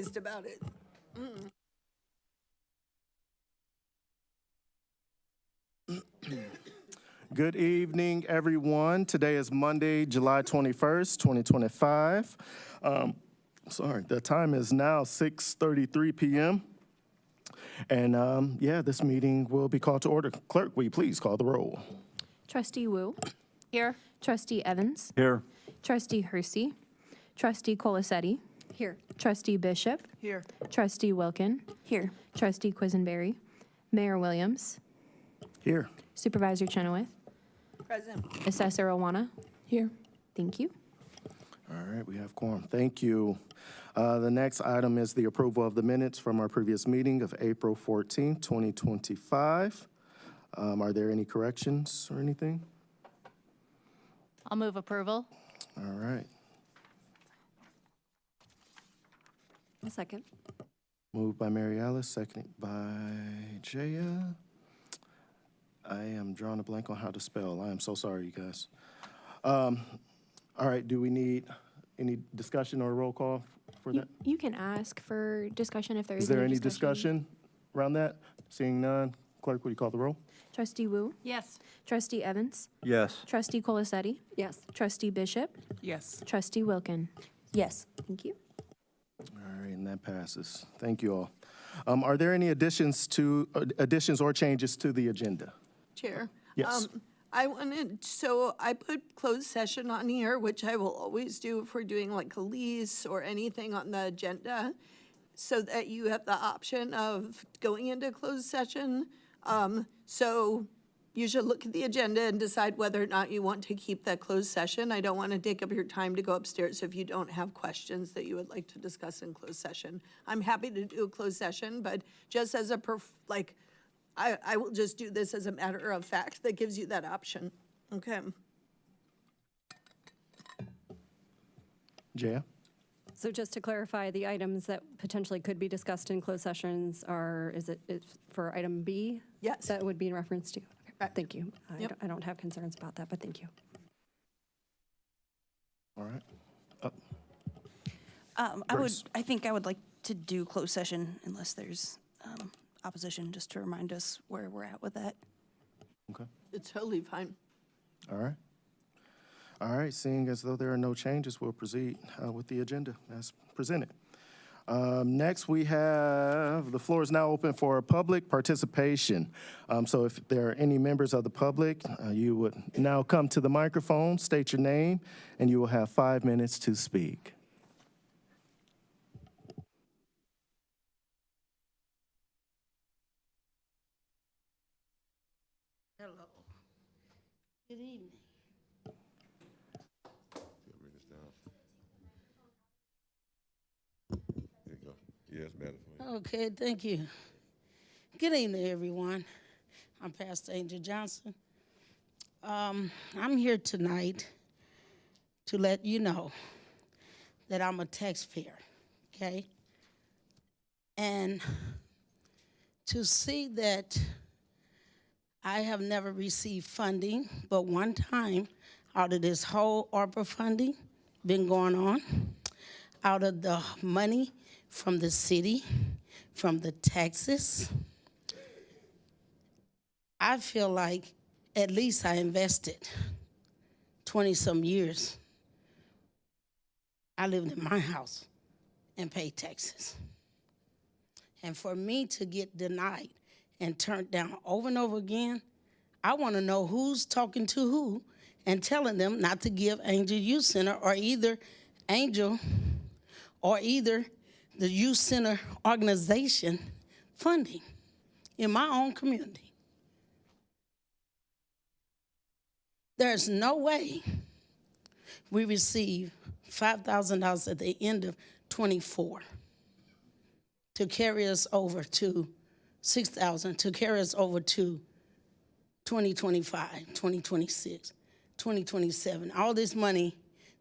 about it. Good evening, everyone. Today is Monday, July 21st, 2025. The time is now 6:33 p.m. And this meeting will be called to order. Clerk, will you please call the roll? Trustee Wu. Here. Trustee Evans. Here. Trustee Hersey. Trustee Colasetti. Here. Trustee Bishop. Here. Trustee Wilkin. Here. Trustee Quisenberry. Mayor Williams. Here. Supervisor Chenoweth. Present. Assessor Awana. Here. Thank you. All right, we have quorum. Thank you. The next item is the approval of the minutes from our previous meeting of April 14, 2025. Are there any corrections or anything? I'll move approval. All right. A second. Moved by Mary Alice, seconded by Jaya. I am drawing a blank on how to spell. I am so sorry, you guys. All right, do we need any discussion or roll call for that? You can ask for discussion if there is Is there any discussion around that? Seeing none, clerk, will you call the roll? Trustee Wu. Yes. Trustee Evans. Yes. Trustee Colasetti. Yes. Trustee Bishop. Yes. Trustee Wilkin. Yes. Thank you. All right, and that passes. Thank you all. Are there any additions or changes to the agenda? Chair. Yes. I put closed session on here, which I will always do if we're doing like a lease or anything on the agenda, so that you have the option of going into closed session. So you should look at the agenda and decide whether or not you want to keep that closed session. I don't want to take up your time to go upstairs if you don't have questions that you would like to discuss in closed session. I'm happy to do a closed session, but just as a I will just do this as a matter of fact that gives you that option. Okay. Jaya? So just to clarify, the items that potentially could be discussed in closed sessions is it for item B? Yes. That would be in reference to? Okay, Correct. thank you. Yep. I don't have concerns about that, but thank you. All right. I think I would like to do closed session unless there's opposition, just to remind us where we're at with that. Okay. It's totally fine. All right. All right, seeing as though there are no changes, we'll proceed with the agenda as presented. Next, we have, the floor is now open for public participation. So if there are any members of the public, you would now come to the microphone, state your name, and you will have 5 minutes to speak. Hello. Good evening. Bring this down. There you go. Yeah, it's better for you. Okay, thank you. Good evening, everyone. I'm Pastor Angel Johnson. I'm here tonight to let you know that I'm a taxpayer, okay? And to see that I have never received funding, but one time out of this whole ARPA funding been going on, out of the money from the city, from the taxes, I feel like at least I invested 20-some years. I lived in my house and paid taxes. And for me to get denied and turned down over and over again, I want to know who's talking to who and telling them not to give Angel Youth Center or either Angel or either the Youth Center organization funding in my own community. There's no way we receive $5,000 at the end of 24 to carry us over to 6,000 to carry us over to 2025, 2026, 2027, all this money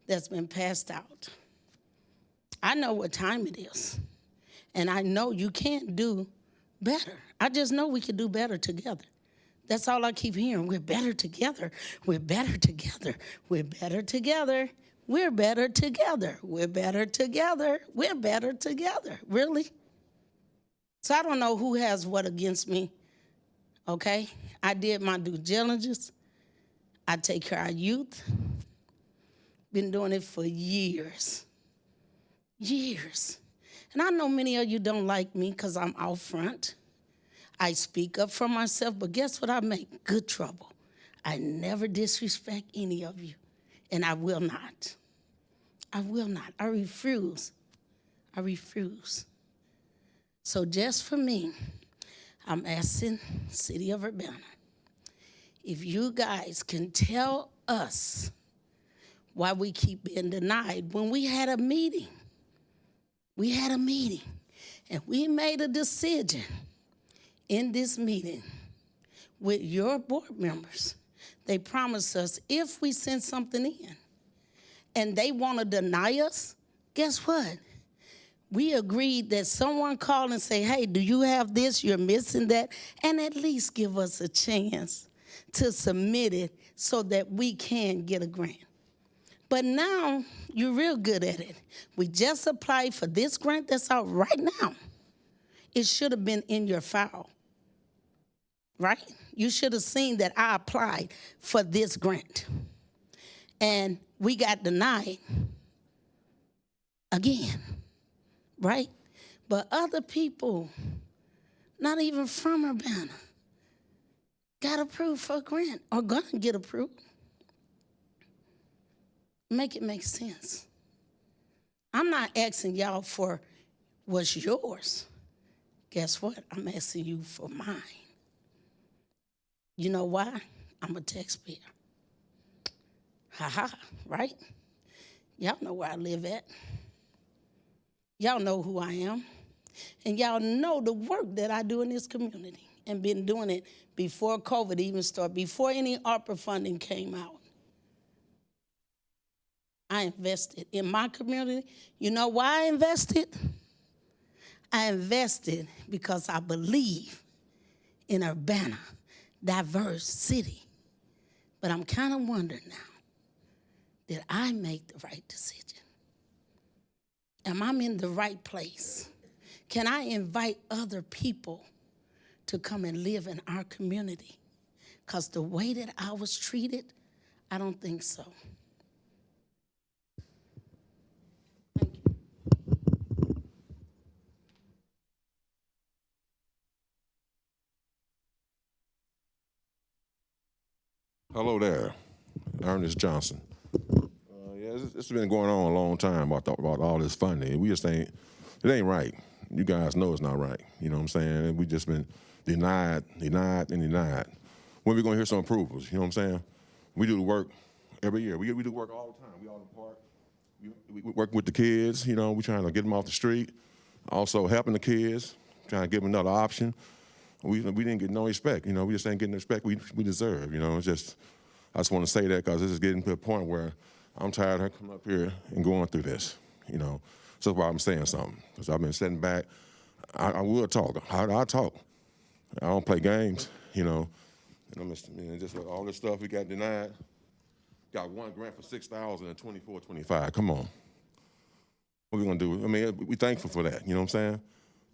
that's been passed out. I know what time it is, and I know you can't do better. I just know we can do better together. That's all I keep hearing. We're better together. We're better together. We're better together. We're better together. We're better together. We're better together. Really? So I don't know who has what against me, okay? I did my due diligence. I take care of our youth. Been doing it for years. Years. And I know many of you don't like me because I'm out front. I speak up for myself, but guess what? I make good trouble. I never disrespect any of you, and I will not. I will not. I refuse. I refuse. So just for me, I'm asking City of Urbana, if you guys can tell us why we keep being denied. When we had a meeting, and we made a decision in this meeting with your board members. They promised us if we send something in and they want to deny us, guess what? We agreed that someone call and say, hey, do you have this? You're missing that. And at least give us a chance to submit it so that we can get a grant. But now you're real good at it. We just applied for this grant that's out right now. It should have been in your file, right? You should have seen that I applied for this grant. And we got denied again, right? But other people, not even from Urbana, got approved for a grant or gonna get approved. Make it make sense. I'm not asking y'all for what's yours. Guess what? I'm asking you for mine. You know why? I'm a taxpayer. Ha, right? Y'all know where I live at. Y'all know who I am. And y'all know the work that I do in this community and been doing it before COVID even started, before any ARPA funding came out. I invested in my community. You know why I invested? I invested because I believe in Urbana, diverse city. But I'm kind of wondering now, did I make the right decision? Am I in the right place? Can I invite other people to come and live in our community? Because the way that I was treated, I don't think so. Thank you. Hello there, Ernest Johnson. Yeah, it's been going on a long time about all this funding. We just it ain't right. You guys know it's not right. You know what I'm saying? We just been denied. When we gonna hear some approvals? You know what I'm saying? We do the work every year. We do work all the time. We all in the park. We work with the kids. You know, we trying to get them off the street. Also helping the kids, trying to give them another option. We didn't get no respect. You know, we just ain't getting the respect we deserve. You know, it's just I just want to say that because this is getting to a point where I'm tired of her coming up here and going through this. You know, so that's why I'm saying something. Because I've been sitting back. I will talk. I talk. I don't play games. You know, and just all this stuff we got denied. Got one grant for $6,000 and 24-25. Come on. What we gonna do? I mean, we thankful for that. You know what I'm saying?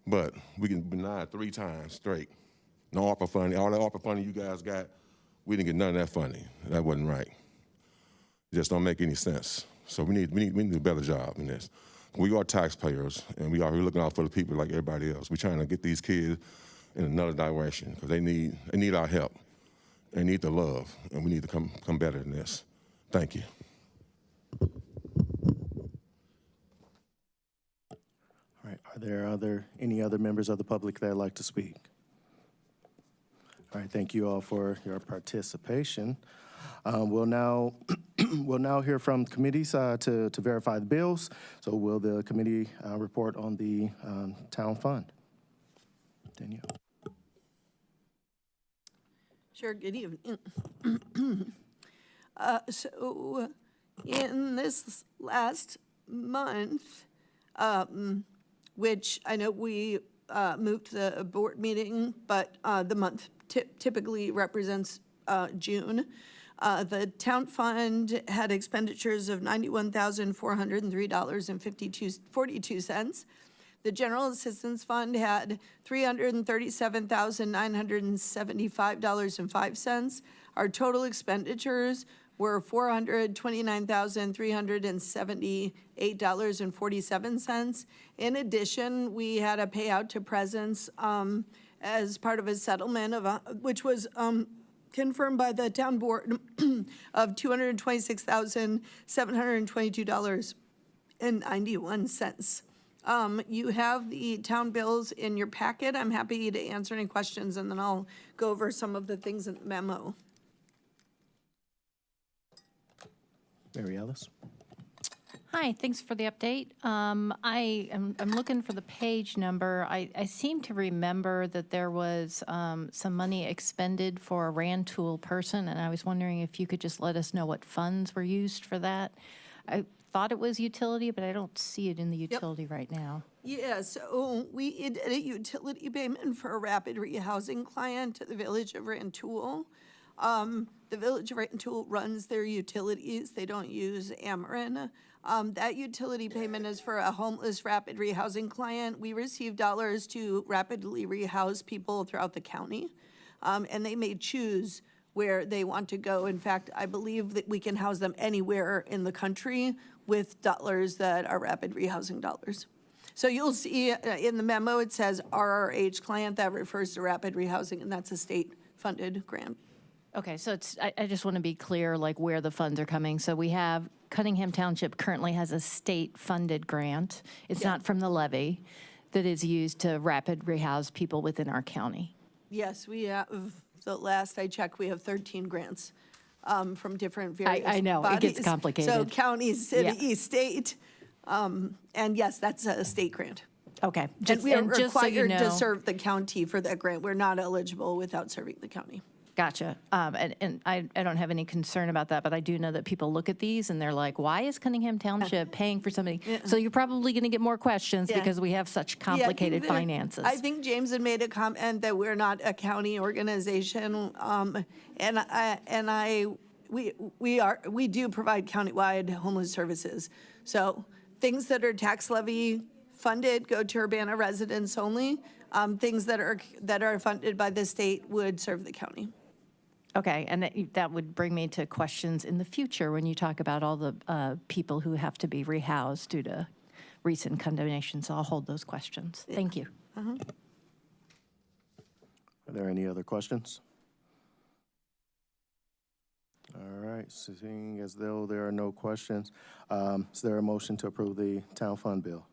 But we can deny 3 times straight. No ARPA funding. All that ARPA funding you guys got, we didn't get none of that funding. That wasn't right. It just don't make any sense. So we need to do a better job in this. We are taxpayers, and we're looking out for the people like everybody else. We're trying to get these kids in another direction because they need our help. They need the love, and we need to come better than this. Thank you. All right, are there any other members of the public that would like to speak? All right, thank you all for your participation. We'll now hear from committees to verify the bills. So will the committee report on the town fund? Danielle. Sure, good evening. So in this last month, which I know we moved the board meeting, but the month typically represents June. The town fund had expenditures of $91,403.42. The general assistance fund had $337,975.05. Our total expenditures were $429,378.47. In addition, we had a payout to presents as part of a settlement of, which was confirmed by the town board of $226,722.91. You have the town bills in your packet. I'm happy to answer any questions, and then I'll go over some of the things in the memo. Mary Alice? Hi, thanks for the update. I'm looking for the page number. I seem to remember that there was some money expended for a Rantoul person, and I was wondering if you could just let us know what funds were used for that. I thought it was utility, but I don't see it in the utility right now. Yeah, so we did a utility payment for a rapid rehousing client to the village of Rantoul. The village of Rantoul runs their utilities. They don't use Ameren. That utility payment is for a homeless rapid rehousing client. We receive dollars to rapidly rehouse people throughout the county, and they may choose where they want to go. In fact, I believe that we can house them anywhere in the country with dollars that are rapid rehousing dollars. So you'll see in the memo, it says RRH client. That refers to rapid rehousing, and that's a state-funded grant. Okay, so I just want to be clear, like, where the funds are coming. So we have Cunningham Township currently has a state-funded grant. It's not from the levy that is used to rapid rehouse people within our county. Yes, we have, the last I checked, we have 13 grants from different various I know, it gets bodies. complicated. So county, city, Yeah. state, and yes, that's a state grant. Okay, And we are just so you required to know. serve the county for that grant. We're not eligible without serving the county. Gotcha. And I don't have any concern about that, but I do know that people look at these and they're like, why is Cunningham Township paying for somebody? So you're probably going to get more questions Yeah. because we have such Yeah, I think complicated that- finances. I think James had made a comment that we're not a county organization, we do provide countywide homeless services. So things that are tax levy funded go to Urbana residents only. Things that are funded by the state would serve the county. Okay, and that would bring me to questions in the future when you talk about all the people who have to be rehoused due to recent condemnation. So I'll hold those questions. Thank you. Are there any other questions? All right, seeing as though there are no questions, is there a motion to approve the town fund bill?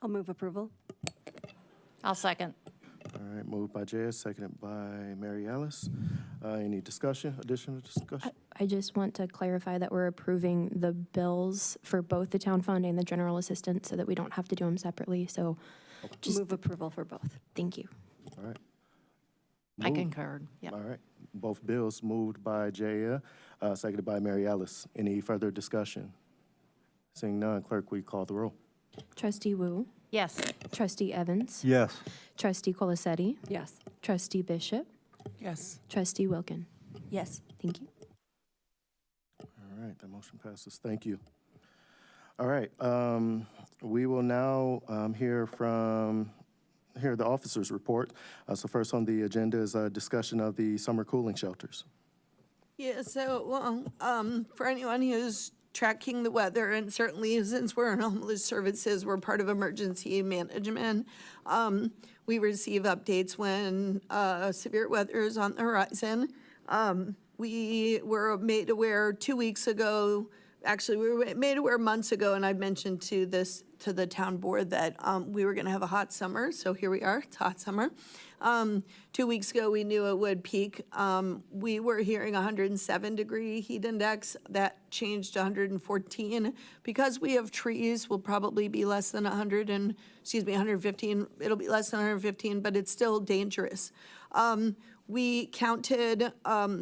I'll move approval. I'll second. All right, moved by Jess, seconded by Mary Alice. Any discussion, additional discussion? I just want to clarify that we're approving the bills for both the town fund and the general assistance so that we don't have to do them separately. So just, Move approval for both. thank you. All right. I Moved. concur. Yeah. All right, both bills moved by Jaya, seconded by Mary Alice. Any further discussion? Seeing none, clerk, will you call the roll? Trustee Wu, Yes. Trustee Evans, Yes. Trustee Colasetti, Yes. Trustee Bishop, Yes. Trustee Wilkin. Yes. Thank you. All right, that motion passes. Thank you. All right, we will now hear the officers' report. So first on the agenda is a discussion of the summer cooling shelters. Yeah, so, for anyone who's tracking the weather, and certainly since we're in homeless services, we're part of emergency management. We receive updates when severe weather is on the horizon. We were made aware 2 weeks ago, actually, we were made aware months ago, and I mentioned to the town board that we were gonna have a hot summer, so here we are, it's a hot summer. 2 weeks ago, we knew it would peak. We were hearing 107-degree heat index. That changed to 114. Because we have trees, we'll probably be less than 115. It'll be less than 115, but it's still dangerous. We counted,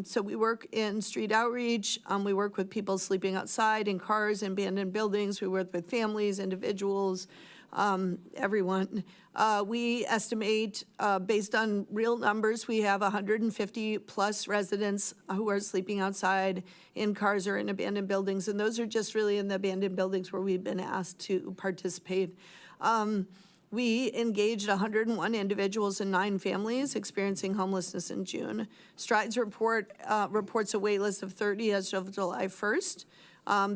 so we work in street outreach. We work with people sleeping outside in cars, in abandoned buildings. We work with families, individuals. everyone. We estimate, based on real numbers, we have 150-plus residents who are sleeping outside in cars or in abandoned buildings, and those are just really in the abandoned buildings where we've been asked to participate. We engaged 101 individuals and 9 families experiencing homelessness in June. Strides reports a wait list of 30 as of July 1st.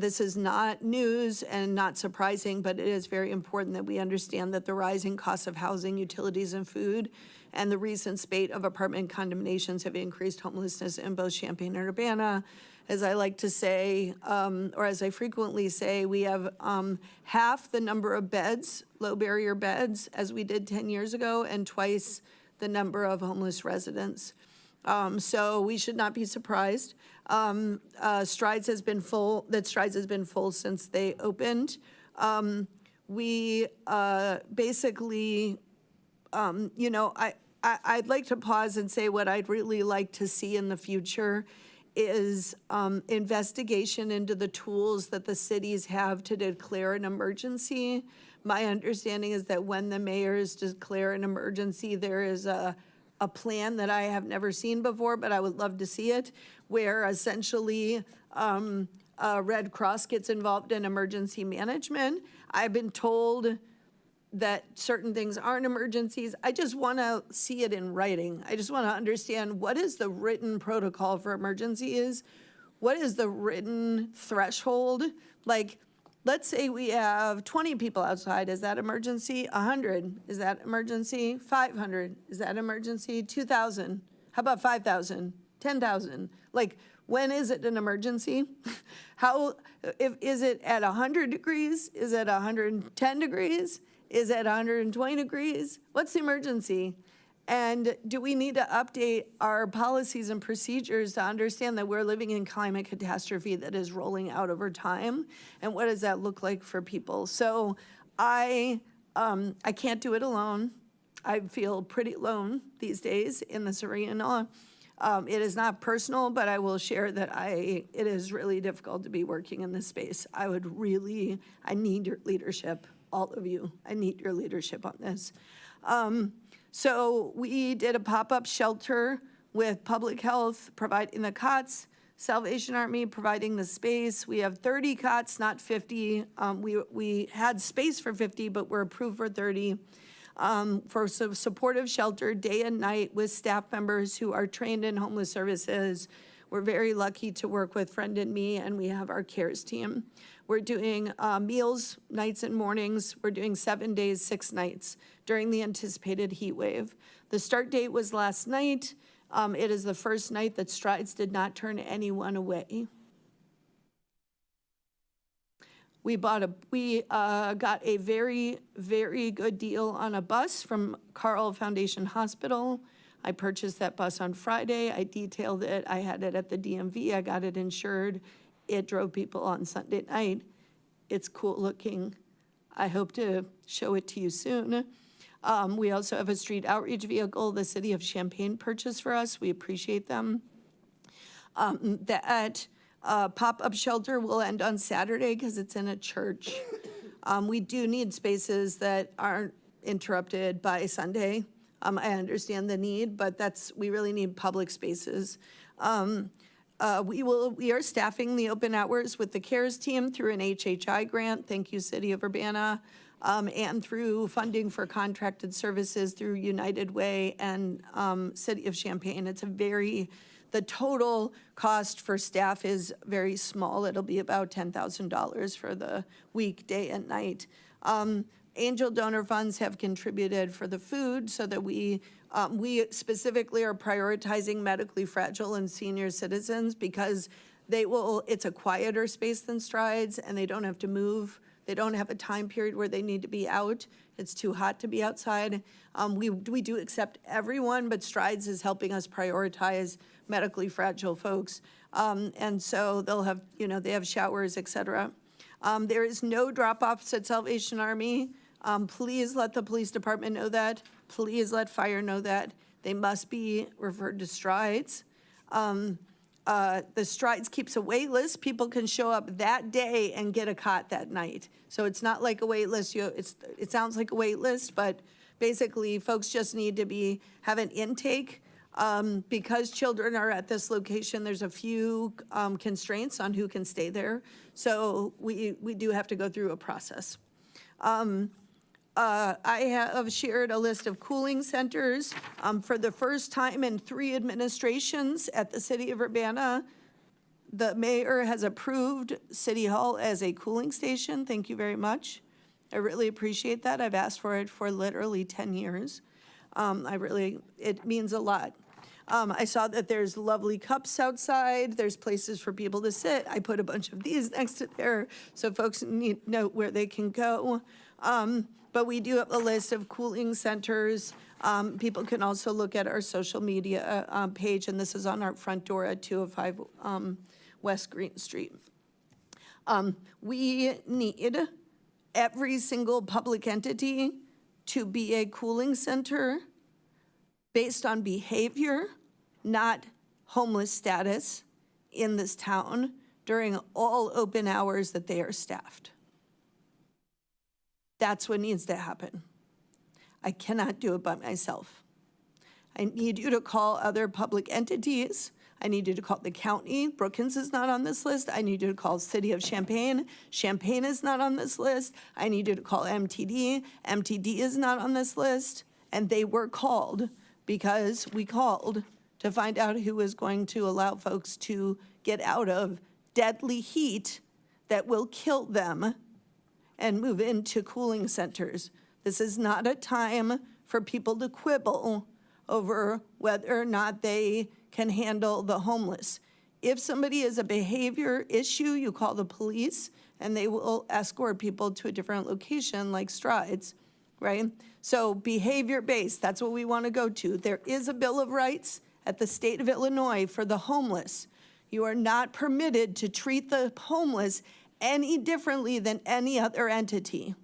This is not news and not surprising, but it is very important that we understand that the rising costs of housing, utilities, and food, and the recent spate of apartment condemnations have increased homelessness in both Champaign and Urbana. As I like to say, or as I frequently say, we have half the number of beds, low barrier beds, as we did 10 years ago, and twice the number of homeless residents. So we should not be surprised. Strides has been full since they opened. We basically, I'd like to pause and say what I'd really like to see in the future is investigation into the tools that the cities have to declare an emergency. My understanding is that when the mayors declare an emergency, there is a plan that I have never seen before, but I would love to see it, where essentially Red Cross gets involved in emergency management. I've been told that certain things aren't emergencies. I just want to see it in writing. I just want to understand what is the written protocol for emergencies? What is the written threshold? Like, let's say we have 20 people outside. Is that emergency? 100. Is that emergency? 500. Is that emergency? 2,000. How about 5,000? 10,000? Like, when is it an emergency? Is it at 100 degrees? Is it 110 degrees? Is it 120 degrees? What's the emergency? And do we need to update our policies and procedures to understand that we're living in climate catastrophe that is rolling out over time? And what does that look like for people? So I can't do it alone. I feel pretty alone these days in this arena. It is not personal, but I will share that it is really difficult to be working in this space. I need your leadership, all of you. I need your leadership on this. So we did a pop-up shelter with public health providing the cots, Salvation Army providing the space. We have 30 cots, not 50. We had space for 50, but we're approved for 30. For some supportive shelter day and night with staff members who are trained in homeless services. We're very lucky to work with Friend and Me, and we have our CARES team. We're doing meals, nights and mornings. We're doing 7 days, 6 nights during the anticipated heat wave. The start date was last night. It is the first night that Strides did not turn anyone away. We got a very, very good deal on a bus from Carl Foundation Hospital. I purchased that bus on Friday. I detailed it. I had it at the DMV. I got it insured. It drove people on Sunday night. It's cool looking. I hope to show it to you soon. We also have a street outreach vehicle the city of Champaign purchased for us. We appreciate them. That pop-up shelter will end on Saturday because it's in a church. We do need spaces that aren't interrupted by Sunday. I understand the need, but we really need public spaces. We are staffing the open hours with the CARES team through an HHI grant. Thank you, City of Urbana. And through funding for contracted services through United Way and City of Champaign. The total cost for staff is very small. It'll be about $10,000 for the week, day, and night. Angel donor funds have contributed for the food so that we specifically are prioritizing medically fragile and senior citizens because it's a quieter space than Strides and they don't have to move. They don't have a time period where they need to be out. It's too hot to be outside. We do accept everyone, but Strides is helping us prioritize medically fragile folks. And so they have showers, et cetera. There is no drop-offs at Salvation Army. Please let the police department know that. Please let fire know that. They must be referred to Strides. The Strides keeps a wait list. People can show up that day and get a cot that night. So it's not like a wait list. It sounds like a wait list, but basically folks just need to have an intake. Because children are at this location, there's a few constraints on who can stay there. So we do have to go through a process. I have shared a list of cooling centers. For the first time in 3 administrations at the city of Urbana, the mayor has approved City Hall as a cooling station. Thank you very much. I really appreciate that. I've asked for it for literally 10 years. It means a lot. I saw that there's lovely cups outside. There's places for people to sit. I put a bunch of these next to there so folks know where they can go. But we do have a list of cooling centers. People can also look at our social media page, and this is on our front door at 205 West Green Street. We need every single public entity to be a cooling center based on behavior, not homeless status in this town during all open hours that they are staffed. That's what needs to happen. I cannot do it by myself. I need you to call other public entities. I need you to call the county. Brookings is not on this list. I need you to call City of Champaign. Champaign is not on this list. I need you to call MTD. MTD is not on this list. And they were called because we called to find out who is going to allow folks to get out of deadly heat that will kill them and move into cooling centers. This is not a time for people to quibble over whether or not they can handle the homeless. If somebody has a behavior issue, you call the police and they will escort people to a different location like Strides, right? So behavior-based, that's what we want to go to. There is a Bill of Rights at the state of Illinois for the homeless. You are not permitted to treat the homeless any differently than any other entity.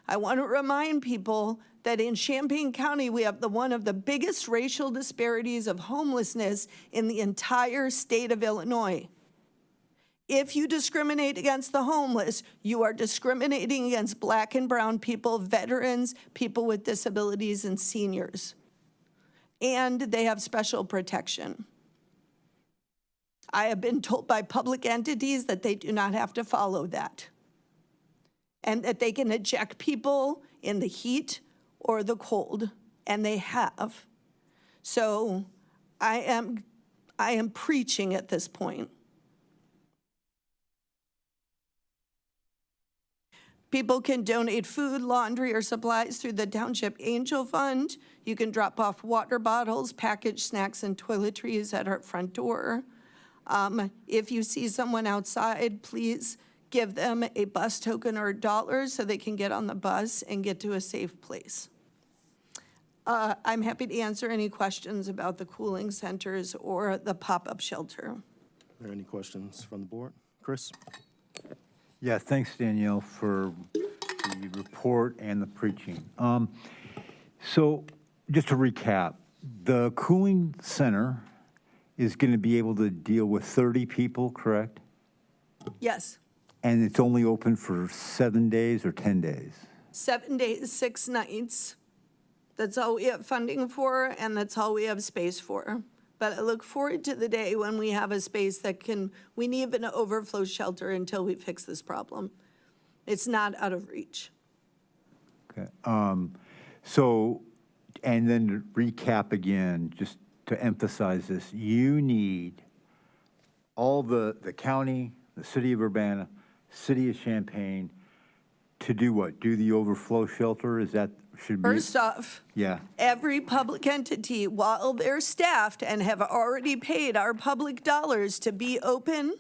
I want to remind people that in Champaign County, we have one of the biggest racial disparities of homelessness in the entire state of Illinois. If you discriminate against the homeless, you are discriminating against Black and brown people, veterans, people with disabilities, and seniors. And they have special protection. I have been told by public entities that they do not have to follow that, and that they can eject people in the heat or the cold, and they have. So I am preaching at this point. People can donate food, laundry, or supplies through the Township Angel Fund. You can drop off water bottles, packaged snacks, and toiletries at our front door. If you see someone outside, please give them a bus token or $1 so they can get on the bus and get to a safe place. I'm happy to answer any questions about the cooling centers or the pop-up shelter. Are there any questions from the board? Chris? Yeah, thanks, Danielle, for the report and the preaching. So just to recap, the cooling center is going to be able to deal with 30 people, correct? Yes, And it's only open for 7 days or 10 days? 7 days, 6 nights. That's all we have funding for, and that's all we have space for. But I look forward to the day when we have a space that we need an overflow shelter until we fix this problem. It's not out of reach. Okay. So, and then to recap again, just to emphasize this, you need all the county, the city of Urbana, city of Champaign to do what? Do the overflow shelter? Is that, should be? First off, Yeah. every public entity, while they're staffed and have already paid our public dollars to be open,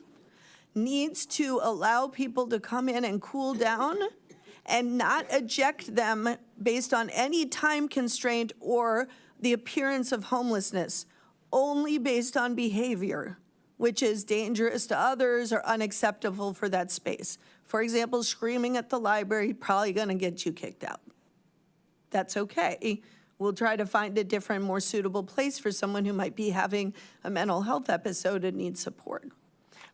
needs to allow people to come in and cool down and not eject them based on any time constraint or the appearance of homelessness, only based on behavior, which is dangerous to others or unacceptable for that space. For example, screaming at the library, probably gonna get you kicked out. That's okay. we'll try to find a different, more suitable place for someone who might be having a mental health episode and needs support,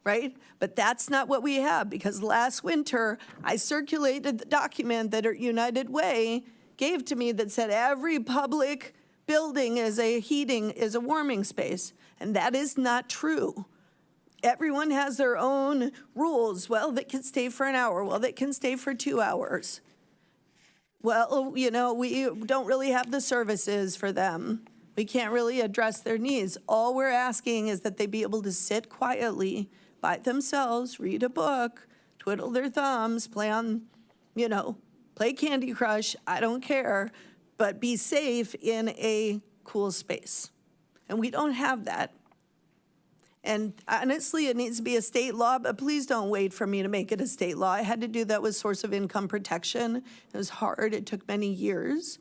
right? But that's not what we have, because last winter, I circulated the document that United Way gave to me that said every public building is a warming space, and that is not true. Everyone has their own rules. Well, they can stay for an hour. Well, they can stay for 2 hours. Well, we don't really have the services for them. We can't really address their needs. All we're asking is that they be able to sit quietly by themselves, read a book, twiddle their thumbs, play Candy Crush, I don't care, but be safe in a cool space. And we don't have that. And honestly, it needs to be a state law, but please don't wait for me to make it a state law. I had to do that with source of income protection. It was hard. It took many years,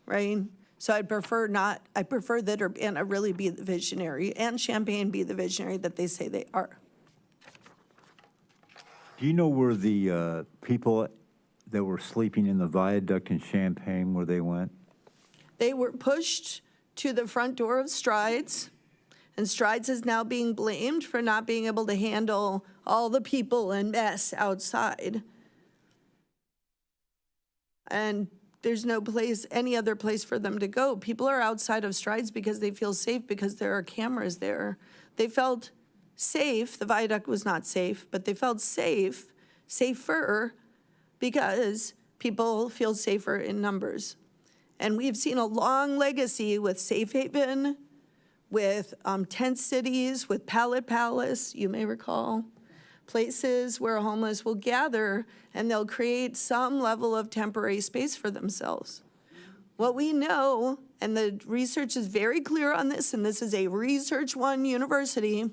right? So I prefer that Urbana really be the visionary and Champaign be the visionary that they say they are. Do you know where the people that were sleeping in the viaduct in Champaign, where they went? They were pushed to the front door of Strides, and Strides is now being blamed for not being able to handle all the people and mess outside. And there's no place, any other place for them to go. People are outside of Strides because they feel safe, because there are cameras there. They felt safe. The viaduct was not safe, but they felt safer, because people feel safer in numbers. And we've seen a long legacy with Safe Haven, with tent cities, with Pallet Palace, you may recall, places where homeless will gather and they'll create some level of temporary space for themselves. What we know, and the research is very clear on this, and this is a Research One university,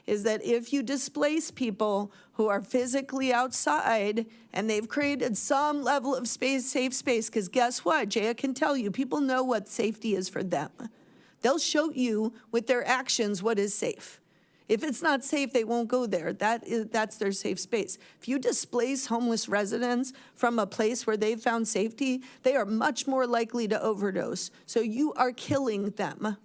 is that if you displace people who are physically outside and they've created some level of safe space, because guess what? Jaya can tell you, people know what safety is for them. They'll show you with their actions what is safe. If it's not safe, they won't go there. That's their safe space. If you displace homeless residents from a place where they've found safety, they are much more likely to overdose. So you are killing them.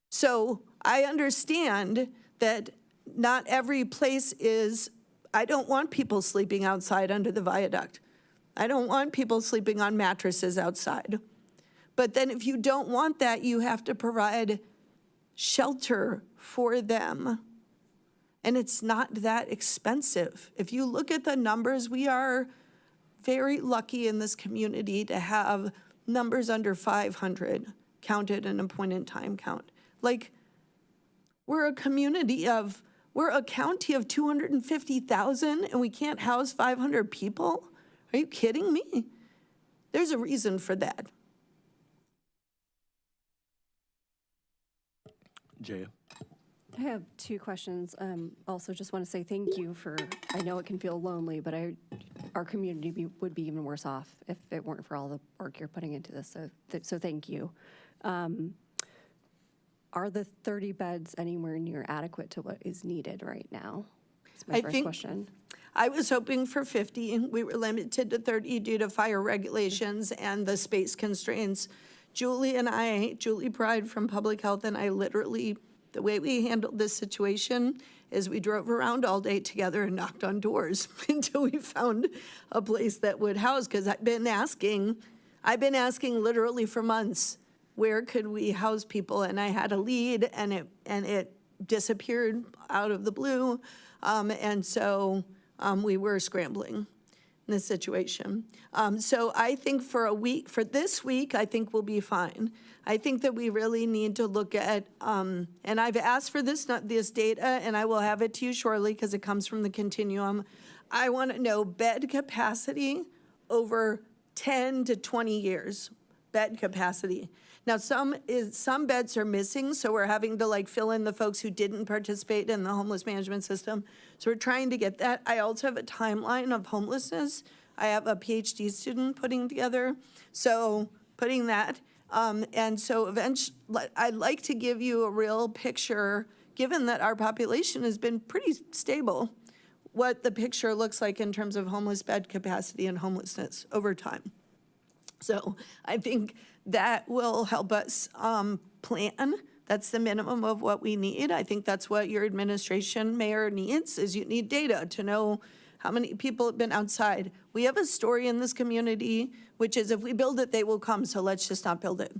So I understand that not every place is, I don't want people sleeping outside under the viaduct. I don't want people sleeping on mattresses outside. But then if you don't want that, you have to provide shelter for them. And it's not that expensive. If you look at the numbers, we are very lucky in this community to have numbers under 500 counted in a point in time count. Like, we're a county of 250,000 and we can't house 500 people? Are you kidding me? There's a reason for that. Jaya. I have 2 questions. Also, just want to say thank you for, I know it can feel lonely, but our community would be even worse off if it weren't for all the work you're putting into this. So thank you. Are the 30 beds anywhere near adequate to what is needed right now? That's my first question. I was hoping for 50. We were limited to 30 due to fire regulations and the space constraints. Julie Pride from Public Health, and I literally, the way we handled this situation is we drove around all day together and knocked on doors until we found a place that would house, because I've been asking literally for months, where could we house people? And I had a lead, and it disappeared out of the blue. And so we were scrambling in this situation. So I think for this week, I think we'll be fine. I think that we really need to look at, and I've asked for this data, and I will have it to you shortly because it comes from the continuum. I want to know bed capacity over 10 to 20 years, bed capacity. Now, some beds are missing, so we're having to fill in the folks who didn't participate in the homeless management system. So we're trying to get that. I also have a timeline of homelessness. I have a PhD student putting together, so putting that. And so eventually, I'd like to give you a real picture, given that our population has been pretty stable, what the picture looks like in terms of homeless bed capacity and homelessness over time. So I think that will help us plan. That's the minimum of what we need. I think that's what your administration, mayor, needs, is you need data to know how many people have been outside. We have a story in this community, which is if we build it, they will come, so let's just not build it.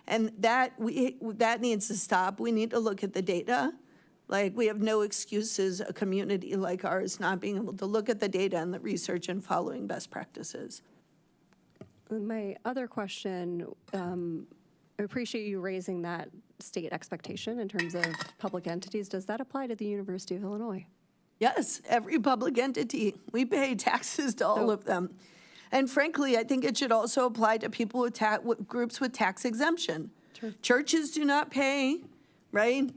And that needs to stop. We need to look at the data. Like, we have no excuses, a community like ours, not being able to look at the data and the research and following best practices. My other question, I appreciate you raising that state expectation in terms of public entities. Does that apply to the University of Illinois? Yes, every public entity. We pay taxes to all of them. And frankly, I think it should also apply to people with groups with tax exemption. Churches do not pay, right?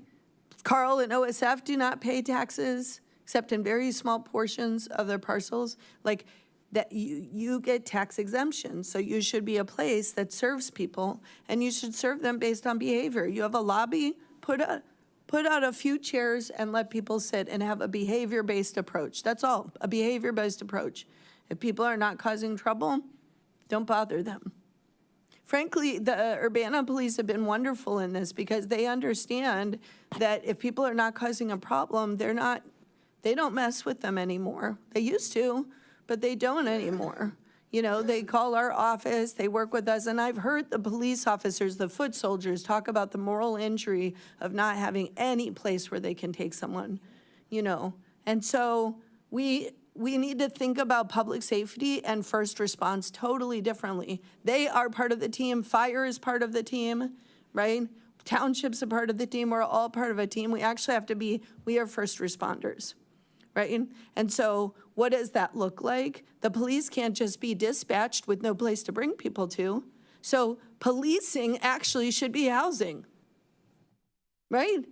Carl and OSF do not pay taxes, except in very small portions of their parcels. Like, that you get tax exemption, so you should be a place that serves people, and you should serve them based on behavior. You have a lobby, put out a few chairs and let people sit and have a behavior-based approach. That's all, a behavior-based approach. If people are not causing trouble, don't bother them. Frankly, the Urbana police have been wonderful in this because they understand that if people are not causing a problem, they don't mess with them anymore. They used to, but they don't anymore. You know, they call our office, they work with us, and I've heard the police officers, the foot soldiers, talk about the moral injury of not having any place where they can take someone, you know. And so we need to think about public safety and first response totally differently. They are part of the team, fire is part of the team, right? Township's a part of the team, we're all part of a team. We actually have to be, we are first responders, right? And so what does that look like? The police can't just be dispatched with no place to bring people to. So policing actually should be housing, right?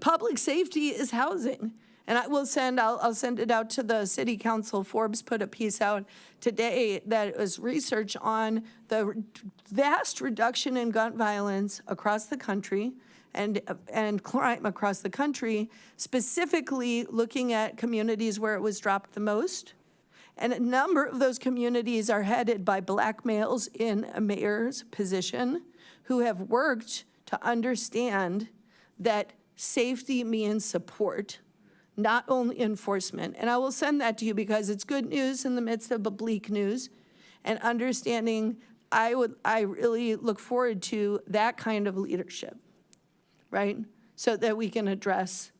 Public safety is housing. And I'll send it out to the city council. Forbes put a piece out today that was research on the vast reduction in gun violence across the country and crime across the country, specifically looking at communities where it was dropped the most. And a number of those communities are headed by Black males in a mayor's position who have worked to understand that safety means support, not only enforcement. And I will send that to you because it's good news in the midst of bleak news. And understanding, I really look forward to that kind of leadership, right? So that we can address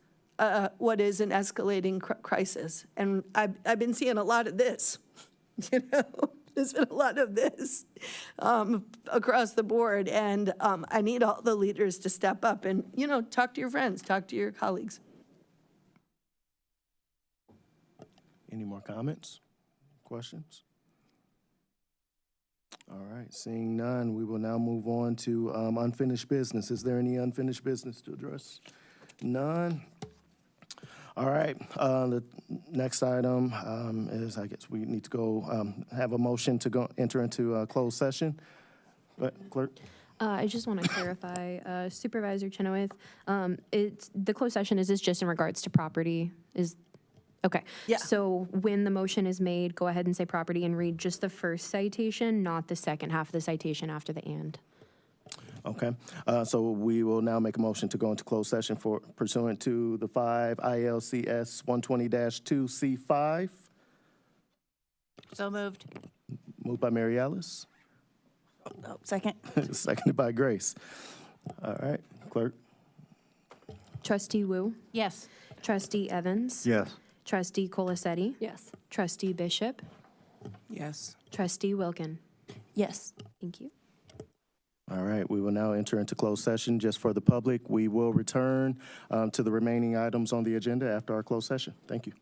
what is an escalating crisis. And I've been seeing a lot of this, you know? There's been a lot of this across the board. And I need all the leaders to step up and, you know, talk to your friends, talk to your colleagues. Any more comments, questions? All right, seeing none, we will now move on to unfinished business. Is there any unfinished business to address? None. All right, the next item is, I guess we need to go have a motion to go enter into a closed session. Clerk? I just want to clarify, Supervisor Chenoweth, the closed session, is this just in regards to property? Okay. Yeah. So when the motion is made, go ahead and say property and read just the first citation, not the second half of the citation after the and. Okay, so we will now make a motion to go into closed session for pursuant to the 5 ILCS 120-2C5. So moved. Moved by Mary Alice, Oh, second. seconded by Grace. All right, clerk. Trustee Wu, Yes. Trustee Evans, Yes. Trustee Colasetti, Yes. Trustee Bishop, Yes. Trustee Wilkin. Yes. Thank you. All right, we will now enter into closed session just for the public. We will return to the remaining items on the agenda after our closed session. Thank you.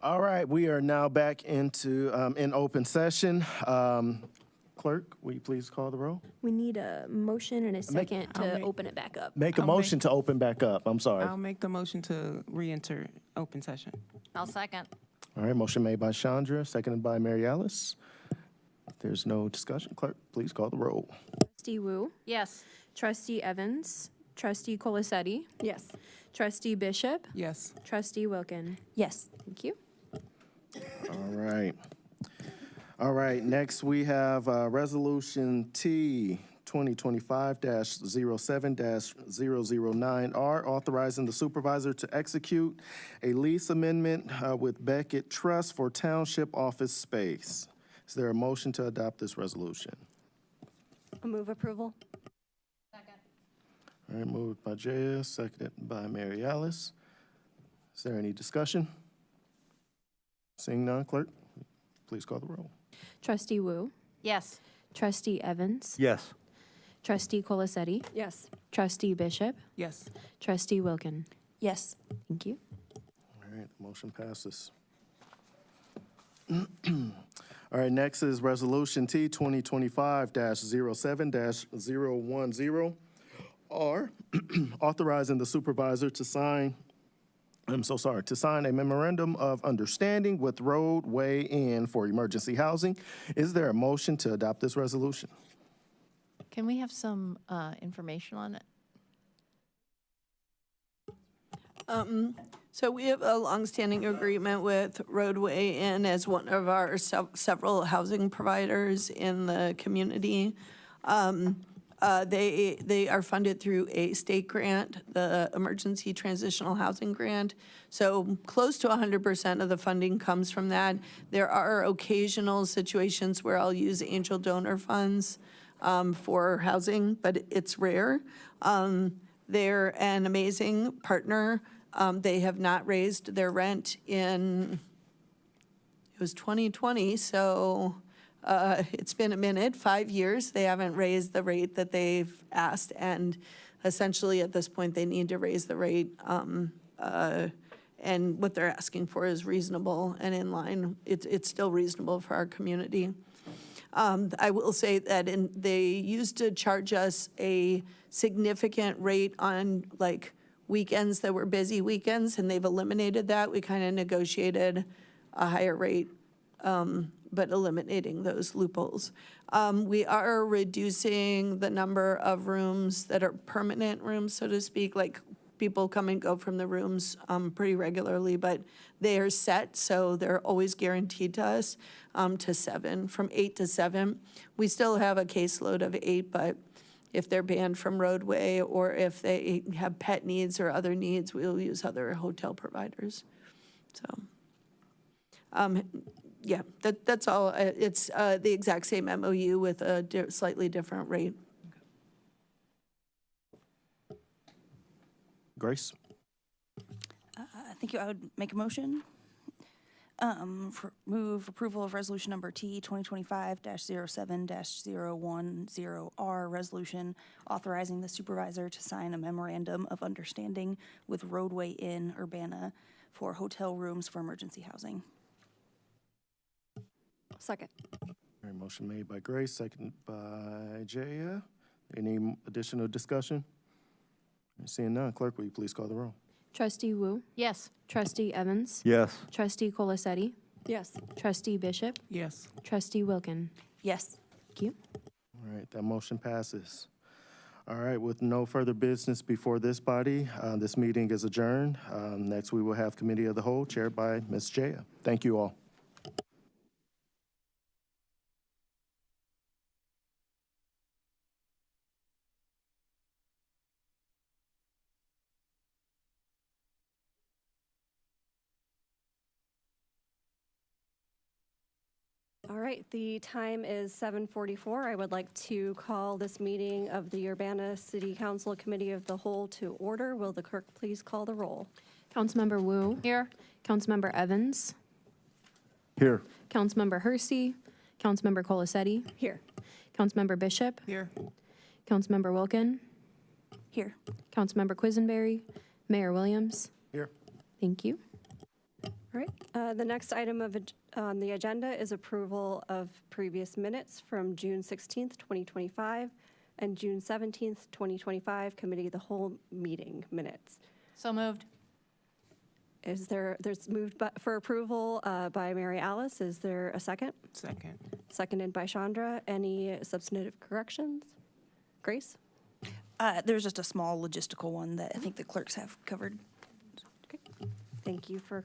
All right, we are now back into, in open session. Clerk, will you please call the roll? We need a motion and a second I'll to make- open it back up. Make a I'll make- motion to open back up. I'm sorry. I'll make the motion to re-enter open session. I'll second. All right, motion made by Chandra, seconded by Mary Alice. If there's no discussion, clerk, please call the roll. Trustee Wu, Yes. Trustee Evans, Trustee Colasetti, Yes. Trustee Bishop, Yes. Trustee Wilkin. Yes. Thank you. All right. All right, next we have Resolution T 2025-07-009R, authorizing the supervisor to execute a lease amendment with Beckett Trust for township office space. Is there a motion to adopt this resolution? A move approval? All right, moved by Jaya, seconded by Mary Alice. Is there any discussion? Seeing none, clerk, please call the roll. Trustee Wu, Yes. Trustee Evans, Yes. Trustee Colasetti, Yes. Trustee Bishop, Yes. Trustee Wilkin. Yes. Thank you. All right, the motion passes. All right, next is Resolution T 2025-07-010R, authorizing the supervisor to sign a memorandum of understanding with Roadway Inn for emergency housing. Is there a motion to adopt this resolution? Can we have some information on it? So we have a longstanding agreement with Roadway Inn as one of our several housing providers in the community. They are funded through a state grant, the Emergency Transitional Housing Grant. So close to 100% of the funding comes from that. There are occasional situations where I'll use angel donor funds for housing, but it's rare. They're an amazing partner. They have not raised their rent it was 2020, so it's been a minute, 5 years. They haven't raised the rate that they've asked, and essentially at this point, they need to raise the rate. And what they're asking for is reasonable and in line. It's still reasonable for our community. I will say that they used to charge us a significant rate on like weekends that were busy weekends, and they've eliminated that. We kind of negotiated a higher rate, but eliminating those loopholes. We are reducing the number of rooms that are permanent rooms, so to speak, like people come and go from the rooms pretty regularly, but they are set, so they're always guaranteed to us to 7, from 8 to 7. We still have a caseload of 8, but if they're banned from Roadway or if they have pet needs or other needs, we'll use other hotel providers. So, yeah, that's all. It's the exact same MOU with a slightly different rate. Grace? I think I would make a motion. Move approval of resolution number T 2025-07-010R, resolution authorizing the supervisor to sign a memorandum of understanding with Roadway Inn Urbana for hotel rooms for emergency housing. Second. All right, motion made by Grace, seconded by Jaya. Any additional discussion? Seeing none, clerk, will you please call the roll? Trustee Wu, Yes. Trustee Evans, Yes. Trustee Colasetti, Yes. Trustee Bishop, Yes. Trustee Wilkin. Yes. Thank you. All right, that motion passes. All right, with no further business before this body, this meeting is adjourned. Next, we will have Committee of the Whole chaired by Ms. Jaya. Thank you all. All right, the time is 7:44. I would like to call this meeting of the Urbana City Council Committee of the Whole to order. Will the clerk please call the roll? Councilmember Wu, Here. Councilmember Evans, Here. Councilmember Hersey, Councilmember Colasetti, Here. Councilmember Bishop, Here. Councilmember Wilkin, Here. Councilmember Quisenberry, Mayor Williams. Here. Thank you. All right, the next item on the agenda is approval of previous minutes from June 16th, 2025, and June 17th, 2025, Committee of the Whole meeting minutes. So moved. There's moved for approval by Mary Alice. Is there a second? Second. Seconded by Chandra. Any substantive corrections? Grace? There's just a small logistical one that I think the clerks have covered. Okay. Thank you for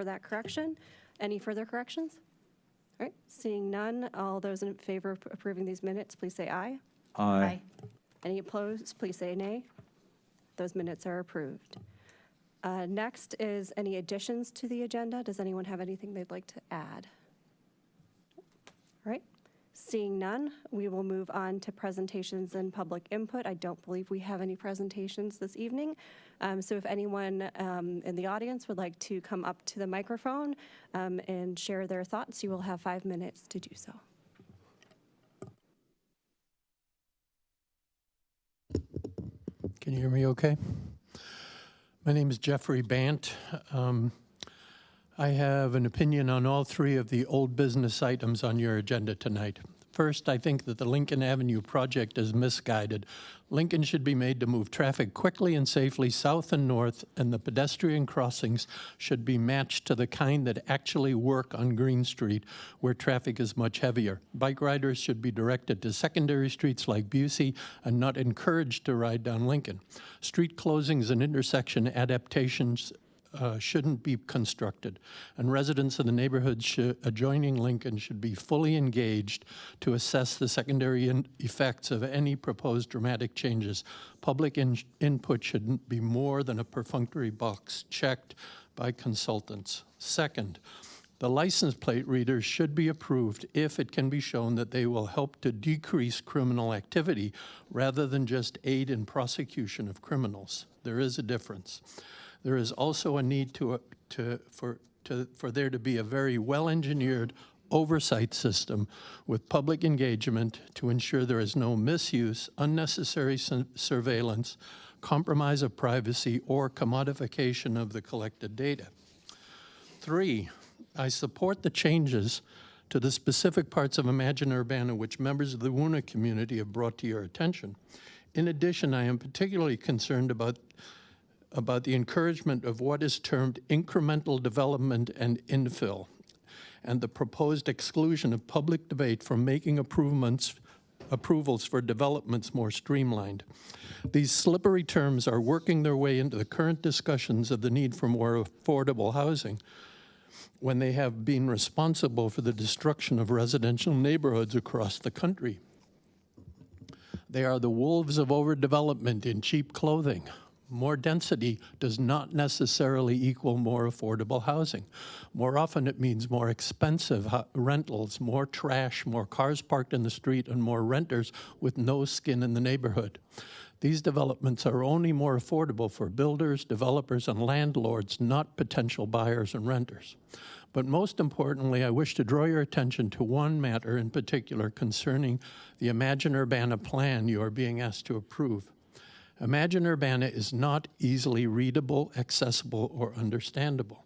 that correction. Any further corrections? All right, seeing none, all those in favor of approving these minutes, please say aye. Aye. Any opposed, please say nay. Those minutes are approved. Next is any additions to the agenda. Does anyone have anything they'd like to add? All right, seeing none, we will move on to presentations and public input. I don't believe we have any presentations this evening. So if anyone in the audience would like to come up to the microphone and share their thoughts, you will have 5 minutes to do so. Can you hear me okay? My name is Jeffrey Bant. I have an opinion on all three of the old business items on your agenda tonight. First, I think that the Lincoln Avenue project is misguided. Lincoln should be made to move traffic quickly and safely south and north, and the pedestrian crossings should be matched to the kind that actually work on Green Street, where traffic is much heavier. Bike riders should be directed to secondary streets like Busey and not encouraged to ride down Lincoln. Street closings and intersection adaptations shouldn't be constructed, and residents of the neighborhoods adjoining Lincoln should be fully engaged to assess the secondary effects of any proposed dramatic changes. Public input shouldn't be more than a perfunctory box checked by consultants. Second, the license plate readers should be approved if it can be shown that they will help to decrease criminal activity rather than just aid in prosecution of criminals. There is a difference. There is also a need for there to be a very well-engineered oversight system with public engagement to ensure there is no misuse, unnecessary surveillance, compromise of privacy, or commodification of the collected data. 3, I support the changes to the specific parts of Imagine Urbana which members of the WUNA community have brought to your attention. In addition, I am particularly concerned about the encouragement of what is termed incremental development and infill, and the proposed exclusion of public debate from making approvals for developments more streamlined. These slippery terms are working their way into the current discussions of the need for more affordable housing, when they have been responsible for the destruction of residential neighborhoods across the country. They are the wolves of overdevelopment in cheap clothing. More density does not necessarily equal more affordable housing. More often it means more expensive rentals, more trash, more cars parked in the street, and more renters with no skin in the neighborhood. These developments are only more affordable for builders, developers, and landlords, not potential buyers and renters. But most importantly, I wish to draw your attention to one matter in particular concerning the Imagine Urbana plan you are being asked to approve. Imagine Urbana is not easily readable, accessible, or understandable.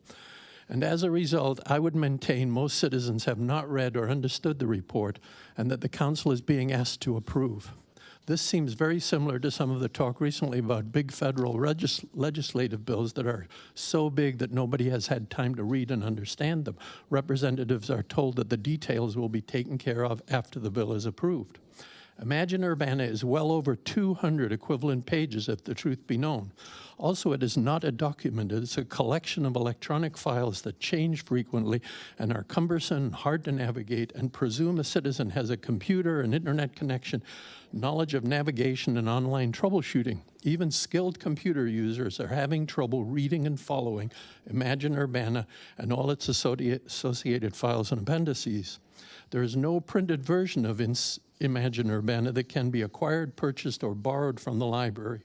And as a result, I would maintain most citizens have not read or understood the report and that the council is being asked to approve. This seems very similar to some of the talk recently about big federal legislative bills that are so big that nobody has had time to read and understand them. Representatives are told that the details will be taken care of after the bill is approved. Imagine Urbana is well over 200 equivalent pages, if the truth be known. Also, it is not a document. It is a collection of electronic files that change frequently and are cumbersome, hard to navigate, and presume a citizen has a computer, an internet connection, knowledge of navigation, and online troubleshooting. Even skilled computer users are having trouble reading and following Imagine Urbana and all its associated files and appendices. There is no printed version of Imagine Urbana that can be acquired, purchased, or borrowed from the library.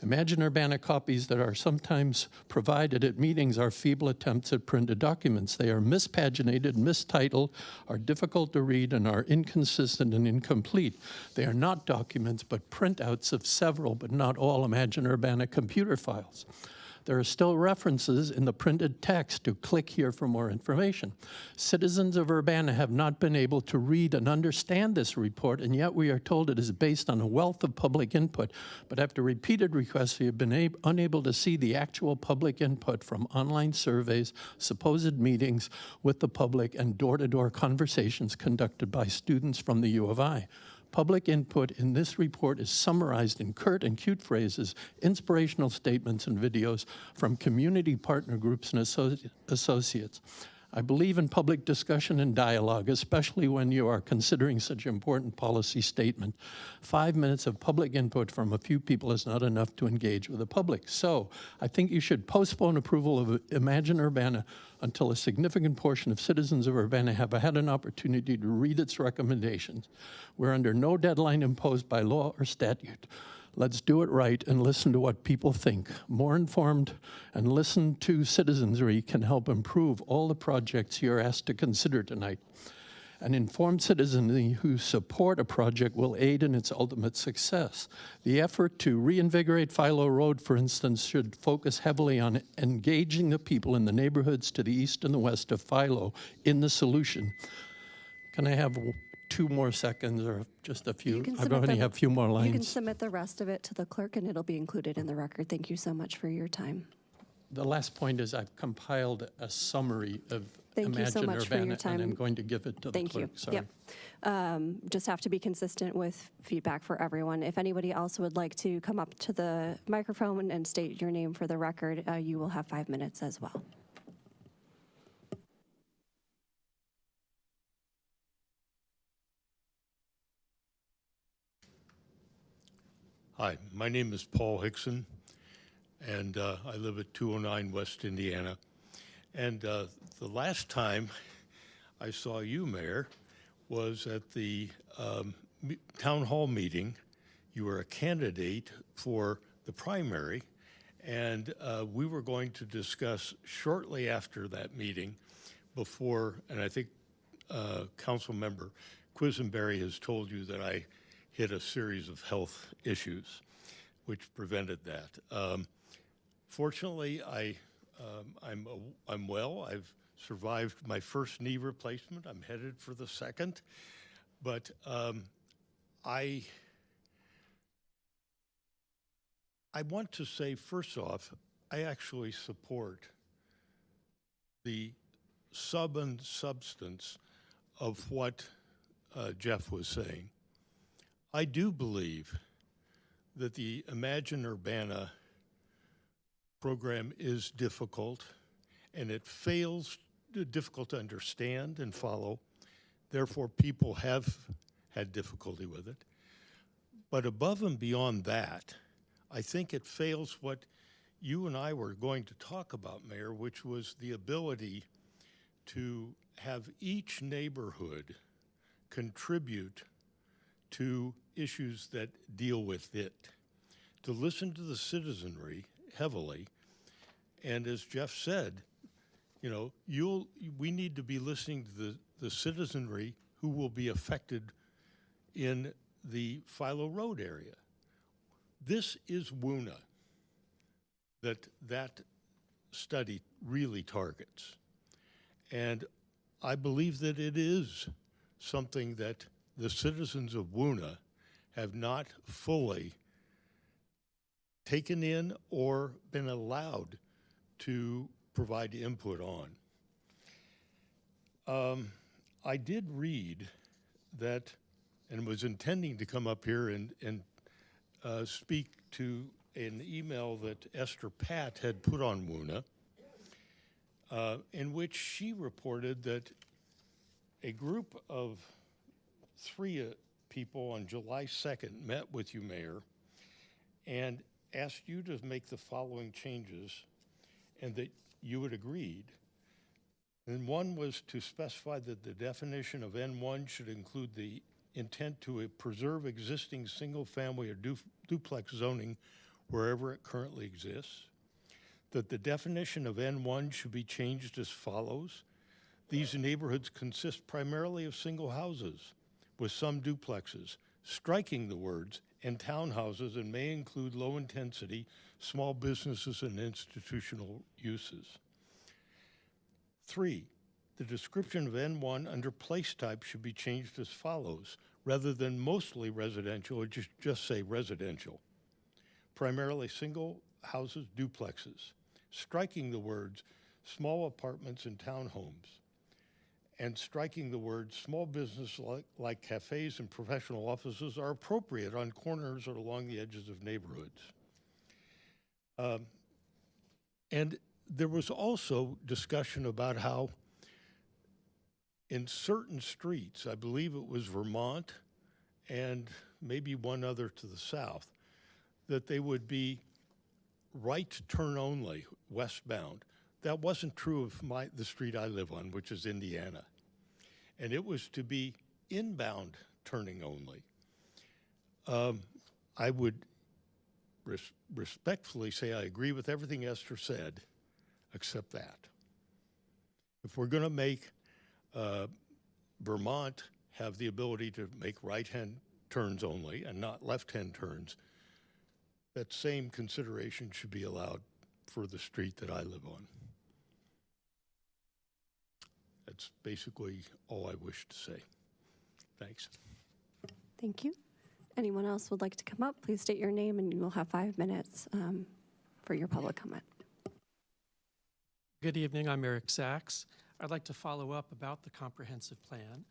Imagine Urbana copies that are sometimes provided at meetings are feeble attempts at printed documents. They are mispaginated, mistitled, are difficult to read, and are inconsistent and incomplete. They are not documents, but printouts of several, but not all, Imagine Urbana computer files. There are still references in the printed text to click here for more information. Citizens of Urbana have not been able to read and understand this report, and yet we are told it is based on a wealth of public input. But after repeated requests, we have been unable to see the actual public input from online surveys, supposed meetings with the public, and door-to-door conversations conducted by students from the U of I. Public input in this report is summarized in curt and cute phrases, inspirational statements, and videos from community partner groups and associates. I believe in public discussion and dialogue, especially when you are considering such an important policy statement. 5 minutes of public input from a few people is not enough to engage with the public. So I think you should postpone approval of Imagine Urbana until a significant portion of citizens of Urbana have had an opportunity to read its recommendations. We're under no deadline imposed by law or statute. Let's do it right and listen to what people think. More informed and listen to citizenry can help improve all the projects you're asked to consider tonight. An informed citizenry who support a project will aid in its ultimate success. The effort to reinvigorate Philo Road, for instance, should focus heavily on engaging the people in the neighborhoods to the east and the west of Philo in the solution. Can I have 2 more seconds or just a few? I only have a few more lines. You can submit the rest of it to the clerk, and it'll be included in the record. Thank you so much for your time. The last point is I've compiled a summary of Thank you so Imagine much for your Urbana, time. and I'm going to give it to the Thank clerk. you. Sorry. Yep. Just have to be consistent with feedback for everyone. If anybody else would like to come up to the microphone and state your name for the record, you will have 5 minutes as well. Hi, my name is Paul Hickson, and I live at 209 West Indiana. And the last time I saw you, Mayor, was at the town hall meeting. You were a candidate for the primary, and we were going to discuss shortly after that meeting before, and I think Council Member Quisenberry has told you that I hit a series of health issues which prevented that. Fortunately, I'm well. I've survived my first knee replacement. I'm headed for the second. But I want to say, first off, I actually support the substance of what Jeff was saying. I do believe that the Imagine Urbana program is difficult, and it fails, difficult to understand and follow. Therefore, people have had difficulty with it. But above and beyond that, I think it fails what you and I were going to talk about, Mayor, which was the ability to have each neighborhood contribute to issues that deal with it, to listen to the citizenry heavily. And as Jeff said, you know, we need to be listening to the citizenry who will be affected in the Philo Road area. This is WUNA that study really targets. And I believe that it is something that the citizens of WUNA have not fully taken in or been allowed to provide input on. I did read that, and was intending to come up here and speak to an email that Esther Pat had put on WUNA, in which she reported that a group of 3 people on July 2nd met with you, Mayor, and asked you to make the following changes, and that you had agreed. And one was to specify that the definition of N1 should include the intent to preserve existing single-family or duplex zoning wherever it currently exists, that the definition of N1 should be changed as follows. These neighborhoods consist primarily of single houses with some duplexes, striking the words and townhouses and may include low-intensity, small businesses and institutional uses. 3, the description of N1 under place type should be changed as follows. Rather than mostly residential, it just say residential. Primarily single houses, duplexes, striking the words small apartments and townhomes, and striking the words small business like cafes and professional offices are appropriate on corners or along the edges of neighborhoods. And there was also discussion about how in certain streets, I believe it was Vermont and maybe one other to the south, that they would be right turn only, westbound. That wasn't true of the street I live on, which is Indiana. And it was to be inbound turning only. I would respectfully say I agree with everything Esther said, except that. If we're going to make Vermont have the ability to make right-hand turns only and not left-hand turns, that same consideration should be allowed for the street that I live on. That's basically all I wish to say. Thanks. Thank you. Anyone else would like to come up, please state your name and you will have 5 minutes for your public comment. Good evening, I'm Eric Sachs. I'd like to follow up about the comprehensive plan.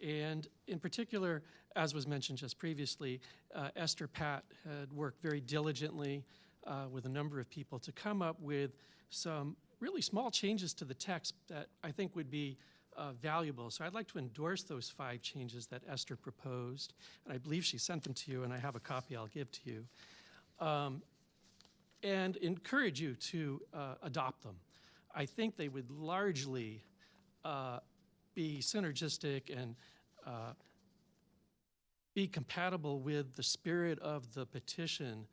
And in particular, as was mentioned just previously, Esther Pat had worked very diligently with a number of people to come up with some really small changes to the text that I think would be valuable. So I'd like to endorse those 5 changes that Esther proposed. And I believe she sent them to you, and I have a copy I'll give to you. And encourage you to adopt them. I think they would largely be synergistic and be compatible with the spirit of the petition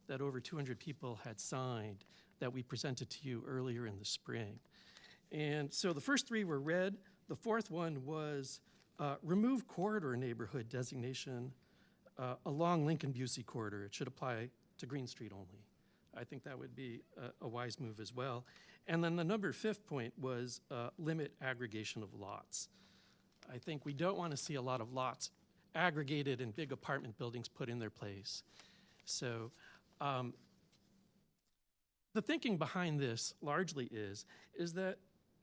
that over 200 people had signed that we presented to you earlier in the spring. And so the first 3 were read. The 4th one was remove corridor neighborhood designation along Lincoln-Busey corridor. It should apply to Green Street only. I think that would be a wise move as well. And then the number 5th point was limit aggregation of lots. I think we don't want to see a lot of lots aggregated and big apartment buildings put in their place. So the thinking behind this largely is that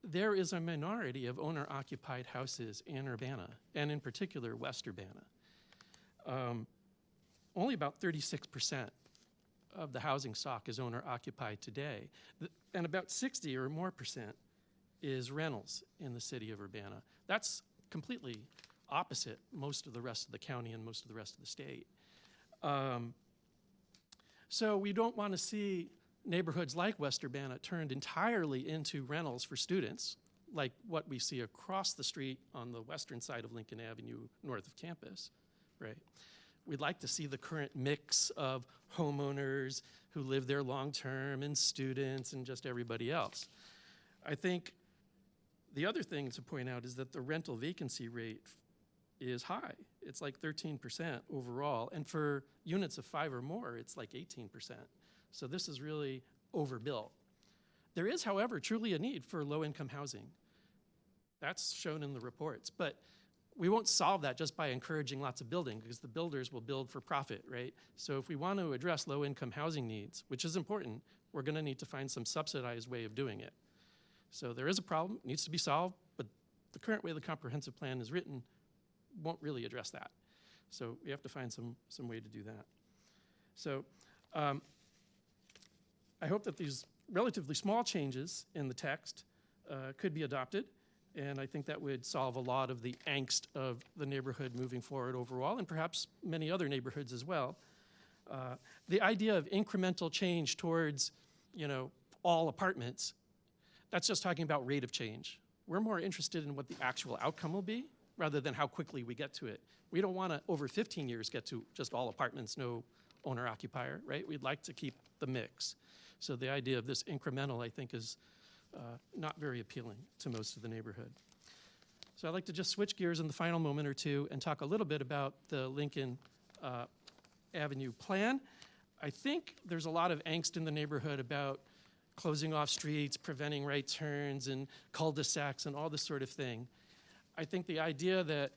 there is a minority of owner-occupied houses in Urbana, and in particular, West Urbana. Only about 36% of the housing stock is owner-occupied today, and about 60 or more percent is rentals in the city of Urbana. That's completely opposite most of the rest of the county and most of the rest of the state. So we don't want to see neighborhoods like West Urbana turned entirely into rentals for students, like what we see across the street on the western side of Lincoln Avenue north of campus, right? We'd like to see the current mix of homeowners who live there long-term and students and just everybody else. I think the other thing to point out is that the rental vacancy rate is high. It's like 13% overall, and for units of 5 or more, it's like 18%. So this is really overbuilt. There is, however, truly a need for low-income housing. That's shown in the reports, but we won't solve that just by encouraging lots of building, because the builders will build for profit, right? So if we want to address low-income housing needs, which is important, we're going to need to find some subsidized way of doing it. So there is a problem, it needs to be solved, but the current way the comprehensive plan is written won't really address that. So we have to find some way to do that. So I hope that these relatively small changes in the text could be adopted, and I think that would solve a lot of the angst of the neighborhood moving forward overall, and perhaps many other neighborhoods as well. The idea of incremental change towards, all apartments, that's just talking about rate of change. We're more interested in what the actual outcome will be rather than how quickly we get to it. We don't want to, over 15 years, get to just all apartments, no owner-occupier, right? We'd like to keep the mix. So the idea of this incremental, I think, is not very appealing to most of the neighborhood. So I'd like to just switch gears in the final moment or two and talk a little bit about the Lincoln Avenue plan. I think there's a lot of angst in the neighborhood about closing off streets, preventing right turns and cul-de-sacs and all this sort of thing. I think the idea that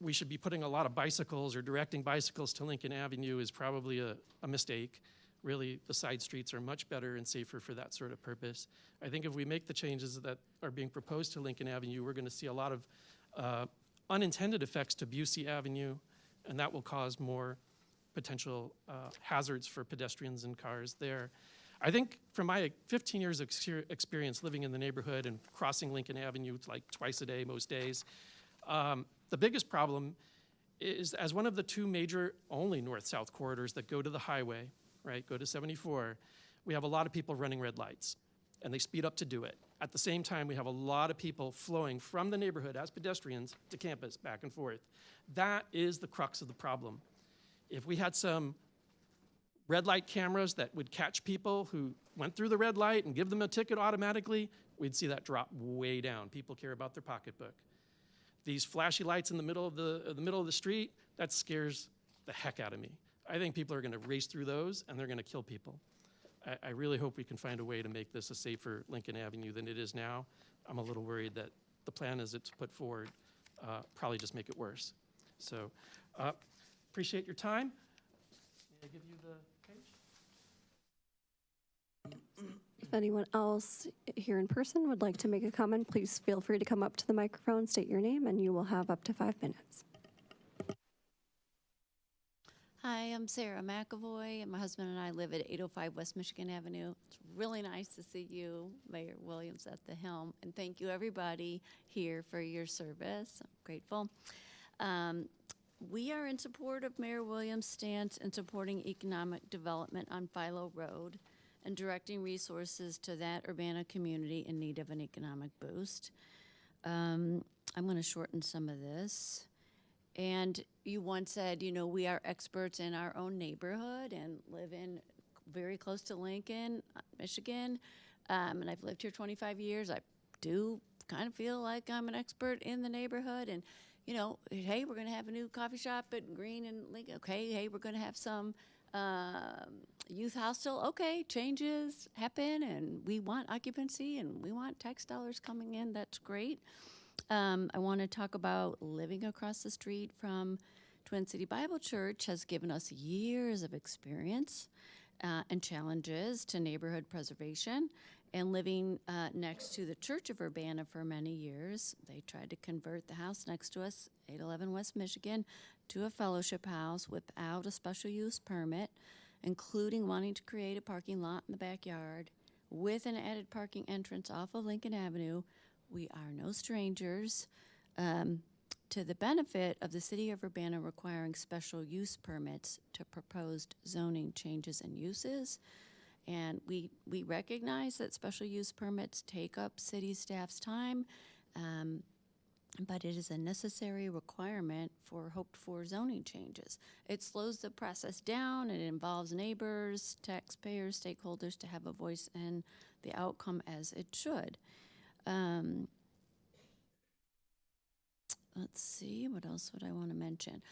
we should be putting a lot of bicycles or directing bicycles to Lincoln Avenue is probably a mistake. Really, the side streets are much better and safer for that sort of purpose. I think if we make the changes that are being proposed to Lincoln Avenue, we're going to see a lot of unintended effects to Busey Avenue, and that will cause more potential hazards for pedestrians and cars there. I think from my 15 years of experience living in the neighborhood and crossing Lincoln Avenue like twice a day most days, the biggest problem is, as one of the two major only north-south corridors that go to the highway, right, go to 74, we have a lot of people running red lights, and they speed up to do it. At the same time, we have a lot of people flowing from the neighborhood as pedestrians to campus, back and forth. That is the crux of the problem. If we had some red light cameras that would catch people who went through the red light and give them a ticket automatically, we'd see that drop way down. People care about their pocketbook. These flashy lights in the middle of the street, that scares the heck out of me. I think people are going to race through those, and they're going to kill people. I really hope we can find a way to make this a safer Lincoln Avenue than it is now. I'm a little worried that the plan as it's put forward probably just make it worse. So appreciate your time. May I give you the page? If anyone else here in person would like to make a comment, please feel free to come up to the microphone, state your name, and you will have up to 5 minutes. Hi, I'm Sarah McAvoy, and my husband and I live at 805 West Michigan Avenue. It's really nice to see you, Mayor Williams, at the helm, and thank you, everybody here, for your service. I'm grateful. We are in support of Mayor Williams' stance in supporting economic development on Philo Road and directing resources to that Urbana community in need of an economic boost. I'm going to shorten some of this. And you once said, you know, we are experts in our own neighborhood and live in very close to Lincoln, Michigan. And I've lived here 25 years. I do kind of feel like I'm an expert in the neighborhood. And, you know, hey, we're going to have a new coffee shop at Green and Lincoln. Okay, hey, we're going to have some youth hostel. Okay, changes happen, and we want occupancy, and we want tax dollars coming in. That's great. I want to talk about living across the street from Twin City Bible Church has given us years of experience and challenges to neighborhood preservation. And living next to the Church of Urbana for many years, they tried to convert the house next to us, 811 West Michigan, to a fellowship house without a special use permit, including wanting to create a parking lot in the backyard with an added parking entrance off of Lincoln Avenue. We are no strangers to the benefit of the city of Urbana requiring special use permits to proposed zoning changes and uses. And we recognize that special use permits take up city staff's time, but it is a necessary requirement for hoped-for zoning changes. It slows the process down. It involves neighbors, taxpayers, stakeholders to have a voice in the outcome as it should. Let's see, what else would I want to mention?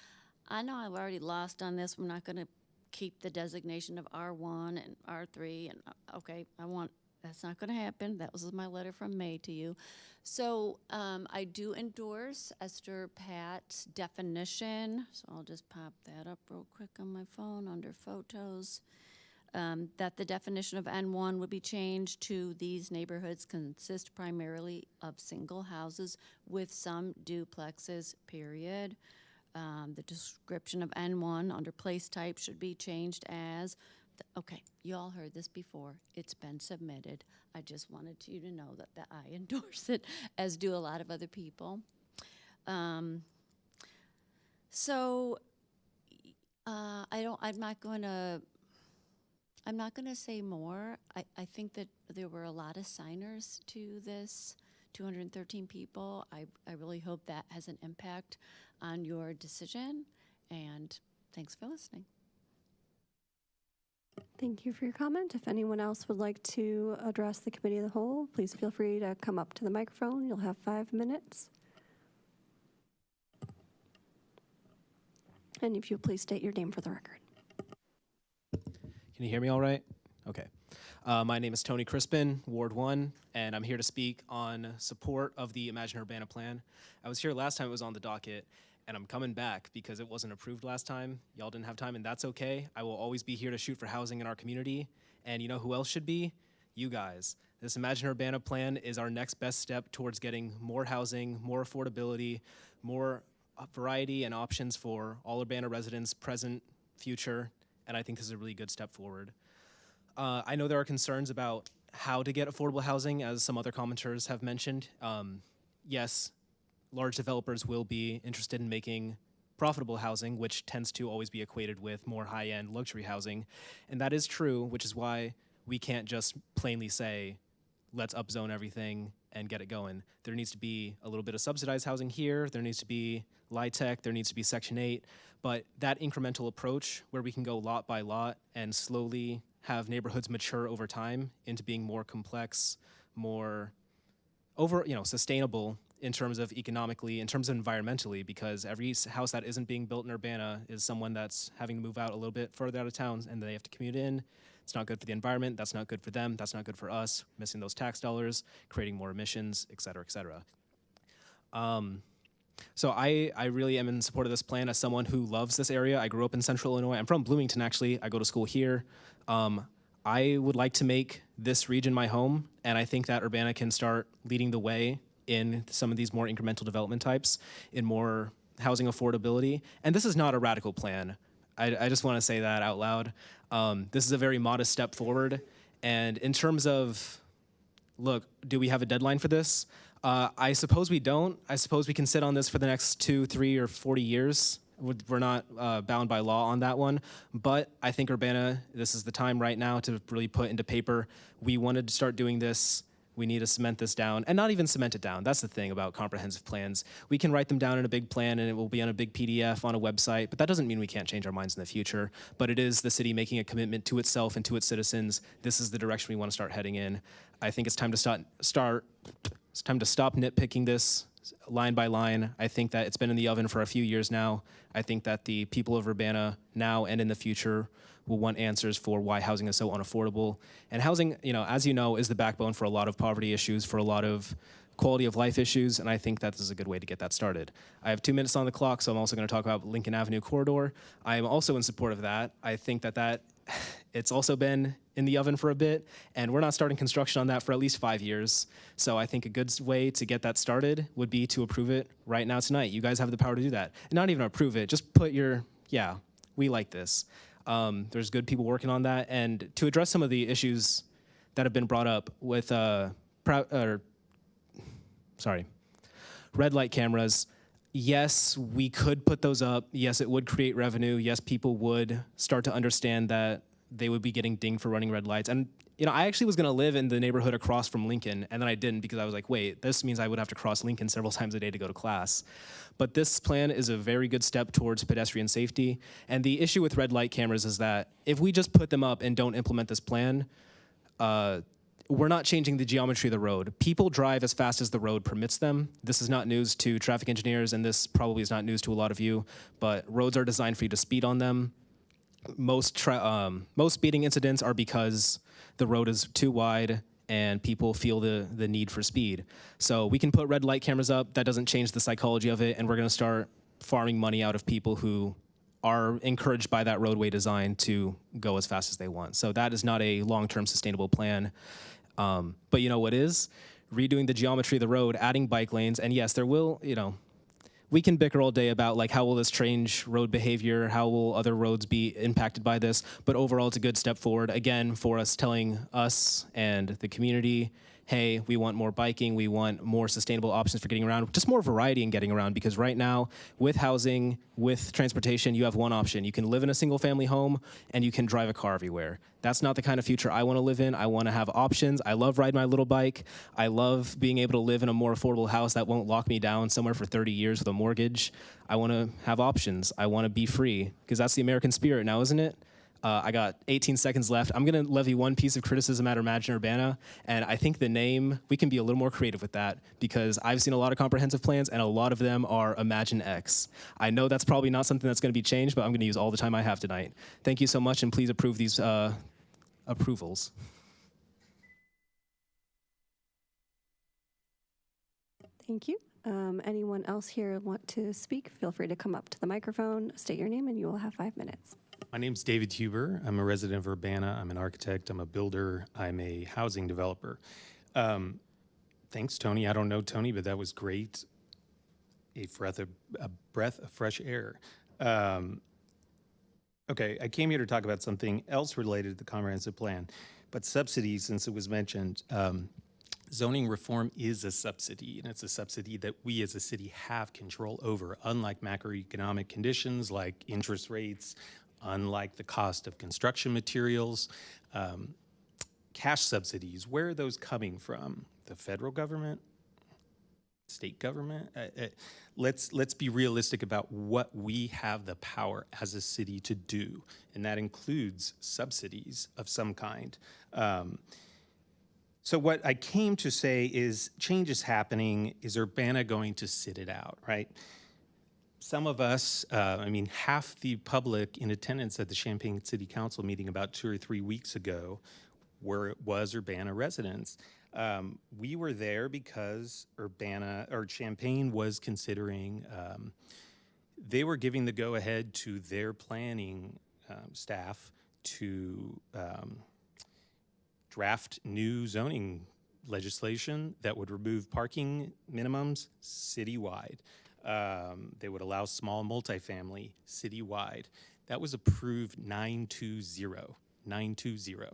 I know I've already lost on this. We're not going to keep the designation of R1 and R3, and okay, that's not going to happen. That was my letter from May to you. So I do endorse Esther Pat's definition, so I'll just pop that up real quick on my phone under photos. That the definition of N1 would be changed to these neighborhoods consist primarily of single houses with some duplexes, period. The description of N1 under place type should be changed as, okay, you all heard this before. It's been submitted. I just wanted you to know that I endorse it, as do a lot of other people. I'm not going to say more. I think that there were a lot of signers to this, 213 people. I really hope that has an impact on your decision, and thanks for listening. Thank you for your comment. If anyone else would like to address the committee of the whole, please feel free to come up to the microphone. You'll have 5 minutes. And if you'll please state your name for the record. Can you hear me all right? Okay. My name is Tony Crispin, Ward 1, and I'm here to speak on support of the Imagine Urbana plan. I was here last time it was on the docket, and I'm coming back because it wasn't approved last time. Y'all didn't have time, and that's okay. I will always be here to shoot for housing in our community, and you know who else should be? You guys. This Imagine Urbana plan is our next best step towards getting more housing, more affordability, more variety and options for all Urbana residents, present, future, and I think this is a really good step forward. I know there are concerns about how to get affordable housing, as some other commenters have mentioned. Yes, large developers will be interested in making profitable housing, which tends to always be equated with more high-end luxury housing, and that is true, which is why we can't just plainly say, let's upzone everything and get it going. There needs to be a little bit of subsidized housing here, there needs to be LIHTC, there needs to be Section 8, but that incremental approach where we can go lot by lot and slowly have neighborhoods mature over time into being more complex, more sustainable in terms of economically, in terms of environmentally, because every house that isn't being built in Urbana is someone that's having to move out a little bit further out of town and they have to commute in. It's not good for the environment, that's not good for them, that's not good for us, missing those tax dollars, creating more emissions, et cetera, et cetera. So I really am in support of this plan as someone who loves this area. I grew up in Central Illinois. I'm from Bloomington, actually. I go to school here. I would like to make this region my home, and I think that Urbana can start leading the way in some of these more incremental development types, in more housing affordability. And this is not a radical plan. I just want to say that out loud. This is a very modest step forward. And in terms of, look, do we have a deadline for this? I suppose we don't. I suppose we can sit on this for the next 2, 3, or 40 years. We're not bound by law on that one. But I think Urbana, this is the time right now to really put into paper, we wanted to start doing this. We need to cement this down, and not even cement it down. That's the thing about comprehensive plans. We can write them down in a big plan, and it will be on a big PDF on a website, but that doesn't mean we can't change our minds in the future. But it is the city making a commitment to itself and to its citizens. This is the direction we want to start heading in. I think it's time to stop nitpicking this line by line. I think that it's been in the oven for a few years now. I think that the people of Urbana now and in the future will want answers for why housing is so unaffordable. And housing, as you know, is the backbone for a lot of poverty issues, for a lot of quality of life issues, and I think that this is a good way to get that started. I have 2 minutes on the clock, so I'm also going to talk about Lincoln Avenue corridor. I am also in support of that. I think that it's also been in the oven for a bit, and we're not starting construction on that for at least 5 years. So I think a good way to get that started would be to approve it right now tonight. You guys have the power to do that. And not even approve it, just put we like this. There's good people working on that. And to address some of the issues that have been brought up with red light cameras, yes, we could put those up. Yes, it would create revenue. Yes, people would start to understand that they would be getting dinged for running red lights. And I actually was going to live in the neighborhood across from Lincoln, and then I didn't because I was like, wait, this means I would have to cross Lincoln several times a day to go to class. But this plan is a very good step towards pedestrian safety. And the issue with red light cameras is that if we just put them up and don't implement this plan, we're not changing the geometry of the road. People drive as fast as the road permits them. This is not news to traffic engineers, and this probably is not news to a lot of you, but roads are designed for you to speed on them. Most speeding incidents are because the road is too wide and people feel the need for speed. So we can put red light cameras up. That doesn't change the psychology of it, and we're going to start farming money out of people who are encouraged by that roadway design to go as fast as they want. So that is not a long-term sustainable plan. But you know what is? Redoing the geometry of the road, adding bike lanes, and yes, there will, we can bicker all day about like how will this change road behavior, how will other roads be impacted by this, but overall it's a good step forward, again, for us telling us and the community, hey, we want more biking, we want more sustainable options for getting around, just more variety in getting around, because right now, with housing, with transportation, you have one option. You can live in a single-family home, and you can drive a car everywhere. That's not the kind of future I want to live in. I want to have options. I love riding my little bike. I love being able to live in a more affordable house that won't lock me down somewhere for 30 years with a mortgage. I want to have options. I want to be free, because that's the American spirit now, isn't it? I got 18 seconds left. I'm going to levy one piece of criticism at Imagine Urbana, and I think the name, we can be a little more creative with that, because I've seen a lot of comprehensive plans, and a lot of them are Imagine X. I know that's probably not something that's going to be changed, but I'm going to use all the time I have tonight. Thank you so much, and please approve these approvals. Thank you. Anyone else here want to speak? Feel free to come up to the microphone, state your name, and you will have 5 minutes. My name's David Huber. I'm a resident of Urbana. I'm an architect. I'm a builder. I'm a housing developer. Thanks, Tony. I don't know Tony, but that was great. A breath of fresh air. Okay, I came here to talk about something else related to the comprehensive plan, but subsidies, since it was mentioned. Zoning reform is a subsidy, and it's a subsidy that we as a city have control over, unlike macroeconomic conditions like interest rates, unlike the cost of construction materials. Cash subsidies, where are those coming from? The federal government? State government? Let's be realistic about what we have the power as a city to do, and that includes subsidies of some kind. So what I came to say is change is happening. Is Urbana going to sit it out, right? Some of us, I mean, half the public in attendance at the Champaign City Council meeting about 2 or 3 weeks ago was Urbana residents. We were there because Champaign was considering, they were giving the go-ahead to their planning staff to draft new zoning legislation that would remove parking minimums citywide. They would allow small multifamily citywide. That was approved 920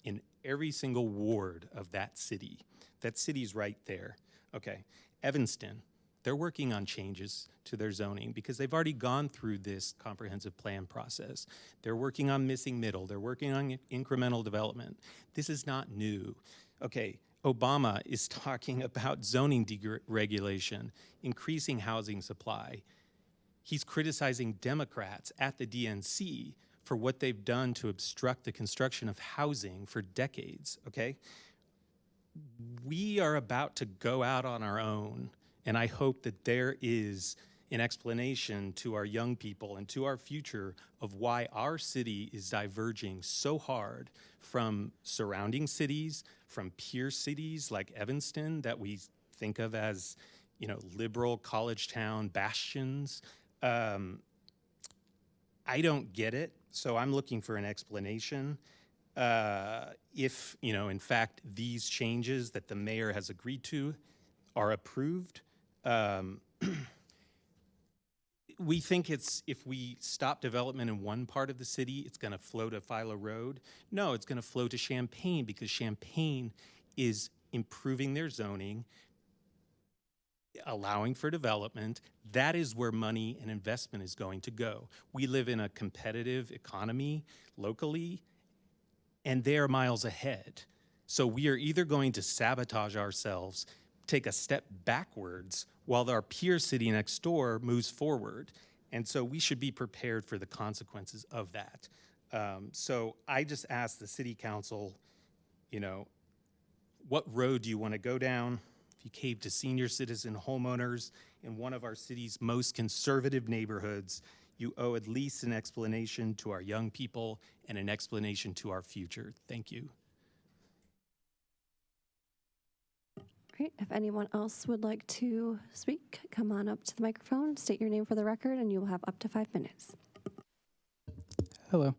in every single ward of that city. That city's right there. Okay, Evanston, they're working on changes to their zoning because they've already gone through this comprehensive plan process. They're working on missing middle. They're working on incremental development. This is not new. Okay, Obama is talking about zoning deregulation, increasing housing supply. He's criticizing Democrats at the DNC for what they've done to obstruct the construction of housing for decades, okay? We are about to go out on our own, and I hope that there is an explanation to our young people and to our future of why our city is diverging so hard from surrounding cities, from peer cities like Evanston that we think of as, you know, liberal college town bastions. I don't get it, so I'm looking for an explanation. If, you know, in fact, these changes that the mayor has agreed to are approved, we think if we stop development in one part of the city, it's going to flow to Philo Road. No, it's going to flow to Champaign because Champaign is improving their zoning, allowing for development. That is where money and investment is going to go. We live in a competitive economy locally, and they're miles ahead. So we are either going to sabotage ourselves, take a step backwards, while our peer city next door moves forward. And so we should be prepared for the consequences of that. So I just asked the city council, you know, what road do you want to go down? If you cave to senior citizen homeowners in one of our city's most conservative neighborhoods, you owe at least an explanation to our young people and an explanation to our future. Thank you. Great. If anyone else would like to speak, come on up to the microphone, state your name for the record, and you will have up to 5 minutes. Hello.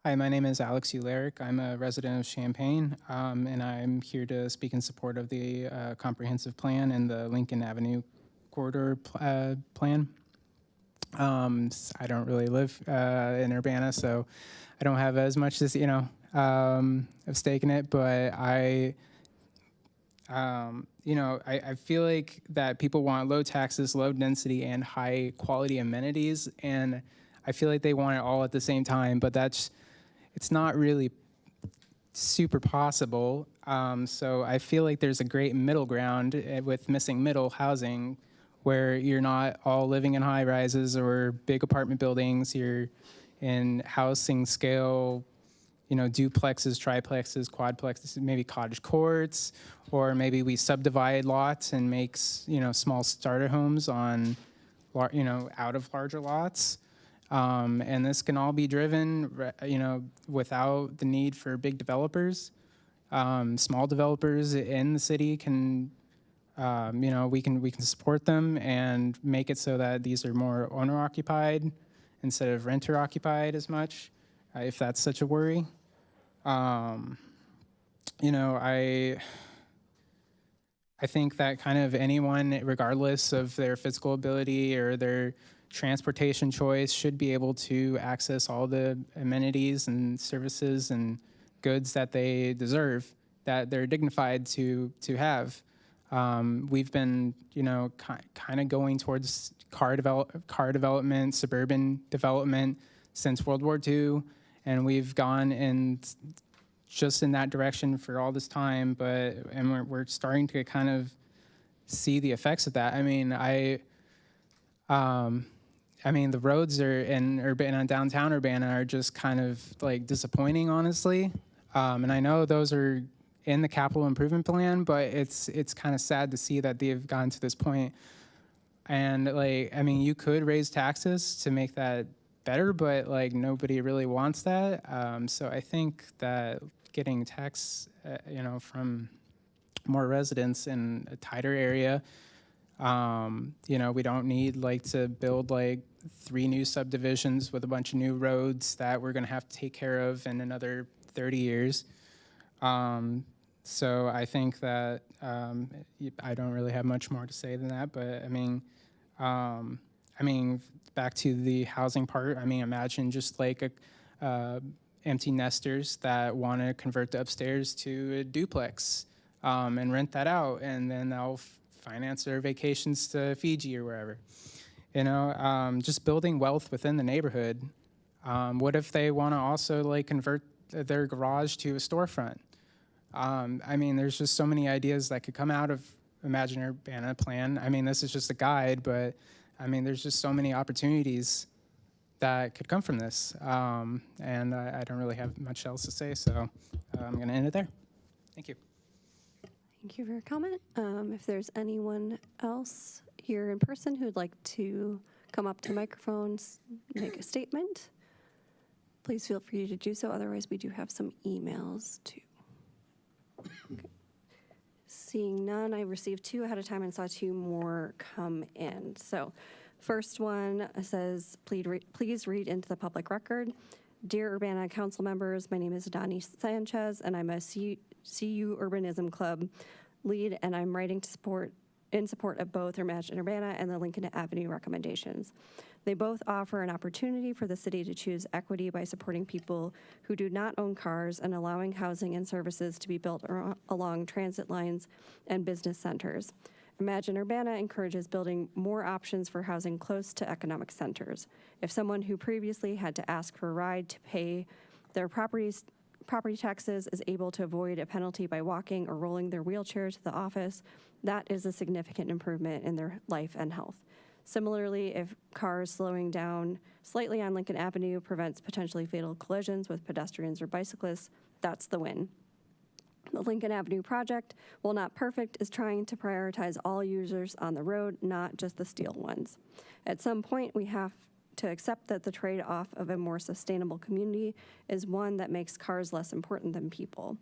Hi, my name is Alex Ularic. I'm a resident of Champaign, and I'm here to speak in support of the comprehensive plan and the Lincoln Avenue corridor plan. I don't really live in Urbana, so I don't have as much as, of stake in it, but I feel like that people want low taxes, low density, and high quality amenities, and I feel like they want it all at the same time, but it's not really super possible. So I feel like there's a great middle ground with missing middle housing, where you're not all living in high rises or big apartment buildings. You're in housing scale, duplexes, triplexes, quadplexes, maybe cottage courts, or maybe we subdivide lots and make, small starter homes on, out of larger lots. And this can all be driven, without the need for big developers. Small developers in the city can, we can support them and make it so that these are more owner-occupied instead of renter-occupied as much, if that's such a worry. I think that kind of anyone, regardless of their physical ability or their transportation choice, should be able to access all the amenities and services and goods that they deserve, that they're dignified to have. We've been, kind of going towards car development, suburban development since World War II, and we've gone just in that direction for all this time. And we're starting to kind of see the effects of that. I mean, the roads are in downtown Urbana are just kind of like disappointing, honestly. And I know those are in the capital improvement plan, but it's kind of sad to see that they've gotten to this point. And you could raise taxes to make that better, but nobody really wants that. So I think that getting tax, from more residents in a tighter area, we don't need to build 3 new subdivisions with a bunch of new roads that we're going to have to take care of in another 30 years. So I think that I don't really have much more to say than that, but back to the housing part, imagine just empty nesters that want to convert the upstairs to a duplex and rent that out, and then they'll finance their vacations to Fiji or wherever. Just building wealth within the neighborhood. What if they want to also convert their garage to a storefront? There's just so many ideas that could come out of Imagine Urbana plan. This is just a guide, but there's just so many opportunities that could come from this. And I don't really have much else to say, so I'm going to end it there. Thank you. Thank you for your comment. If there's anyone else here in person who'd like to come up to microphones, make a statement, please feel free to do so. Otherwise, we do have some emails too. Okay. Seeing none, I received 2 ahead of time and saw 2 more come in. So first one says, please read into the public record. Dear Urbana Council members, my name is Donnie Sanchez, and I'm a CU Urbanism Club lead, and I'm writing in support of both Imagine Urbana and the Lincoln Avenue recommendations. They both offer an opportunity for the city to choose equity by supporting people who do not own cars and allowing housing and services to be built along transit lines and business centers. Imagine Urbana encourages building more options for housing close to economic centers. If someone who previously had to ask for a ride to pay their property taxes is able to avoid a penalty by walking or rolling their wheelchair to the office, that is a significant improvement in their life and health. Similarly, if cars slowing down slightly on Lincoln Avenue prevents potentially fatal collisions with pedestrians or bicyclists, that's the win. The Lincoln Avenue project, while not perfect, is trying to prioritize all users on the road, not just the steel ones. At some point, we have to accept that the trade-off of a more sustainable community is one that makes cars less important than people.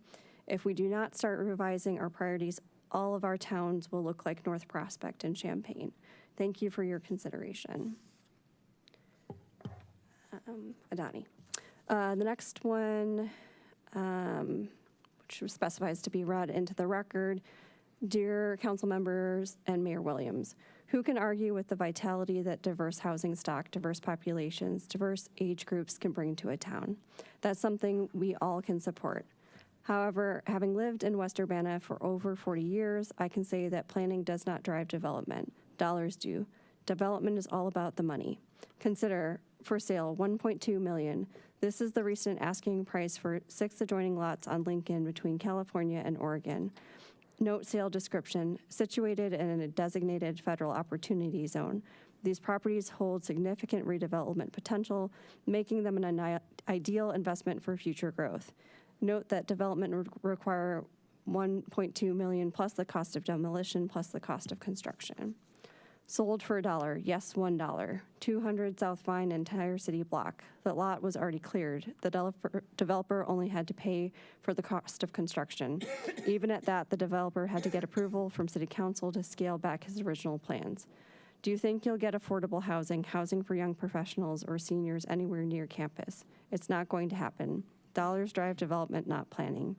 If we do not start revising our priorities, all of our towns will look like North Prospect and Champaign. Thank you for your consideration. Adani. The next one, which specifies to be read into the record. Dear council members and Mayor Williams, who can argue with the vitality that diverse housing stock, diverse populations, diverse age groups can bring to a town? That's something we all can support. However, having lived in West Urbana for over 40 years, I can say that planning does not drive development. Dollars do. Development is all about the money. Consider, for sale, $1.2 million. This is the recent asking price for 6 adjoining lots on Lincoln between California and Oregon. Note sale description, situated in a designated federal opportunity zone. These properties hold significant redevelopment potential, making them an ideal investment for future growth. Note that development would require $1.2 million plus the cost of demolition plus the cost of construction. Sold for $1, yes, $1. 200 South Vine, entire city block. The lot was already cleared. The developer only had to pay for the cost of construction. Even at that, the developer had to get approval from city council to scale back his original plans. Do you think you'll get affordable housing for young professionals or seniors anywhere near campus? It's not going to happen. Dollars drive development, not planning.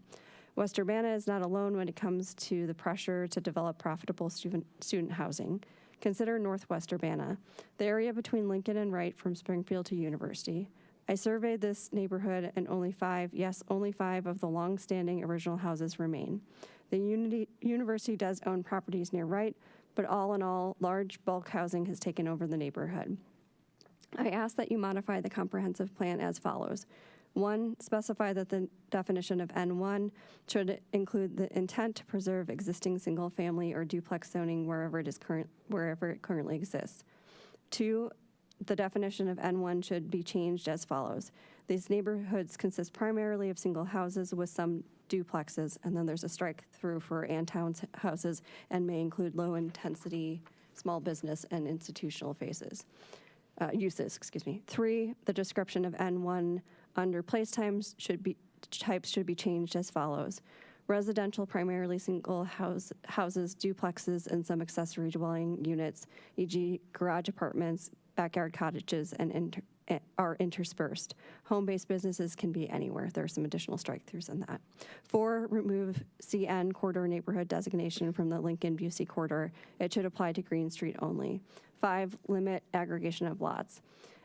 West Urbana is not alone when it comes to the pressure to develop profitable student housing. Consider Northwest Urbana, the area between Lincoln and Wright from Springfield to University. I surveyed this neighborhood and only five of the long-standing original houses remain. The university does own properties near Wright, but all in all, large bulk housing has taken over the neighborhood. I ask that you modify the comprehensive plan as follows. 1, specify that the definition of N1 should include the intent to preserve existing single-family or duplex zoning wherever it currently exists. 2, the definition of N1 should be changed as follows. These neighborhoods consist primarily of single houses with some duplexes, and then there's a strike through for and townhouses and may include low-intensity small business and institutional uses. 3, the description of N1 under place types should be changed as follows. Residential, primarily single houses, duplexes, and some accessory dwelling units, e.g. garage apartments, backyard cottages, and are interspersed. Home-based businesses can be anywhere. There are some additional strike-throughs in that. 4, remove CN corridor neighborhood designation from the Lincoln-Busey corridor. It should apply to Green Street only. 5, limit aggregation of lots.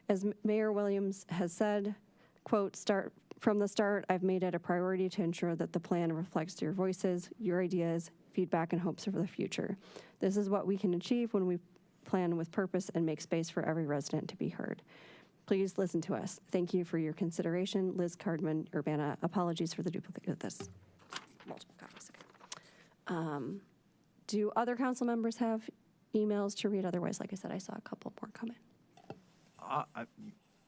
As Mayor Williams has said, quote, from the start, I've made it a priority to ensure that the plan reflects your voices, your ideas, feedback, and hopes for the future. This is what we can achieve when we plan with purpose and make space for every resident to be heard. Please listen to us. Thank you for your consideration. Liz Cardman, Urbana. Apologies for the duplicate of this. Multiple copies. Do other council members have emails to read? Otherwise, like I said, I saw a couple more come in.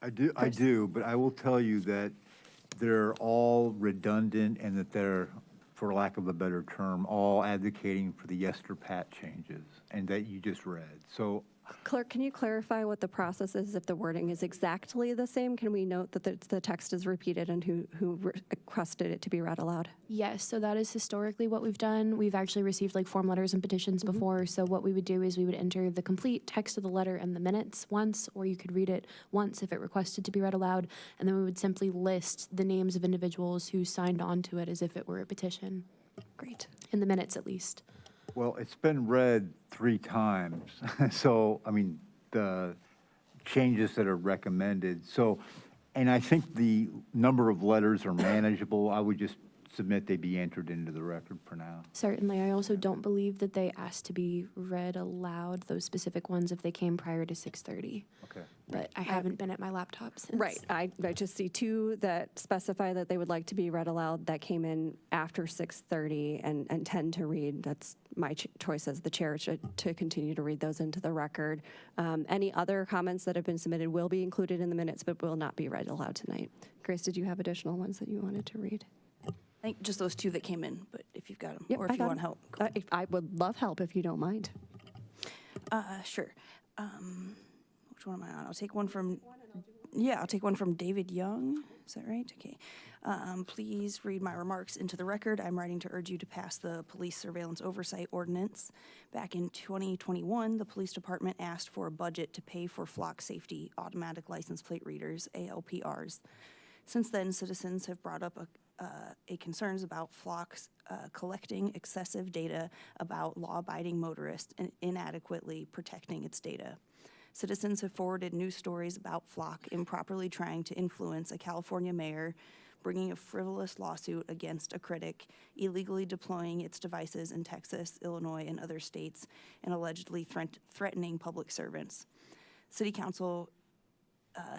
I do, but I will tell you that they're all redundant and that they're, for lack of a better term, all advocating for the Yester Pat changes and that you just read. So, Clerk, can you clarify what the process is if the wording is exactly the same? Can we note that the text is repeated and who requested it to be read aloud? Yes, so that is historically what we've done. We've actually received like form letters and petitions before. So what we would do is we would enter the complete text of the letter and the minutes once, or you could read it once if it requested to be read aloud. And then we would simply list the names of individuals who signed on to it as if it were a petition. Great. In the minutes, at least. well, it's been read 3 times. So, I mean, the changes that are recommended. So, and I think the number of letters are manageable. I would just submit they be entered into the record for now. Certainly. I also don't believe that they asked to be read aloud, those specific ones, if they came prior to 6:30. Okay. But I haven't been at my laptop since. Right. I just see 2 that specify that they would like to be read aloud that came in after 6:30 and tend to read. That's my choice as the chair to continue to read those into the record. Any other comments that have been submitted will be included in the minutes but will not be read aloud tonight. Grace, did you have additional ones that you wanted to read? I think just those 2 that came in, but if you've got them, Yep, or if you want help. I would love help if you don't mind. Sure. Which one am I on? I'll take one from, I'll take one from David Young. Is that right? Okay. Please read my remarks into the record. I'm writing to urge you to pass the Police Surveillance Oversight Ordinance. Back in 2021, the police department asked for a budget to pay for flock safety automatic license plate readers, ALPRs. Since then, citizens have brought up concerns about flocks collecting excessive data about law-abiding motorists and inadequately protecting its data. Citizens have forwarded news stories about Flock improperly trying to influence a California mayor, bringing a frivolous lawsuit against a critic, illegally deploying its devices in Texas, Illinois, and other states, and allegedly threatening public servants. City Council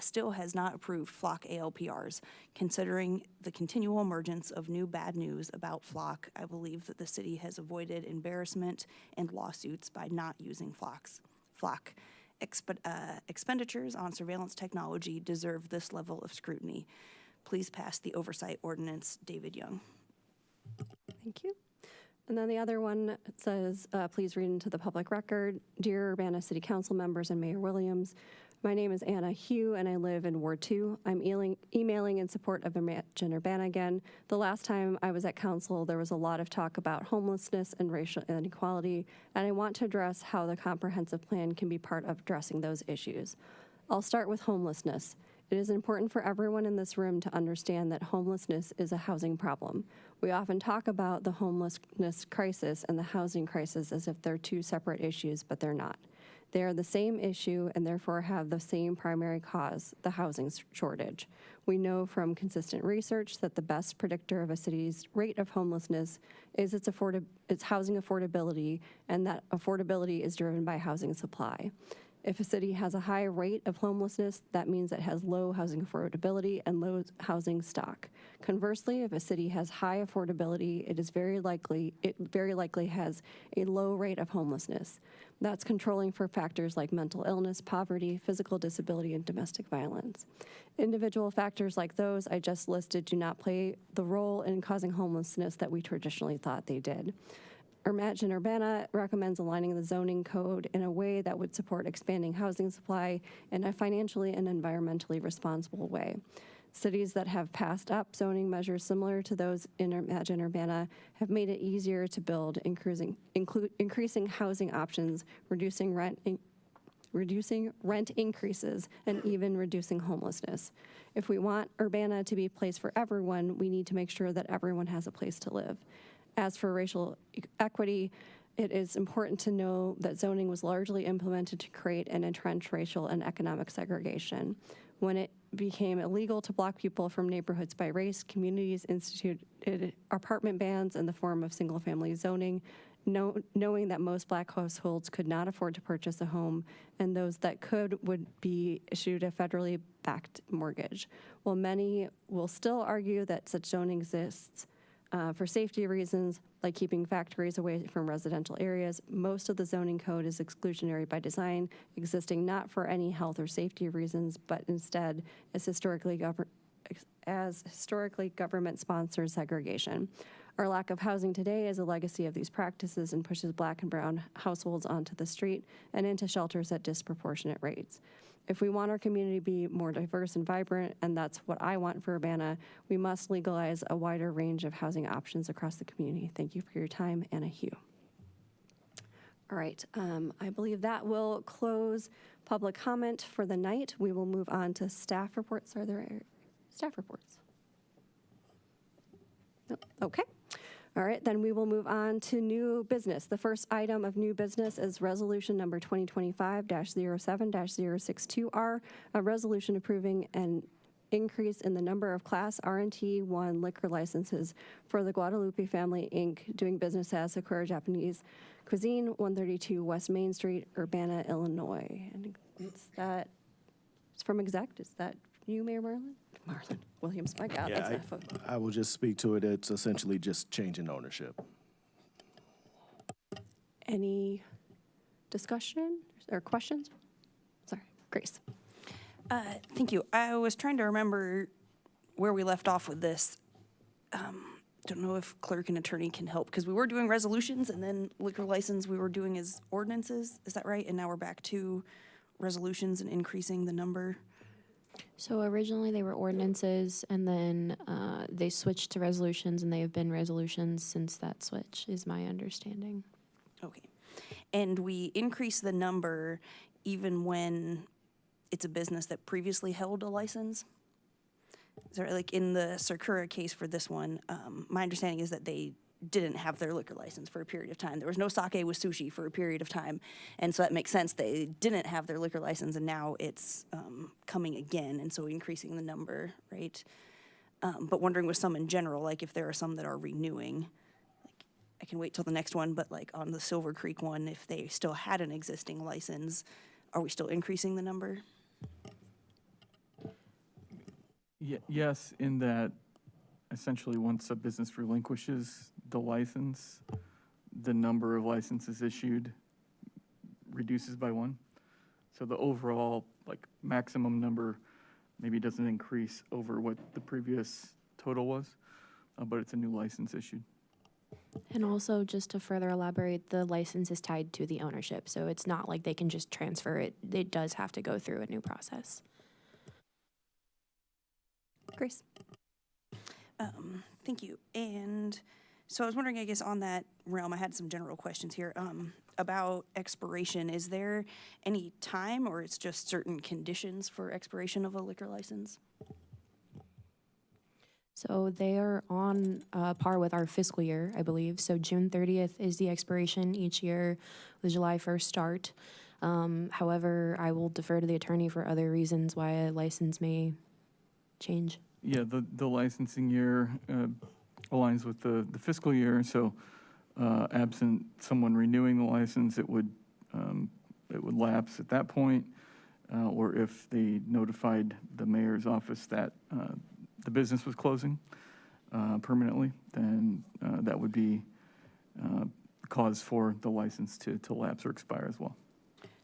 still has not approved Flock ALPRs. Considering the continual emergence of new bad news about Flock, I believe that the city has avoided embarrassment and lawsuits by not using Flock. expenditures on surveillance technology deserve this level of scrutiny. Please pass the oversight ordinance. David Young. Thank you. And then the other one says, please read into the public record. Dear Urbana City Council members and Mayor Williams, my name is Anna Hugh and I live in Ward 2. I'm emailing in support of Imagine Urbana again. The last time I was at council, there was a lot of talk about homelessness and racial inequality, and I want to address how the comprehensive plan can be part of addressing those issues. I'll start with homelessness. It is important for everyone in this room to understand that homelessness is a housing problem. We often talk about the homelessness crisis and the housing crisis as if they're two separate issues, but they're not. They are the same issue and therefore have the same primary cause, the housing shortage. We know from consistent research that the best predictor of a city's rate of homelessness is its housing affordability, and that affordability is driven by housing supply. If a city has a high rate of homelessness, that means it has low housing affordability and low housing stock. Conversely, if a city has high affordability, it very likely has a low rate of homelessness. That's controlling for factors like mental illness, poverty, physical disability, and domestic violence. Individual factors like those I just listed do not play the role in causing homelessness that we traditionally thought they did. Imagine Urbana recommends aligning the zoning code in a way that would support expanding housing supply in a financially and environmentally responsible way. Cities that have passed up zoning measures similar to those in Imagine Urbana have made it easier to build, increasing housing options, reducing rent increases, and even reducing homelessness. If we want Urbana to be a place for everyone, we need to make sure that everyone has a place to live. As for racial equity, it is important to know that zoning was largely implemented to create and entrench racial and economic segregation. When it became illegal to block people from neighborhoods by race, communities instituted apartment bans in the form of single-family zoning, knowing that most Black households could not afford to purchase a home, and those that could would be issued a federally backed mortgage. While many will still argue that such zoning exists, for safety reasons, like keeping factories away from residential areas, most of the zoning code is exclusionary by design, existing not for any health or safety reasons, but instead as historically government-sponsored segregation. Our lack of housing today is a legacy of these practices and pushes Black and brown households onto the street and into shelters at disproportionate rates. If we want our community to be more diverse and vibrant, and that's what I want for Urbana, we must legalize a wider range of housing options across the community. Thank you for your time, Anna Hugh. All right, I believe that will close public comment for the night. We will move on to staff reports. Are there staff reports? No. Okay. All right, then we will move on to new business. The first item of new business is resolution number 2025-07-062R, a resolution approving an increase in the number of Class R&T 1 liquor licenses for the Guadalupe Family, Inc., doing business as Sakura Japanese Cuisine, 132 West Main Street, Urbana, Illinois. And it's from Exec. Is that you, Mayor Marlin? Marlin Williams, my God. Yeah, that's not I will just speak to it. It's essentially just changing ownership. Any discussion or questions? Sorry, Grace. Thank you. I was trying to remember where we left off with this. Don't know if clerk and attorney can help, because we were doing resolutions and then liquor license we were doing as ordinances. Is that right? And now we're back to resolutions and increasing the number. So originally they were ordinances, and then they switched to resolutions, and they have been resolutions since that switch, is my understanding. Okay. And we increase the number even when it's a business that previously held a license? So like in the Sakura case for this one, my understanding is that they didn't have their liquor license for a period of time. There was no sake with sushi for a period of time. And so that makes sense. They didn't have their liquor license, and now it's coming again, and so increasing the number, right? But wondering with some in general, like if there are some that are renewing, like I can wait till the next one, but like on the Silver Creek one, if they still had an existing license, are we still increasing the number? Yes, in that essentially once a business relinquishes the license, the number of licenses issued reduces by one. So the overall, like, maximum number maybe doesn't increase over what the previous total was, but it's a new license issued. And also, just to further elaborate, the license is tied to the ownership, so it's not like they can just transfer it. It does have to go through a new process. Grace? Thank you. And so I was wondering, I guess, on that realm, I had some general questions here about expiration. Is there any time, or it's just certain conditions for expiration of a liquor license? So they are on par with our fiscal year, I believe. So June 30th is the expiration each year with July 1st start. However, I will defer to the attorney for other reasons why a license may change. Yeah, the licensing year aligns with the fiscal year, so absent someone renewing the license, it would lapse at that point, or if they notified the mayor's office that the business was closing permanently, then that would be cause for the license to lapse or expire as well.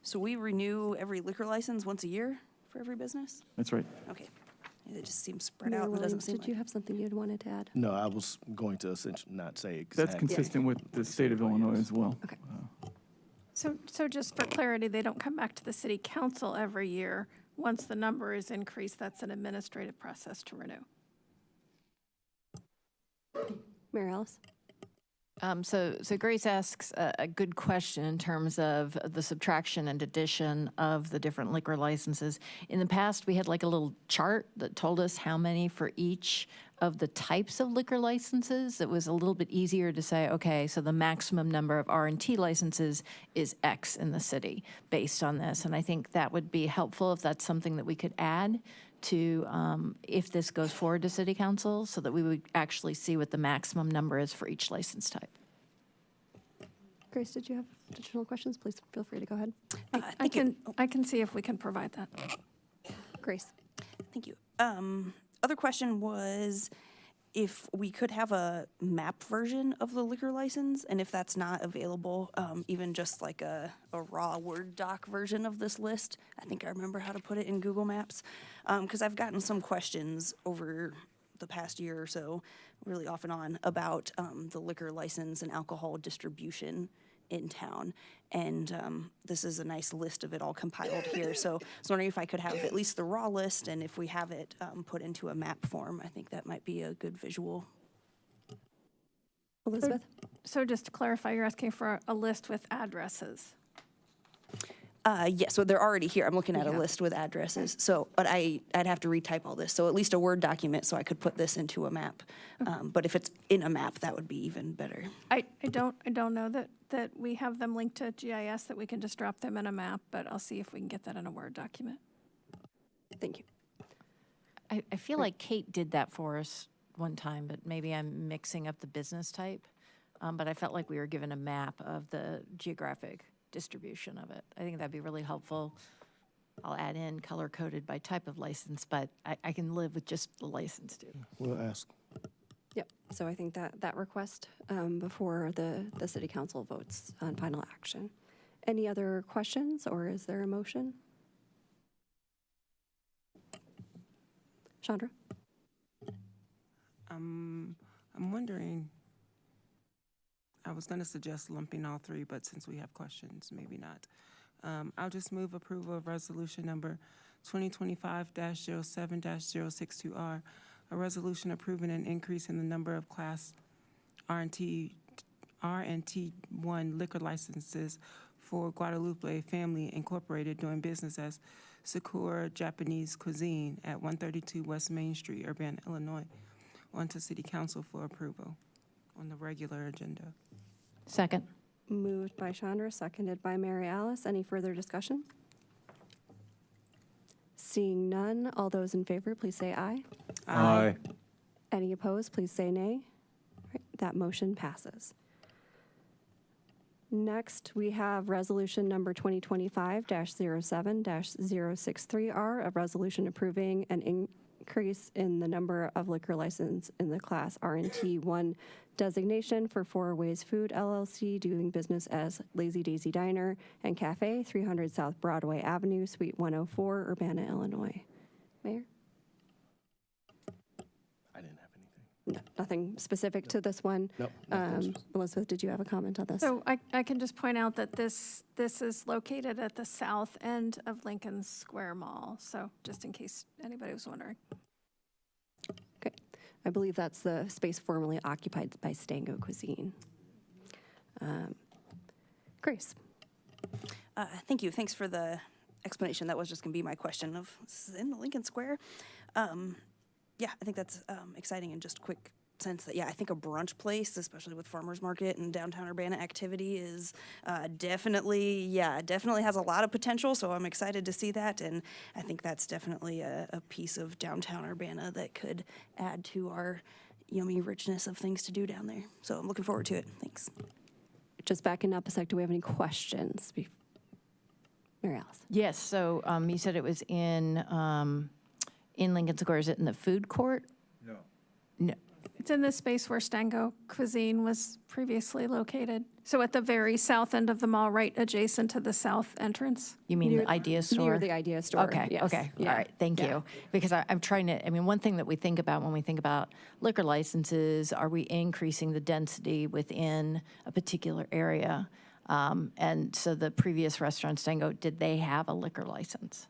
So we renew every liquor license once a year for every business? That's right. Okay. It just seems spread Mayor out. It doesn't Williams, seem did you have something you'd wanted to add? No, I was going to essentially not say exactly. That's consistent with the state of Illinois as well. Okay. So just for clarity, they don't come back to the city council every year. Once the number is increased, that's an administrative process to renew. Mary Alice? So Grace asks a good question in terms of the subtraction and addition of the different liquor licenses. In the past, we had like a little chart that told us how many for each of the types of liquor licenses. It was a little bit easier to say, okay, so the maximum number of R&T licenses is X in the city based on this. And I think that would be helpful if that's something that we could add to if this goes forward to city council, so that we would actually see what the maximum number is for each license type. Grace, did you have additional questions? Please feel free to go ahead. I can see if we can provide that. Grace? Thank you. Other question was if we could have a map version of the liquor license, and if that's not available, even just like a raw Word doc version of this list. I think I remember how to put it in Google Maps, because I've gotten some questions over the past year or so, really off and on, about the liquor license and alcohol distribution in town. And this is a nice list of it all compiled here. So I was wondering if I could have at least the raw list, and if we have it put into a map form, I think that might be a good visual. Elizabeth? So just to clarify, you're asking for a list with addresses. Yes, so they're already here. I'm looking at a list with addresses. So, but I'd have to retype all this. So at least a Word document so I could put this into a map. But if it's in a map, that would be even better. I don't know that we have them linked to GIS, that we can just drop them in a map, but I'll see if we can get that in a Word document. Thank you. I feel like Kate did that for us one time, but maybe I'm mixing up the business type. But I felt like we were given a map of the geographic distribution of it. I think that'd be really helpful. I'll add in color-coded by type of license, but I can live with just the license too. We'll ask. Yep, so I think that request before the city council votes on final action. Any other questions, or is there a motion? Chandra? I'm wondering, I was going to suggest lumping all three, but since we have questions, maybe not. I'll just move approval of resolution number 2025-07-062R, a resolution approving an increase in the number of Class R&T1 liquor licenses for Guadalupe Family Incorporated doing business as Sakura Japanese Cuisine at 132 West Main Street, Urbana, Illinois, onto City Council for approval on the regular agenda. Second. Moved by Chandra, seconded by Mary Alice. Any further discussion? Seeing none, all those in favor, please say aye. Aye. Any opposed, please say nay. All right, that motion passes. Next, we have resolution number 2025-07-063R, a resolution approving an increase in the number of liquor license in the class R&T 1 designation for Four Ways Food LLC, doing business as Lazy Daisy Diner and Cafe, 300 South Broadway Avenue, Suite 104, Urbana, Illinois. Mayor? I didn't have anything. No, nothing specific to this one. Nope, nothing specific. Elizabeth, did you have a comment on this? So I can just point out that this is located at the south end of Lincoln Square Mall, so just in case anybody was wondering. Okay. I believe that's the space formerly occupied by Stango Cuisine. Grace? Thank you. Thanks for the explanation. That was just going to be my question of, this is in the Lincoln Square? Yeah, I think that's exciting in just quick sense that, yeah, I think a brunch place, especially with farmers market and downtown Urbana activity, is definitely has a lot of potential. So I'm excited to see that, and I think that's definitely a piece of downtown Urbana that could add to our yummy richness of things to do down there. So I'm looking forward to it. Thanks. Just backing up a sec, do we have any questions? Mary Alice? Yes, so you said it was in Lincoln Square. Is it in the food court? No. No. It's in the space where Stango Cuisine was previously located. So at the very south end of the mall, right adjacent to the south entrance. You mean the Idea Store? Near the Idea Store. Okay, yes. okay, Yeah. all right, thank Yeah. you. Because I'm trying to, I mean, one thing that we think about when we think about liquor licenses, are we increasing the density within a particular area? And so the previous restaurant, Stango, did they have a liquor license?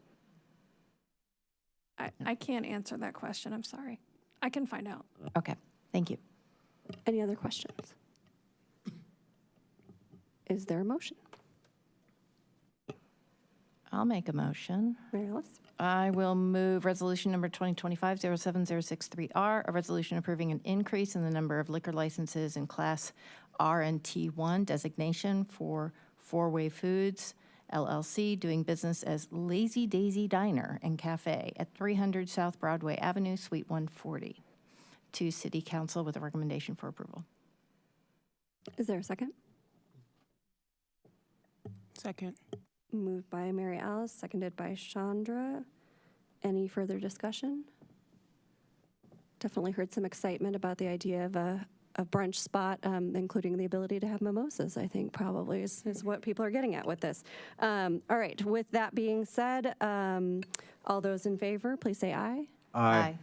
I can't answer that question, I'm sorry. I can find out. Okay, thank you. Any other questions? Is there a motion? I'll make a motion. Mary Alice? I will move resolution number 2025-07063R, a resolution approving an increase in the number of liquor licenses in Class R and T1 designation for Four Way Foods LLC, doing business as Lazy Daisy Diner and Cafe at 300 South Broadway Avenue, Suite 140, to City Council with a recommendation for approval. Is there a second? Second. Moved by Mary Alice, seconded by Chandra. Any further discussion? Definitely heard some excitement about the idea of a brunch spot, including the ability to have mimosas, I think probably is what people are getting at with this. All right, with that being said, all those in favor, please say aye. Aye.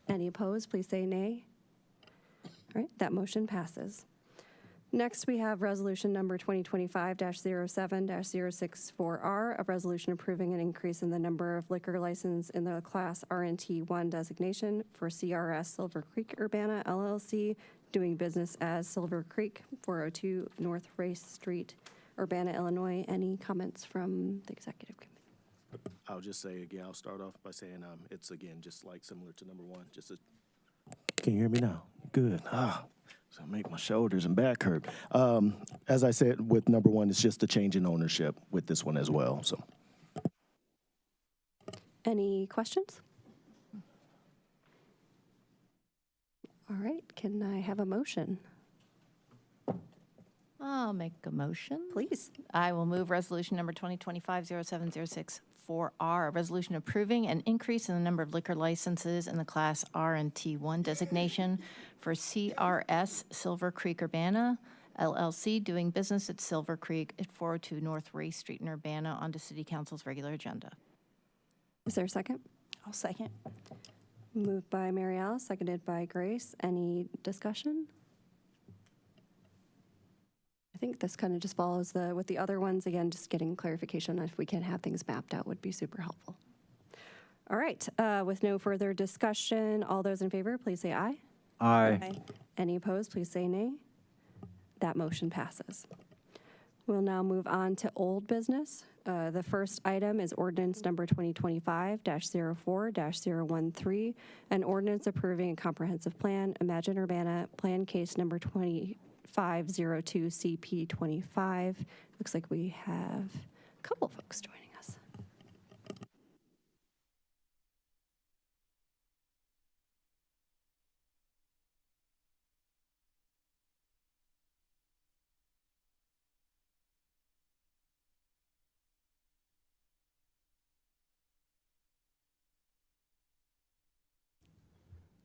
Any opposed, please say nay. All right, that motion passes. Next, we have resolution number 2025-07-064R, a resolution approving an increase in the number of liquor license in the Class R&T1 designation for CRS Silver Creek Urbana LLC, doing business as Silver Creek, 402 North Race Street, Urbana, Illinois. Any comments from the executive committee? I'll just say again, I'll start off by saying it's again just like similar to number one. Can you hear me now? Good. So I make my shoulders and back hurt. As I said, with number one, it's just a change in ownership with this one as well. So, any questions? All right, can I have a motion? I'll make a motion. Please. I will move resolution number 2025-07064R, a resolution approving an increase in the number of liquor licenses in the Class R and T1 designation for CRS Silver Creek Urbana LLC, doing business at Silver Creek at 402 North Race Street in Urbana, onto City Council's regular agenda. Is there a second? I'll second. Moved by Mary Alice, seconded by Grace. Any discussion? I think this kind of just follows with the other ones. Again, just getting clarification. If we can have things mapped out would be super helpful. All right, with no further discussion, all those in favor, please say aye. Aye. Any opposed, please say nay. That motion passes. We'll now move on to old business. The first item is ordinance number 2025-04-013, an ordinance approving a comprehensive plan, Imagine Urbana, plan case number 2502 CP25. Looks like we have a couple folks joining us.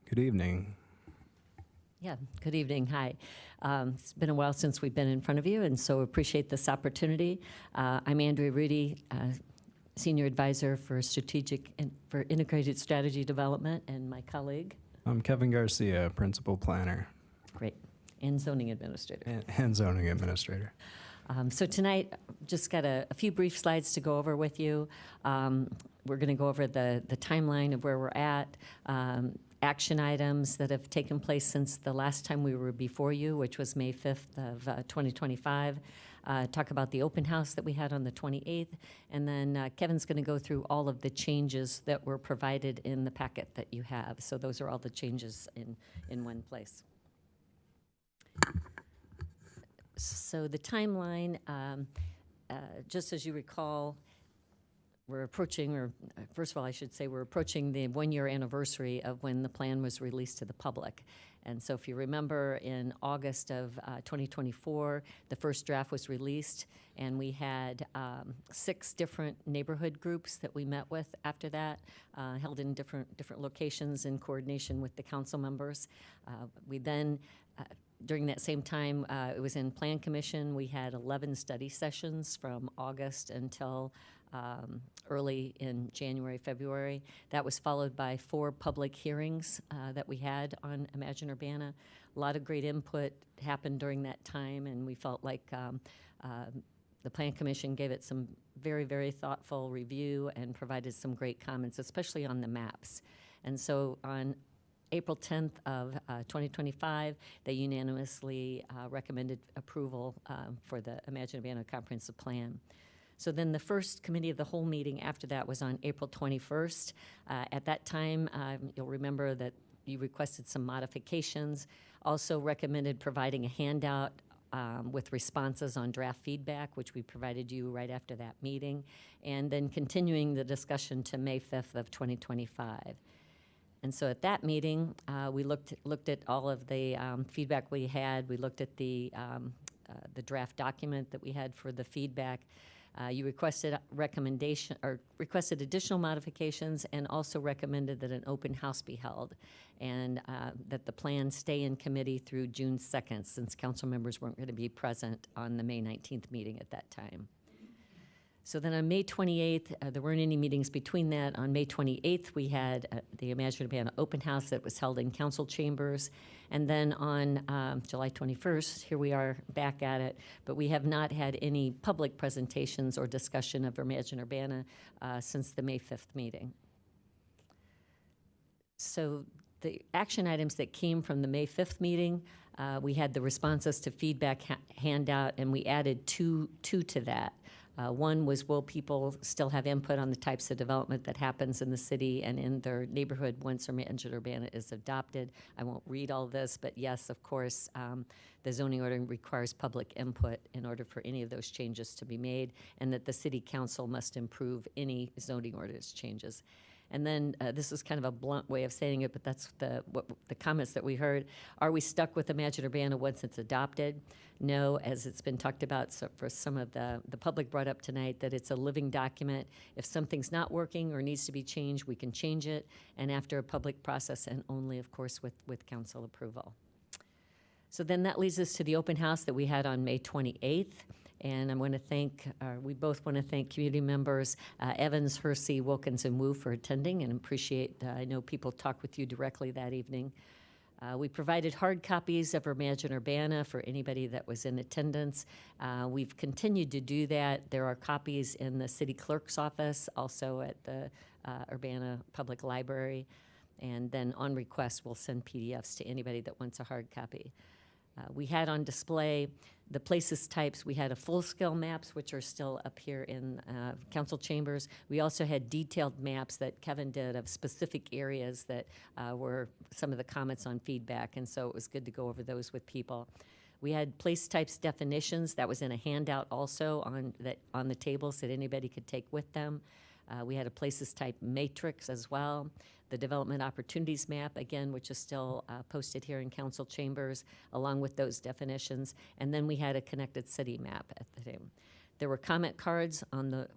Good evening. Yeah, good evening. Hi. It's been a while since we've been in front of you, and so appreciate this opportunity. I'm Andrea Rudy, Senior Advisor for for Integrated Strategy Development, and my colleague. I'm Kevin Garcia, Principal Planner. Great. And Zoning Administrator. And Zoning Administrator. So tonight, just got a few brief slides to go over with you. We're going to go over the timeline of where we're at, action items that have taken place since the last time we were before you, which was May 5th of 2025. Talk about the open house that we had on the 28th, and then Kevin's going to go through all of the changes that were provided in the packet that you have. So those are all the changes in one place. So the timeline, just as you recall, we're approaching, or first of all, I should say, we're approaching the one-year anniversary of when the plan was released to the public. And so if you remember, in August of 2024, the first draft was released, and we had 6 different neighborhood groups that we met with after that, held in different locations in coordination with the council members. We then, during that same time, it was in Plan Commission. We had 11 study sessions from August until early in January, February. That was followed by 4 public hearings that we had on Imagine Urbana. A lot of great input happened during that time, and we felt like the Plan Commission gave it some very, very thoughtful review and provided some great comments, especially on the maps. And so on April 10th of 2025, they unanimously recommended approval for the Imagine Urbana Comprehensive Plan. So then the first committee of the whole meeting after that was on April 21st. At that time, you'll remember that you requested some modifications, also recommended providing a handout with responses on draft feedback, which we provided you right after that meeting, and then continuing the discussion to May 5th of 2025. And so at that meeting, we looked at all of the feedback we had. We looked at the draft document that we had for the feedback. You requested requested additional modifications, and also recommended that an open house be held, and that the plan stay in committee through June 2nd, since council members weren't going to be present on the May 19th meeting at that time. So then on May 28th, there weren't any meetings between that. On May 28th, we had the Imagine Urbana open house that was held in council chambers. And then on July 21st, here we are back at it, but we have not had any public presentations or discussion of Imagine Urbana since the May 5th meeting. So the action items that came from the May 5th meeting, we had the responses to feedback handout, and we added two to that. One was, will people still have input on the types of development that happens in the city and in their neighborhood once Imagine Urbana is adopted? I won't read all this, but yes, of course, the zoning order requires public input in order for any of those changes to be made, and that the city council must improve any zoning orders changes. And then this is kind of a blunt way of saying it, but that's the comments that we heard. Are we stuck with Imagine Urbana once it's adopted? No, as it's been talked about for some of the public brought up tonight, that it's a living document. If something's not working or needs to be changed, we can change it, and after a public process, and only, of course, with council approval. So then that leads us to the open house that we had on May 28th. And I want to thank, we both want to thank community members, Evans, Hersey, Wilkins, and Wu for attending, and appreciate, I know people talked with you directly that evening. We provided hard copies of Imagine Urbana for anybody that was in attendance. We've continued to do that. There are copies in the city clerk's office, also at the Urbana Public Library. And then on request, we'll send PDFs to anybody that wants a hard copy. We had on display the places types. We had a full-scale maps, which are still up here in council chambers. We also had detailed maps that Kevin did of specific areas that were some of the comments on feedback, and so it was good to go over those with people. We had place types definitions. That was in a handout also on the table so that anybody could take with them. We had a places type matrix as well. The development opportunities map, again, which is still posted here in council chambers, along with those definitions. And then we had a connected city map at the time. There were comment cards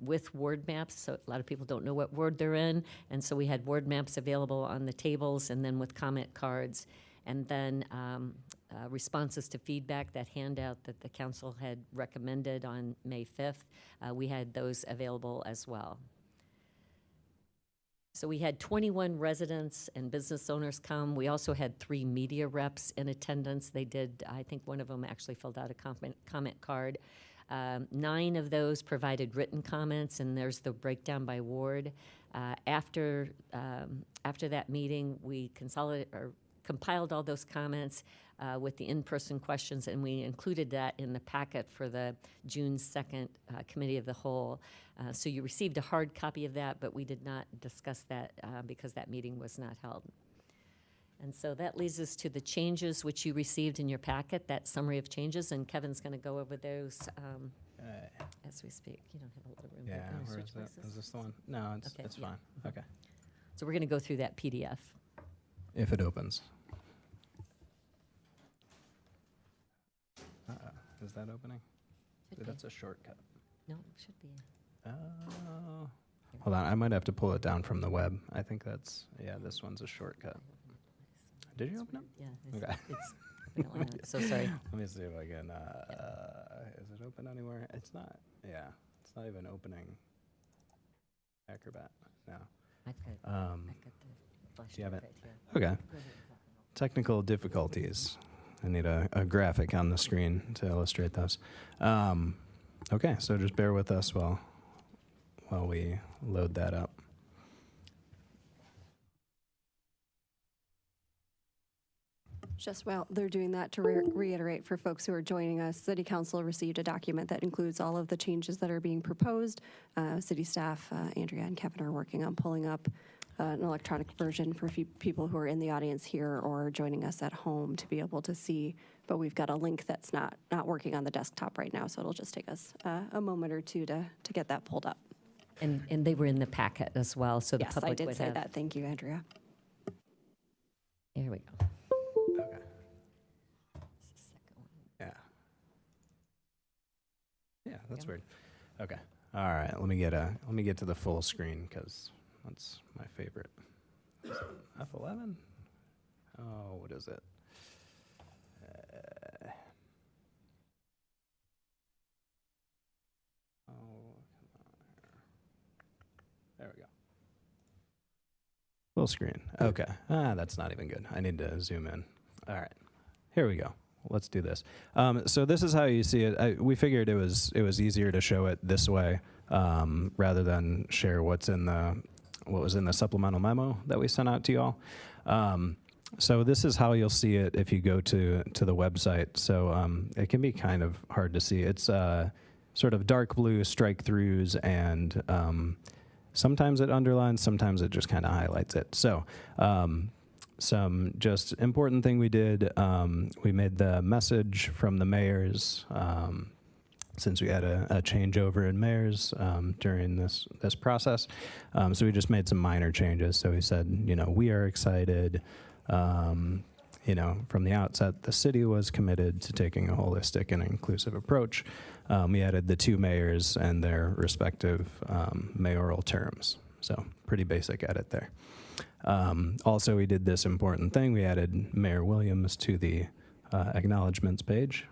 with ward maps, so a lot of people don't know what ward they're in, and so we had ward maps available on the tables and then with comment cards. And then responses to feedback, that handout that the council had recommended on May 5th, we had those available as well. So we had 21 residents and business owners come. We also had 3 media reps in attendance. They did, I think one of them actually filled out a comment card. 9 of those provided written comments, and there's the breakdown by ward. After that meeting, we compiled all those comments with the in-person questions, and we included that in the packet for the June 2nd Committee of the Whole. So you received a hard copy of that, but we did not discuss that because that meeting was not held. And so that leads us to the changes which you received in your packet, that summary of changes, and Kevin's going to go over those as we speak. You don't have a lot of room. Yeah, Can I where switch is that? places? Is this the one? No, it's Okay, yeah. fine. Okay. So we're going to go through that PDF. If it opens. Is that opening? Should That's a shortcut. No, it should be. Hold on, I might have to pull it down from the web. I think that's, yeah, this one's a shortcut. Did you open it? Yeah. Okay. It's definitely not. So sorry. Let me see if I can, is it open anywhere? It's not, yeah, it's not even opening Acrobat, no. I've got the flash Do you have drive it? right here. Okay. Technical difficulties. I need a graphic on the screen to illustrate those. Okay, so just bear with us while we load that up. Just while they're doing that, to reiterate for folks who are joining us, City Council received a document that includes all of the changes that are being proposed. City staff, Andrea and Kevin, are working on pulling up an electronic version for people who are in the audience here or joining us at home to be able to see. But we've got a link that's not working on the desktop right now, so it'll just take us a moment or two to get that pulled up. And they were in the packet as well, so the Yes, public I did would say have. that. Thank you, Andrea. Here we go. Okay. Yeah. Yeah, that's weird. Okay. All right. Let me get to the full screen because that's my favorite. Is it F11? Oh, what is it? There we go. Full screen. Okay. That's not even good. I need to zoom in. All right. Here we go. Let's do this. So this is how you see it. We figured it was easier to show it this way rather than share what was in the supplemental memo that we sent out to y'all. So this is how you'll see it if you go to the website. So it can be kind of hard to see. It's sort of dark blue strike throughs, and sometimes it underlines, sometimes it just kind of highlights it. So some just important thing we did, we made the message from the mayors, since we had a changeover in mayors during this process. So we just made some minor changes. So we said, we are excited. From the outset, the city was committed to taking a holistic and inclusive approach. We added the 2 mayors and their respective mayoral terms. So pretty basic edit there. Also, we did this important thing. We added Mayor Williams to the acknowledgements page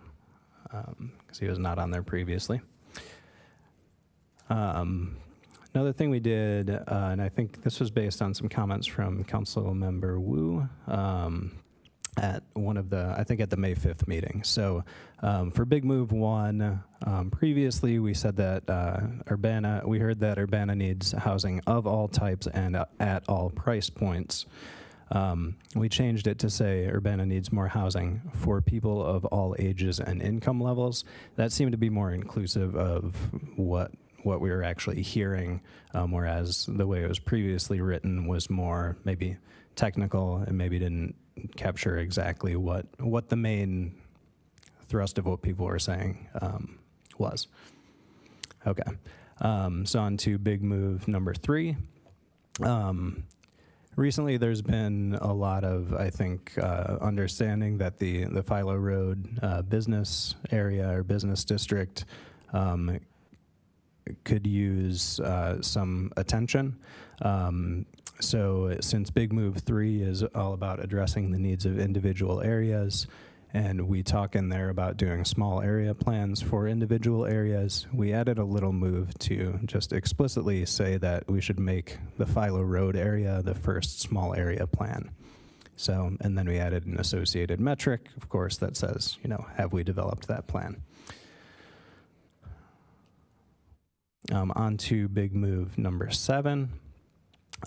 because he was not on there previously. Another thing we did, and I think this was based on some comments from Council Member Wu at at the May 5th meeting. So for Big Move 1, previously we said that we heard that Urbana needs housing of all types and at all price points. We changed it to say Urbana needs more housing for people of all ages and income levels. That seemed to be more inclusive of what we were actually hearing, whereas the way it was previously written was more maybe technical and maybe didn't capture exactly what the main thrust of what people were saying was. Okay, so on to big move number 3. Recently, there's been a lot of, I think, understanding that the Philo Road business area or business district could use some attention. So since Big Move 3 is all about addressing the needs of individual areas, and we talk in there about doing small area plans for individual areas, we added a little move to just explicitly say that we should make the Philo Road area the first small area plan. So, and then we added an associated metric, of course, that says, have we developed that plan? On to Big Move number 7.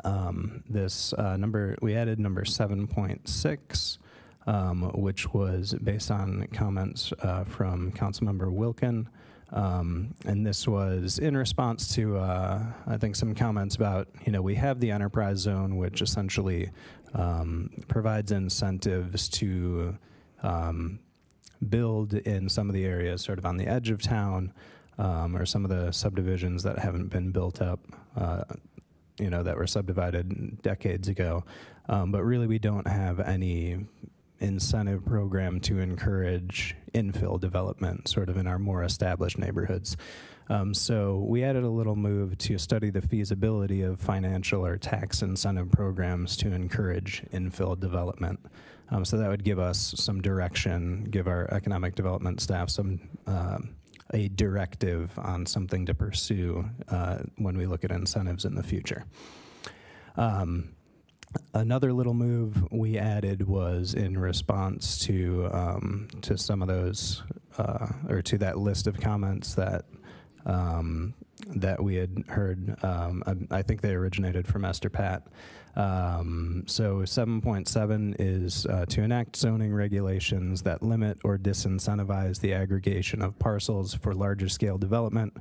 We added number 7.6, which was based on comments from Councilmember Wilkin. And this was in response to, I think, some comments about, we have the enterprise zone, which essentially provides incentives to build in some of the areas sort of on the edge of town, or some of the subdivisions that haven't been built up, that were subdivided decades ago. But really, we don't have any incentive program to encourage infill development sort of in our more established neighborhoods. So we added a little move to study the feasibility of financial or tax incentive programs to encourage infill development. So that would give us some direction, give our economic development staff some a directive on something to pursue when we look at incentives in the future. Another little move we added was in response to some of those, or to that list of comments that that we had heard. I think they originated from Esther Pat. So 7.7 is to enact zoning regulations that limit or disincentivize the aggregation of parcels for larger scale development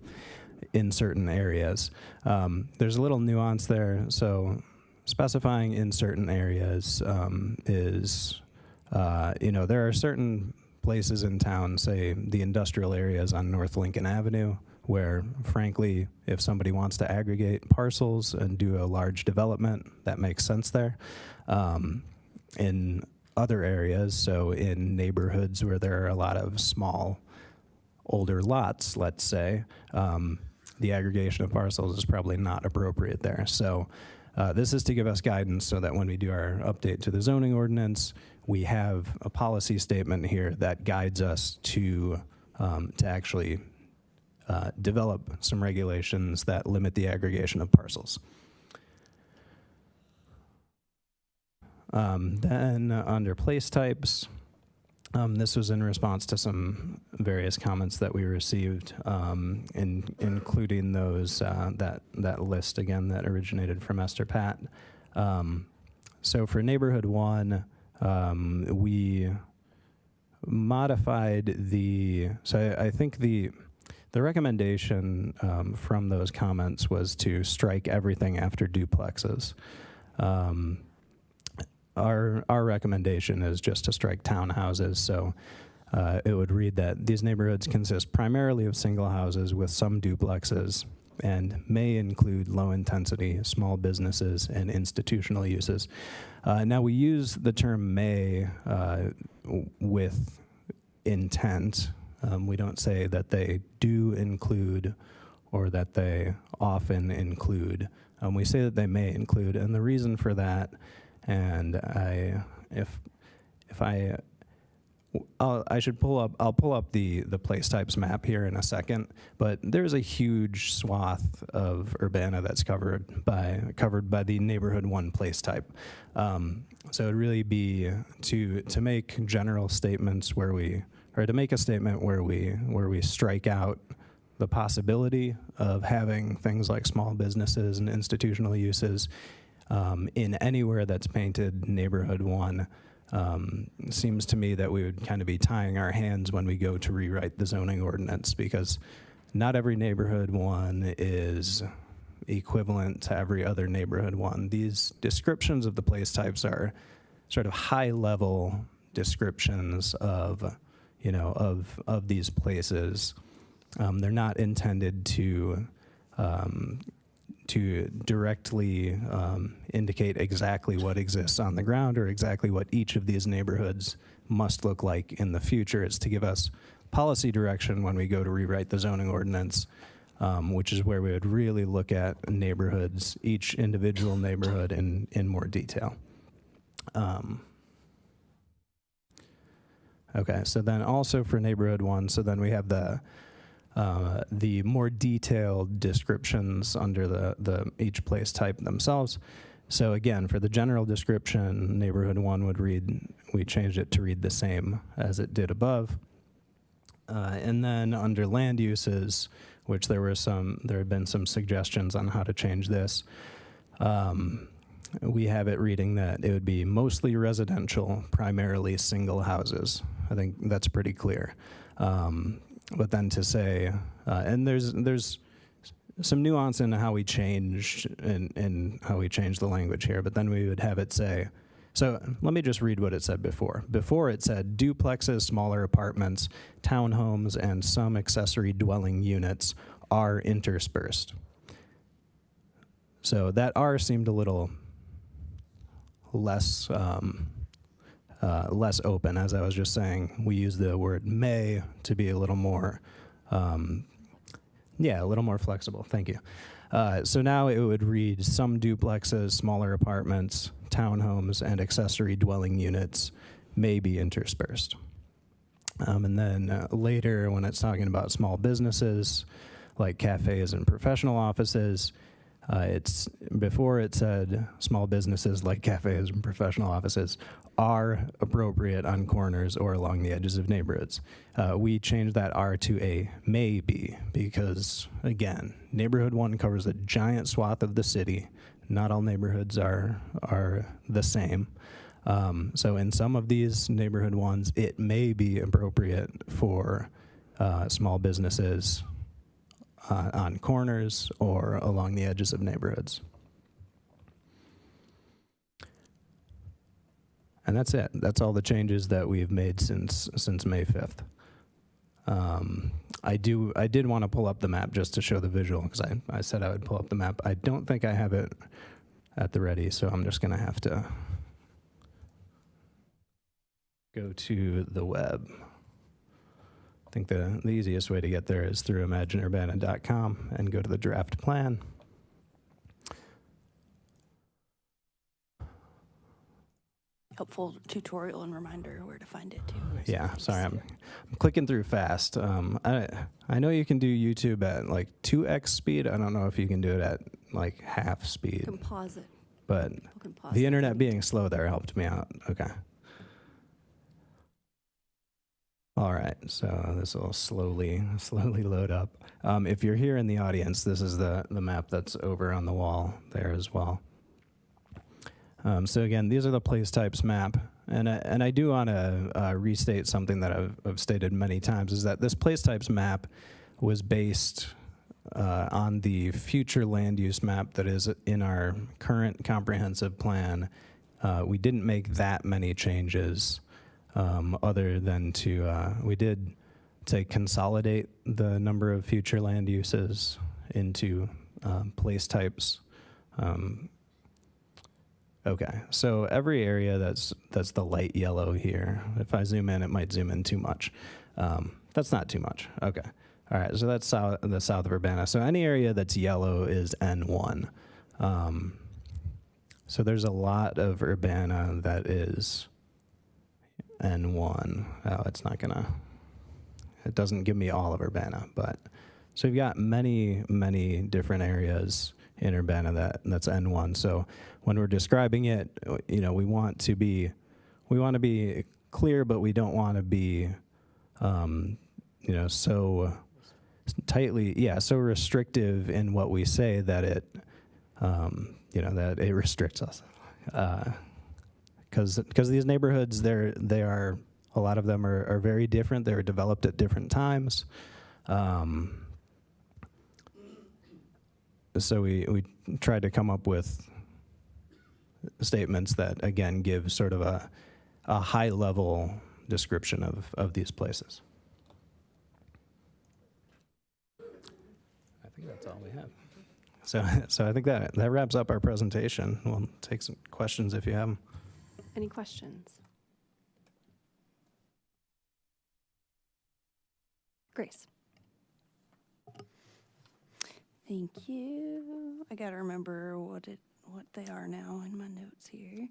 in certain areas. There's a little nuance there. So specifying in certain areas is, there are certain places in town, say the industrial areas on North Lincoln Avenue, where, frankly, if somebody wants to aggregate parcels and do a large development, that makes sense there. In other areas, so in neighborhoods where there are a lot of small, older lots, let's say, the aggregation of parcels is probably not appropriate there. So this is to give us guidance so that when we do our update to the zoning ordinance, we have a policy statement here that guides us to actually develop some regulations that limit the aggregation of parcels. Then under place types, this was in response to some various comments that we received, including those that list again that originated from Esther Pat. So for neighborhood 1, we modified I think the recommendation from those comments was to strike everything after duplexes. Our recommendation is just to strike townhouses. So it would read that these neighborhoods consist primarily of single houses with some duplexes and may include low-intensity small businesses and institutional uses. Now, we use the term may with intent. We don't say that they do include or that they often include. We say that they may include, and the reason for that, and I'll pull up the place types map here in a second, but there's a huge swath of Urbana that's covered by the neighborhood 1 place type. So it'd really be to make general statements to make a statement where we strike out the possibility of having things like small businesses and institutional uses in anywhere that's painted neighborhood 1. Seems to me that we would kind of be tying our hands when we go to rewrite the zoning ordinance, because not every neighborhood 1 is equivalent to every other neighborhood 1. These descriptions of the place types are sort of high-level descriptions of these places. They're not intended to directly indicate exactly what exists on the ground or exactly what each of these neighborhoods must look like in the future. It's to give us policy direction when we go to rewrite the zoning ordinance which is where we would really look at neighborhoods, each individual neighborhood in more detail. Okay, so then also for neighborhood 1, so then we have the more detailed descriptions under the each place type themselves. So again, for the general description, neighborhood 1 would read, we changed it to read the same as it did above. And then under land uses, which there had been some suggestions on how to change this. We have it reading that it would be mostly residential, primarily single houses. I think that's pretty clear. But then to say, and there's some nuance in how we changed in how we changed the language here, but then we would have it say, so let me just read what it said before. Before it said duplexes, smaller apartments, townhomes, and some accessory dwelling units are interspersed. So that R seemed a little less less open. As I was just saying, we use the word may to be a little more, a little more flexible. Thank you. So now it would read some duplexes, smaller apartments, townhomes, and accessory dwelling units may be interspersed. And then later, when it's talking about small businesses like cafes and professional offices, before it said small businesses like cafes and professional offices are appropriate on corners or along the edges of neighborhoods. We changed that R to a may be because, again, neighborhood 1 covers a giant swath of the city. Not all neighborhoods are the same. So in some of these neighborhood 1s, it may be appropriate for small businesses on corners or along the edges of neighborhoods. And that's it. That's all the changes that we've made since May 5th. I did want to pull up the map just to show the visual because I said I would pull up the map. I don't think I have it at the ready, so I'm just going to have to go to the web. I think the easiest way to get there is through imagineurbana.com and go to the draft plan. Helpful tutorial and reminder where to find it too. Yeah, sorry, I'm clicking through fast. I know you can do YouTube at like 2x speed. I don't know if you can do it at like half speed. Composite. But Composite. the internet being slow there helped me out. Okay. All right, so this will slowly load up. If you're here in the audience, this is the map that's over on the wall there as well. So again, these are the place types map, and I do want to restate something that I've stated many times, is that this place types map was based on the future land use map that is in our current comprehensive plan. We didn't make that many changes other than we did consolidate the number of future land uses into place types. Okay, so every area that's the light yellow here, if I zoom in, it might zoom in too much. That's not too much. Okay. All right, so that's the south of Urbana. So any area that's yellow is N1. So there's a lot of Urbana that is N1. Oh, it doesn't give me all of Urbana, but so you've got many, many different areas in Urbana that's N1. So when we're describing it, we want to be clear, but we don't want to be, so tightly, so restrictive in what we say that it, that it restricts us. Because these neighborhoods, they are a lot of them are very different. They were developed at different times. So we tried to come up with statements that, again, give sort of a high-level description of these places. I think that's all we have. So I think that wraps up our presentation. We'll take some questions if you have them. Any questions? Grace. Thank you. I gotta remember what they are now in my notes here.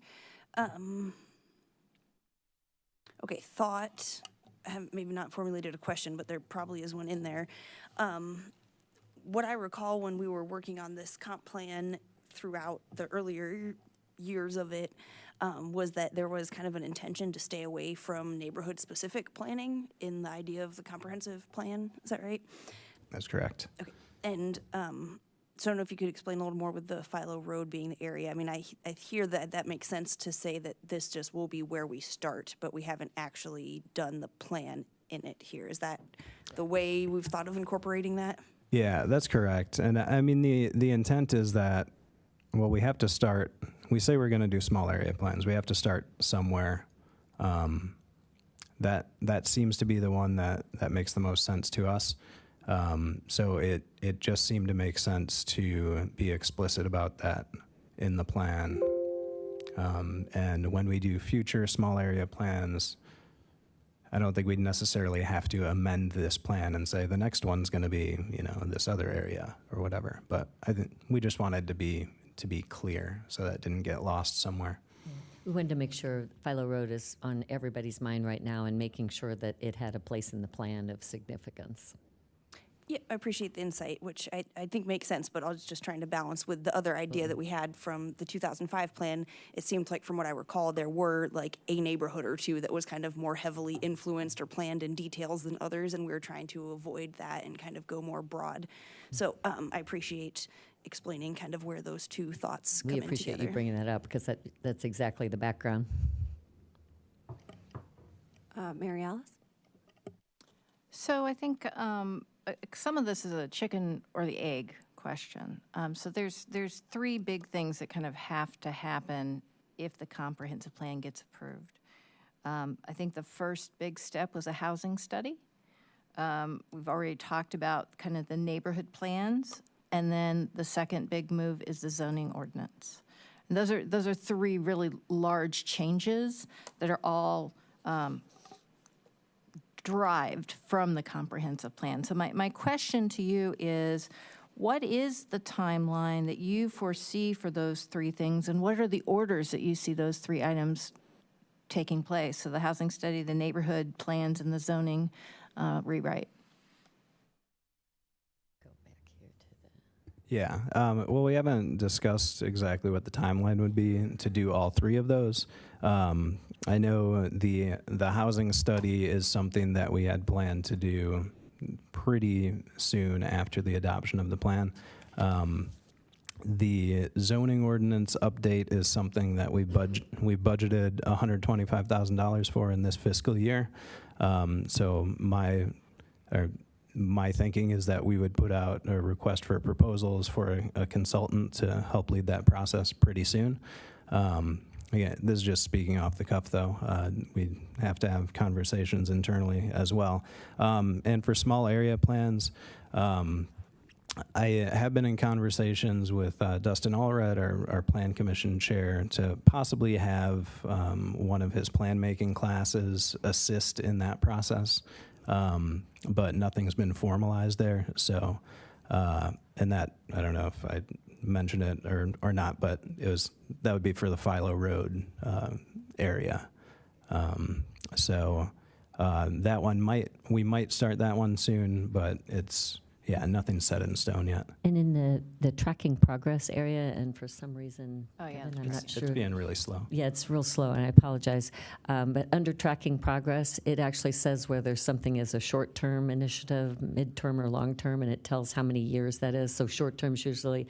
Okay, thought. I have maybe not formulated a question, but there probably is one in there. What I recall when we were working on this comp plan throughout the earlier years of it was that there was kind of an intention to stay away from neighborhood-specific planning in the idea of the comprehensive plan. Is that right? That's correct. Okay. And so I don't know if you could explain a little more with the Philo Road being the area. I mean, I hear that makes sense to say that this just will be where we start, but we haven't actually done the plan in it here. Is that the way we've thought of incorporating that? Yeah, that's correct. And I mean, the intent is that, well, we have to start, we say we're going to do small area plans. We have to start somewhere. That seems to be the one that makes the most sense to us. So it just seemed to make sense to be explicit about that in the plan. And when we do future small area plans, I don't think we'd necessarily have to amend this plan and say the next one's going to be, this other area or whatever. But I think we just wanted to be clear so that didn't get lost somewhere. We wanted to make sure Philo Road is on everybody's mind right now and making sure that it had a place in the plan of significance. Yeah, I appreciate the insight, which I think makes sense, but I was just trying to balance with the other idea that we had from the 2005 plan. It seemed like, from what I recall, there were like a neighborhood or two that was kind of more heavily influenced or planned in details than others, and we were trying to avoid that and kind of go more broad. So I appreciate explaining kind of where those two thoughts come in together. We appreciate you bringing that up because that's exactly the background. Mary Alice? So I think some of this is a chicken or the egg question. So there's three big things that kind of have to happen if the comprehensive plan gets approved. I think the first big step was a housing study. We've already talked about kind of the neighborhood plans, and then the second big move is the zoning ordinance. And those are three really large changes that are all derived from the comprehensive plan. So my question to you is, what is the timeline that you foresee for those three things, and what are the orders that you see those three items taking place? So the housing study, the neighborhood plans, and the zoning rewrite. Yeah. Well, we haven't discussed exactly what the timeline would be to do all three of those. I know the housing study is something that we had planned to do pretty soon after the adoption of the plan. The zoning ordinance update is something that we budgeted $125,000 for in this fiscal year. So my thinking is that we would put out a request for proposals for a consultant to help lead that process pretty soon. Again, this is just speaking off the cuff, though. We have to have conversations internally as well. And for small area plans, I have been in conversations with Dustin Allred, our Plan Commission chair, to possibly have one of his plan-making classes assist in that process. But nothing's been formalized there. So, and that, I don't know if I mentioned it or not, but that would be for the Philo Road area. So that one we might start that one soon, but nothing's set in stone yet. And in the tracking progress area, and for some reason, Kevin, I'm not sure. It's being really slow. Yeah, it's real slow, and I apologize. But under tracking progress, it actually says whether something is a short-term initiative, mid-term, or long-term, and it tells how many years that is. So short-term's usually,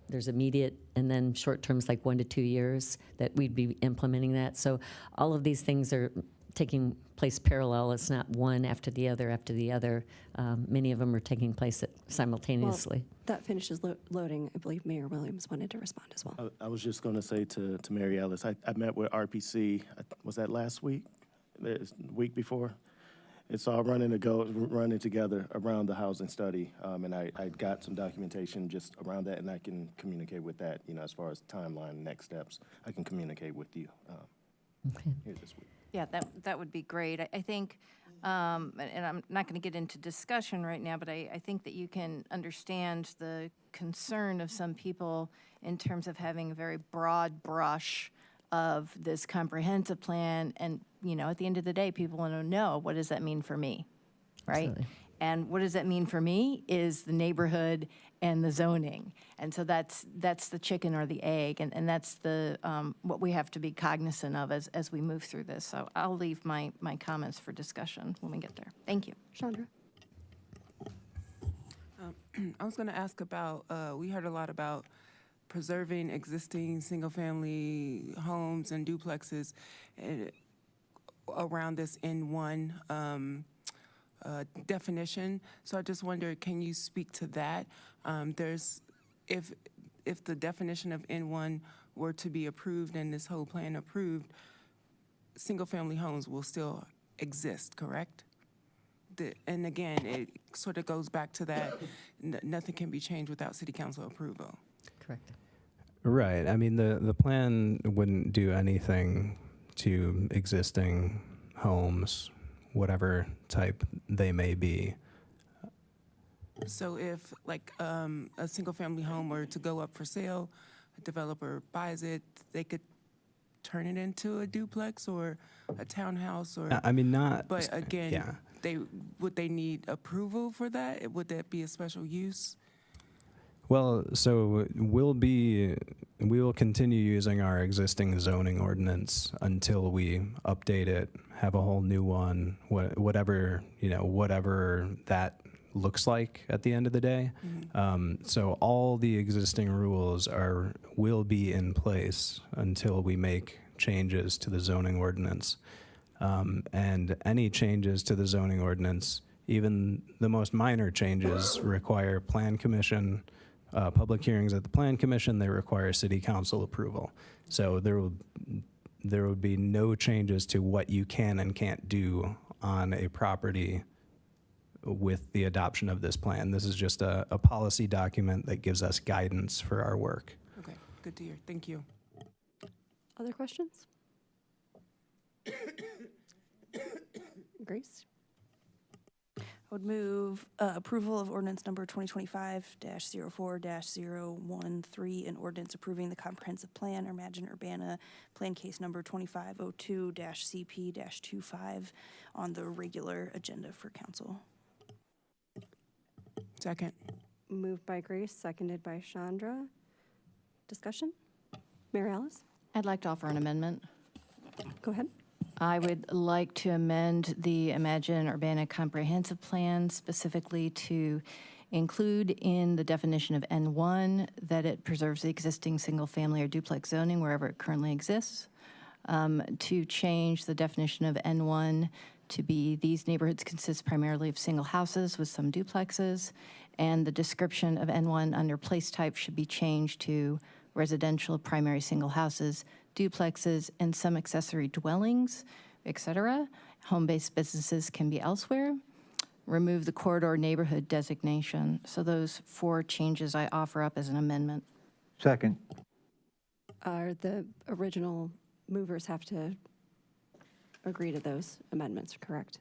there's immediate, and then short-term's like 1 to 2 years that we'd be implementing that. So all of these things are taking place parallel. It's not one after the other. Many of them are taking place simultaneously. Well, that finishes loading. I believe Mayor Williams wanted to respond as well. I was just going to say to Mary Alice, I met with RPC, was that last week? The week before? It's all running together around the housing study. And I got some documentation just around that, and I can communicate with that, as far as timeline, next steps. I can communicate with you here this week. Yeah, that would be great. I think and I'm not going to get into discussion right now, but I think that you can understand the concern of some people in terms of having a very broad brush of this comprehensive plan. And, you know, at the end of the day, people want to know, what does that mean for me, right? Absolutely. And what does that mean for me is the neighborhood and the zoning. And so that's the chicken or the egg, and that's the what we have to be cognizant of as we move through this. So I'll leave my comments for discussion when we get there. Thank you. Chandra? I was going to ask about, we heard a lot about preserving existing single-family homes and duplexes around this N1 definition. So I just wonder, can you speak to that? If the definition of N1 were to be approved and this whole plan approved, single-family homes will still exist, correct? And again, it sort of goes back to that, nothing can be changed without city council approval. Correct. Right. I mean, the plan wouldn't do anything to existing homes, whatever type they may be. So if like a single-family home were to go up for sale, a developer buys it, they could turn it into a duplex or a townhouse or? I mean, not. But again, yeah. would they need approval for that? Would that be a special use? Well, so we will continue using our existing zoning ordinance until we update it, have a whole new one, whatever that looks like at the end of the day. Mm-hmm. So all the existing rules will be in place until we make changes to the zoning ordinance. And any changes to the zoning ordinance, even the most minor changes, require plan commission, public hearings at the plan commission. They require city council approval. So there would be no changes to what you can and can't do on a property with the adoption of this plan. This is just a policy document that gives us guidance for our work. Okay, good to hear. Thank you. Other questions? Grace? I would move approval of ordinance number 2025-04-013, an ordinance approving the comprehensive plan, Imagine Urbana, plan case number 2502-CP-25 on the regular agenda for council. Second. Moved by Grace, seconded by Chandra. Discussion? Mary Alice? I'd like to offer an amendment. Go ahead. I would like to amend the Imagine Urbana Comprehensive Plan specifically to include in the definition of N1 that it preserves the existing single-family or duplex zoning wherever it currently exists, to change the definition of N1 to be these neighborhoods consist primarily of single houses with some duplexes, and the description of N1 under place type should be changed to residential primary single houses, duplexes, and some accessory dwellings, etc. Home-based businesses can be elsewhere. Remove the corridor neighborhood designation. So those 4 changes I offer up as an amendment. Second. Are the original movers have to agree to those amendments, correct?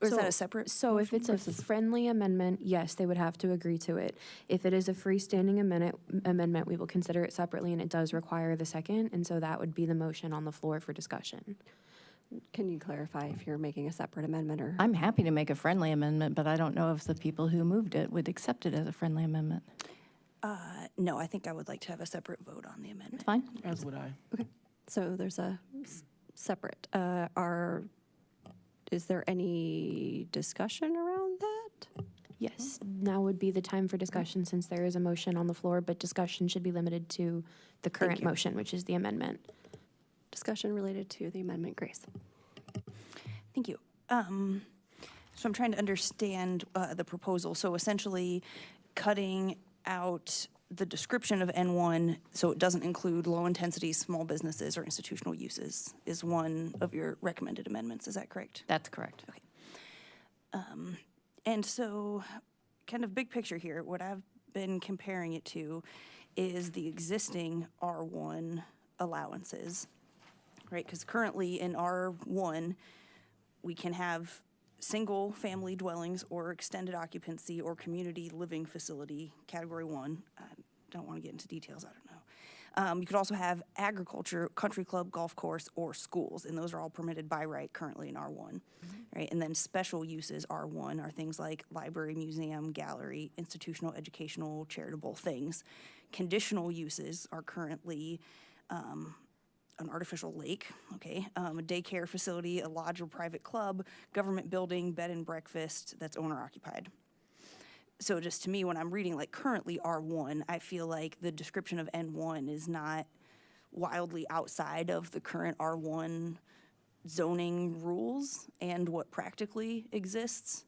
Or is that a separate? So if it's a friendly amendment, yes, they would have to agree to it. If it is a freestanding amendment, we will consider it separately, and it does require the second, and so that would be the motion on the floor for discussion. Can you clarify if you're making a separate amendment or? I'm happy to make a friendly amendment, but I don't know if the people who moved it would accept it as a friendly amendment. No, I think I would like to have a separat vote on the amendment. It's fine. As would I. Okay, so there's a separate. Is there any discussion around that? Yes, now would be the time for discussion since there is a motion on the floor, but discussion should be limited to the current motion, which is the amendment. Discussion related to the amendment, Grace. Thank you. So I'm trying to understand the proposal. So essentially cutting out the description of N1 so it doesn't include low-intensity small businesses or institutional uses is one of your recommended amendments. Is that correct? That's correct. Okay. And so kind of big picture here, what I've been comparing it to is the existing R1 allowances, right? Because currently in R1, we can have single-family dwellings or extended occupancy or community living facility, category 1. I don't want to get into details, I don't know. You could also have agriculture, country club, golf course, or schools, and those are all permitted by right currently in R1, right? And then special uses R1 are things like library, museum, gallery, institutional, educational, charitable things. Conditional uses are currently an artificial lake, okay, a daycare facility, a lodge or private club, government building, bed and breakfast that's owner occupied. So just to me, when I'm reading like currently R1, I feel like the description of N1 is not wildly outside of the current R1 zoning rules and what practically exists,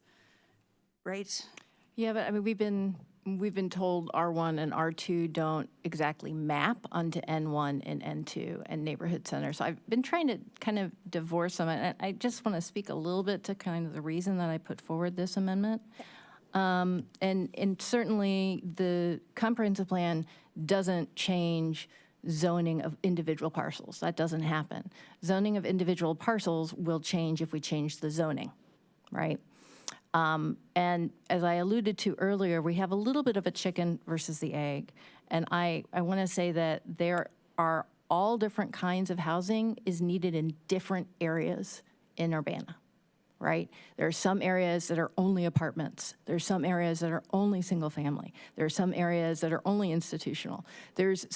right? Yeah, but I mean, we've been told R1 and R2 don't exactly map onto N1 and N2 and neighborhood centers. So I've been trying to kind of divorce them. And I just want to speak a little bit to kind of the reason that I put forward this amendment. And certainly the comprehensive plan doesn't change zoning of individual parcels. That doesn't happen. Zoning of individual parcels will change if we change the zoning, right? And as I alluded to earlier, we have a little bit of a chicken versus the egg. And I want to say that there are all different kinds of housing is needed in different areas in Urbana, right? There are some areas that are only apartments. There's some areas that are only single family. There are some areas that are only institutional. There's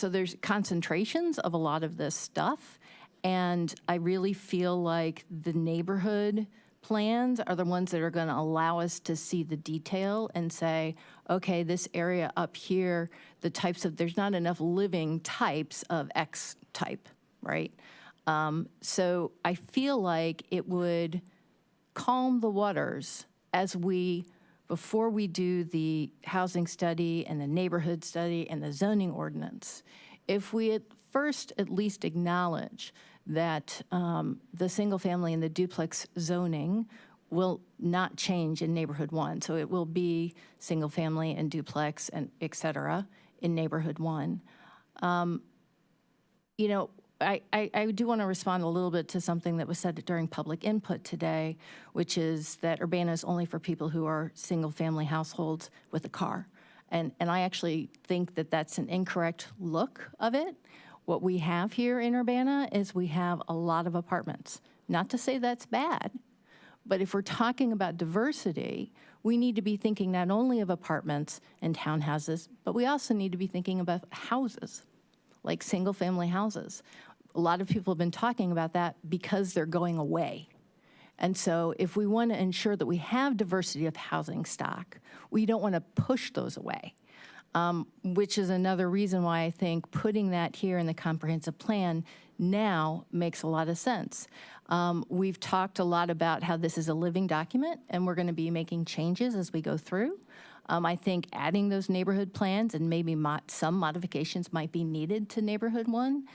concentrations of a lot of this stuff. And I really feel like the neighborhood plans are the ones that are going to allow us to see the detail and say, okay, this area up here, the types of, there's not enough living types of X type, right? So I feel like it would calm the waters as before we do the housing study and the neighborhood study and the zoning ordinance, if we at first at least acknowledge that the single family and the duplex zoning will not change in neighborhood 1. So it will be single family and duplex and et cetera in neighborhood 1. You know, I do want to respond a little bit to something that was said during public input today, which is that Urbana is only for people who are single family households with a car. And I actually think that that's an incorrect look of it. What we have here in Urbana is we have a lot of apartments. Not to say that's bad, but if we're talking about diversity, we need to be thinking not only of apartments and townhouses, but we also need to be thinking about houses, like single-family houses. A lot of people have been talking about that because they're going away. And so if we want to ensure that we have diversity of housing stock, we don't want to push those away. Which is another reason why I think putting that here in the comprehensive plan now makes a lot of sense. We've talked a lot about how this is a living document, and we're going to be making changes as we go through. I think adding those neighborhood plans and maybe some modifications might be needed to neighborhood 1.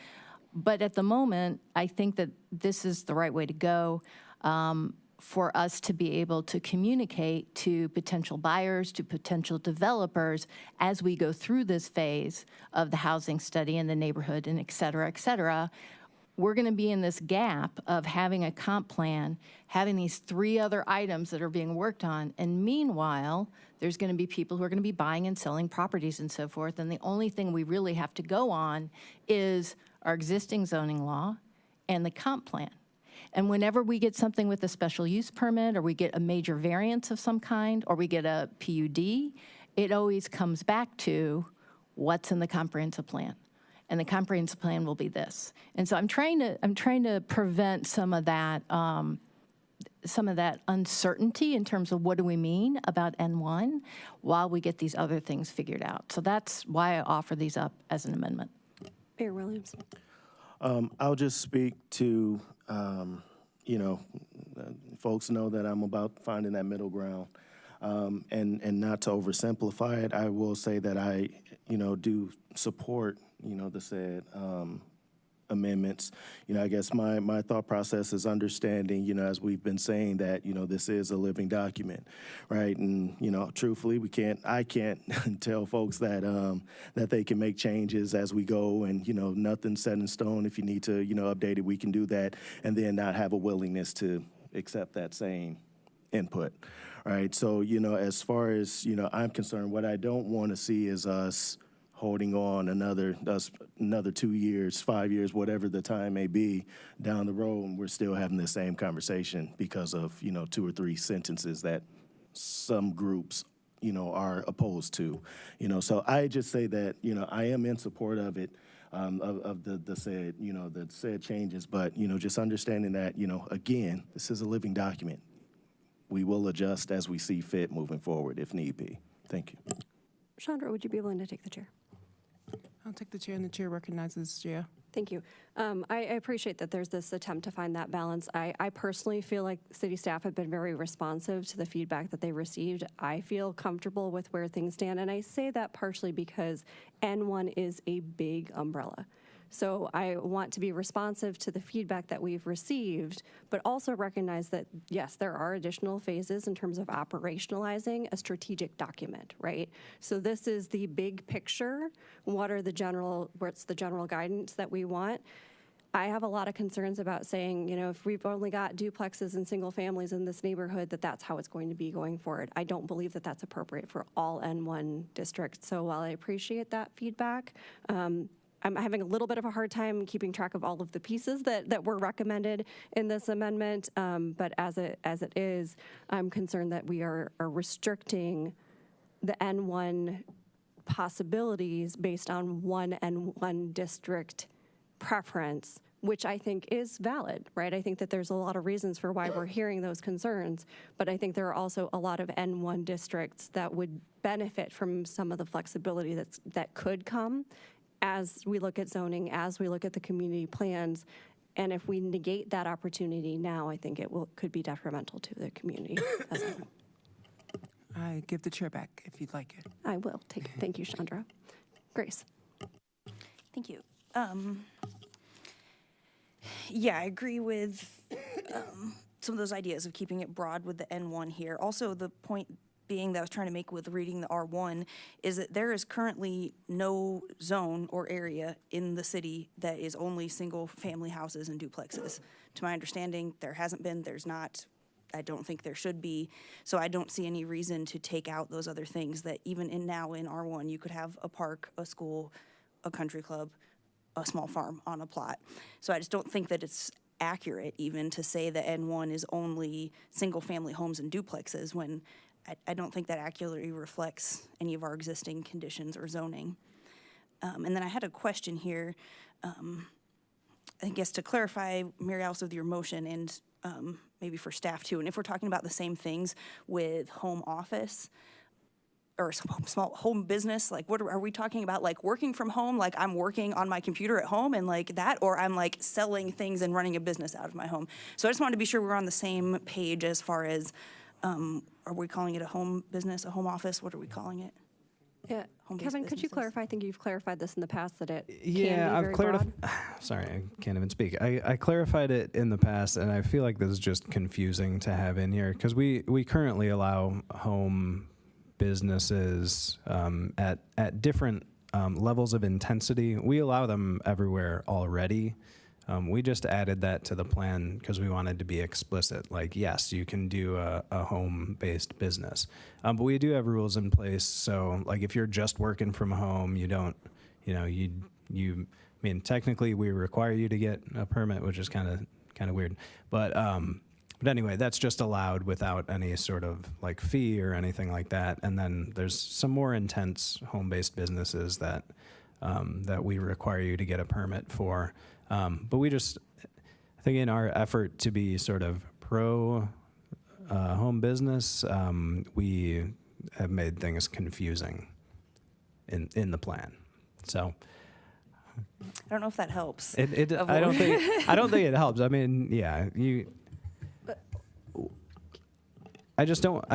But at the moment, I think that this is the right way to go. For us to be able to communicate to potential buyers, to potential developers, as we go through this phase of the housing study in the neighborhood and et cetera, we're going to be in this gap of having a comp plan, having these 3 other items that are being worked on, and meanwhile, there's going to be people who are going to be buying and selling properties and so forth, and the only thing we really have to go on is our existing zoning law and the comp plan. And whenever we get something with a special use permit, or we get a major variance of some kind, or we get a PUD, it always comes back to what's in the comprehensive plan. And the comprehensive plan will be this. And so I'm trying to prevent some of that uncertainty in terms of what do we mean about N1 while we get these other things figured out. So that's why I offer these up as an amendment. Mayor Williams. I'll just speak to, folks know that I'm about finding that middle ground. And not to oversimplify it, I will say that I, do support, the said amendments. I guess my thought process is understanding, as we've been saying that, this is a living document, right? And, truthfully, I can't tell folks that that they can make changes as we go, and, nothing's set in stone. If you need to, update it, we can do that, and then not have a willingness to accept that same input. All right, so, as far as, I'm concerned, what I don't want to see is us holding on another 2 years, 5 years, whatever the time may be down the road, and we're still having the same conversation because of, 2 or 3 sentences that some groups, are opposed to. So I just say that, I am in support of it, of the said, the said changes, but, just understanding that, again, this is a living document. We will adjust as we see fit moving forward if need be. Thank you. Chandra, would you be willing to take the chair? I'll take the chair, and the chair recognizes Jia. Thank you. I appreciate that there's this attempt to find that balance. I personally feel like city staff have been very responsive to the feedback that they received. I feel comfortable with where things stand, and I say that partially because N1 is a big umbrella. So I want to be responsive to the feedback that we've received, but also recognize that, yes, there are additional phases in terms of operationalizing a strategic document, right? So this is the big picture. What's the general guidance that we want? I have a lot of concerns about saying, if we've only got duplexes and single families in this neighborhood, that's how it's going to be going forward. I don't believe that that's appropriate for all N1 districts. So while I appreciate that feedback, I'm having a little bit of a hard time keeping track of all of the pieces that were recommended in this amendment. But as it is, I'm concerned that we are restricting the N1 possibilities based on one N1 district preference, which I think is valid, right? I think that there's a lot of reasons for why we're hearing those concerns, but I think there are also a lot of N1 districts that would benefit from some of the flexibility that could come as we look at zoning, as we look at the community plans. And if we negate that opportunity now, I think it could be detrimental to the community as a whole. I give the chair back if you'd like it. I will take it. Thank you, Chandra. Grace. Thank you. Yeah, I agree with some of those ideas of keeping it broad with the N1 here. Also, the point being that I was trying to make with reading the R1 is that there is currently no zone or area in the city that is only single-family houses and duplexes. To my understanding, there hasn't been, there's not, I don't think there should be, so I don't see any reason to take out those other things that even now in R1, you could have a park, a school, a country club, a small farm on a plot. So I just don't think that it's accurate even to say that N1 is only single-family homes and duplexes when I don't think that accurately reflects any of our existing conditions or zoning. And then I had a question here, I guess to clarify, Mary Alice, with your motion and maybe for staff too, and if we're talking about the same things with home office or small home business, like what are we talking about? Like working from home, like I'm working on my computer at home and like that, or I'm like selling things and running a business out of my home. So I just wanted to be sure we're on the same page as far as are we calling it a home business, a home office? What are we calling it? Yeah, Kevin, could you clarify? I think you've clarified this in the past that it can be Yeah, very I've broad. Sorry, I can't even speak. I clarified it in the past, and I feel like this is just confusing to have in here because we currently allow home businesses at different levels of intensity. We allow them everywhere already. We just added that to the plan because we wanted to be explicit. Like, yes, you can do a home-based business, but we do have rules in place. So, like, if you're just working from home, you don't, I mean, technically, we require you to get a permit, which is kind of weird. But anyway, that's just allowed without any sort of like fee or anything like that. And then there's some more intense home-based businesses that we require you to get a permit for. But we just, I think in our effort to be sort of pro home business, we have made things confusing in the plan. So I don't know if that helps. I don't think it helps. I mean, yeah, I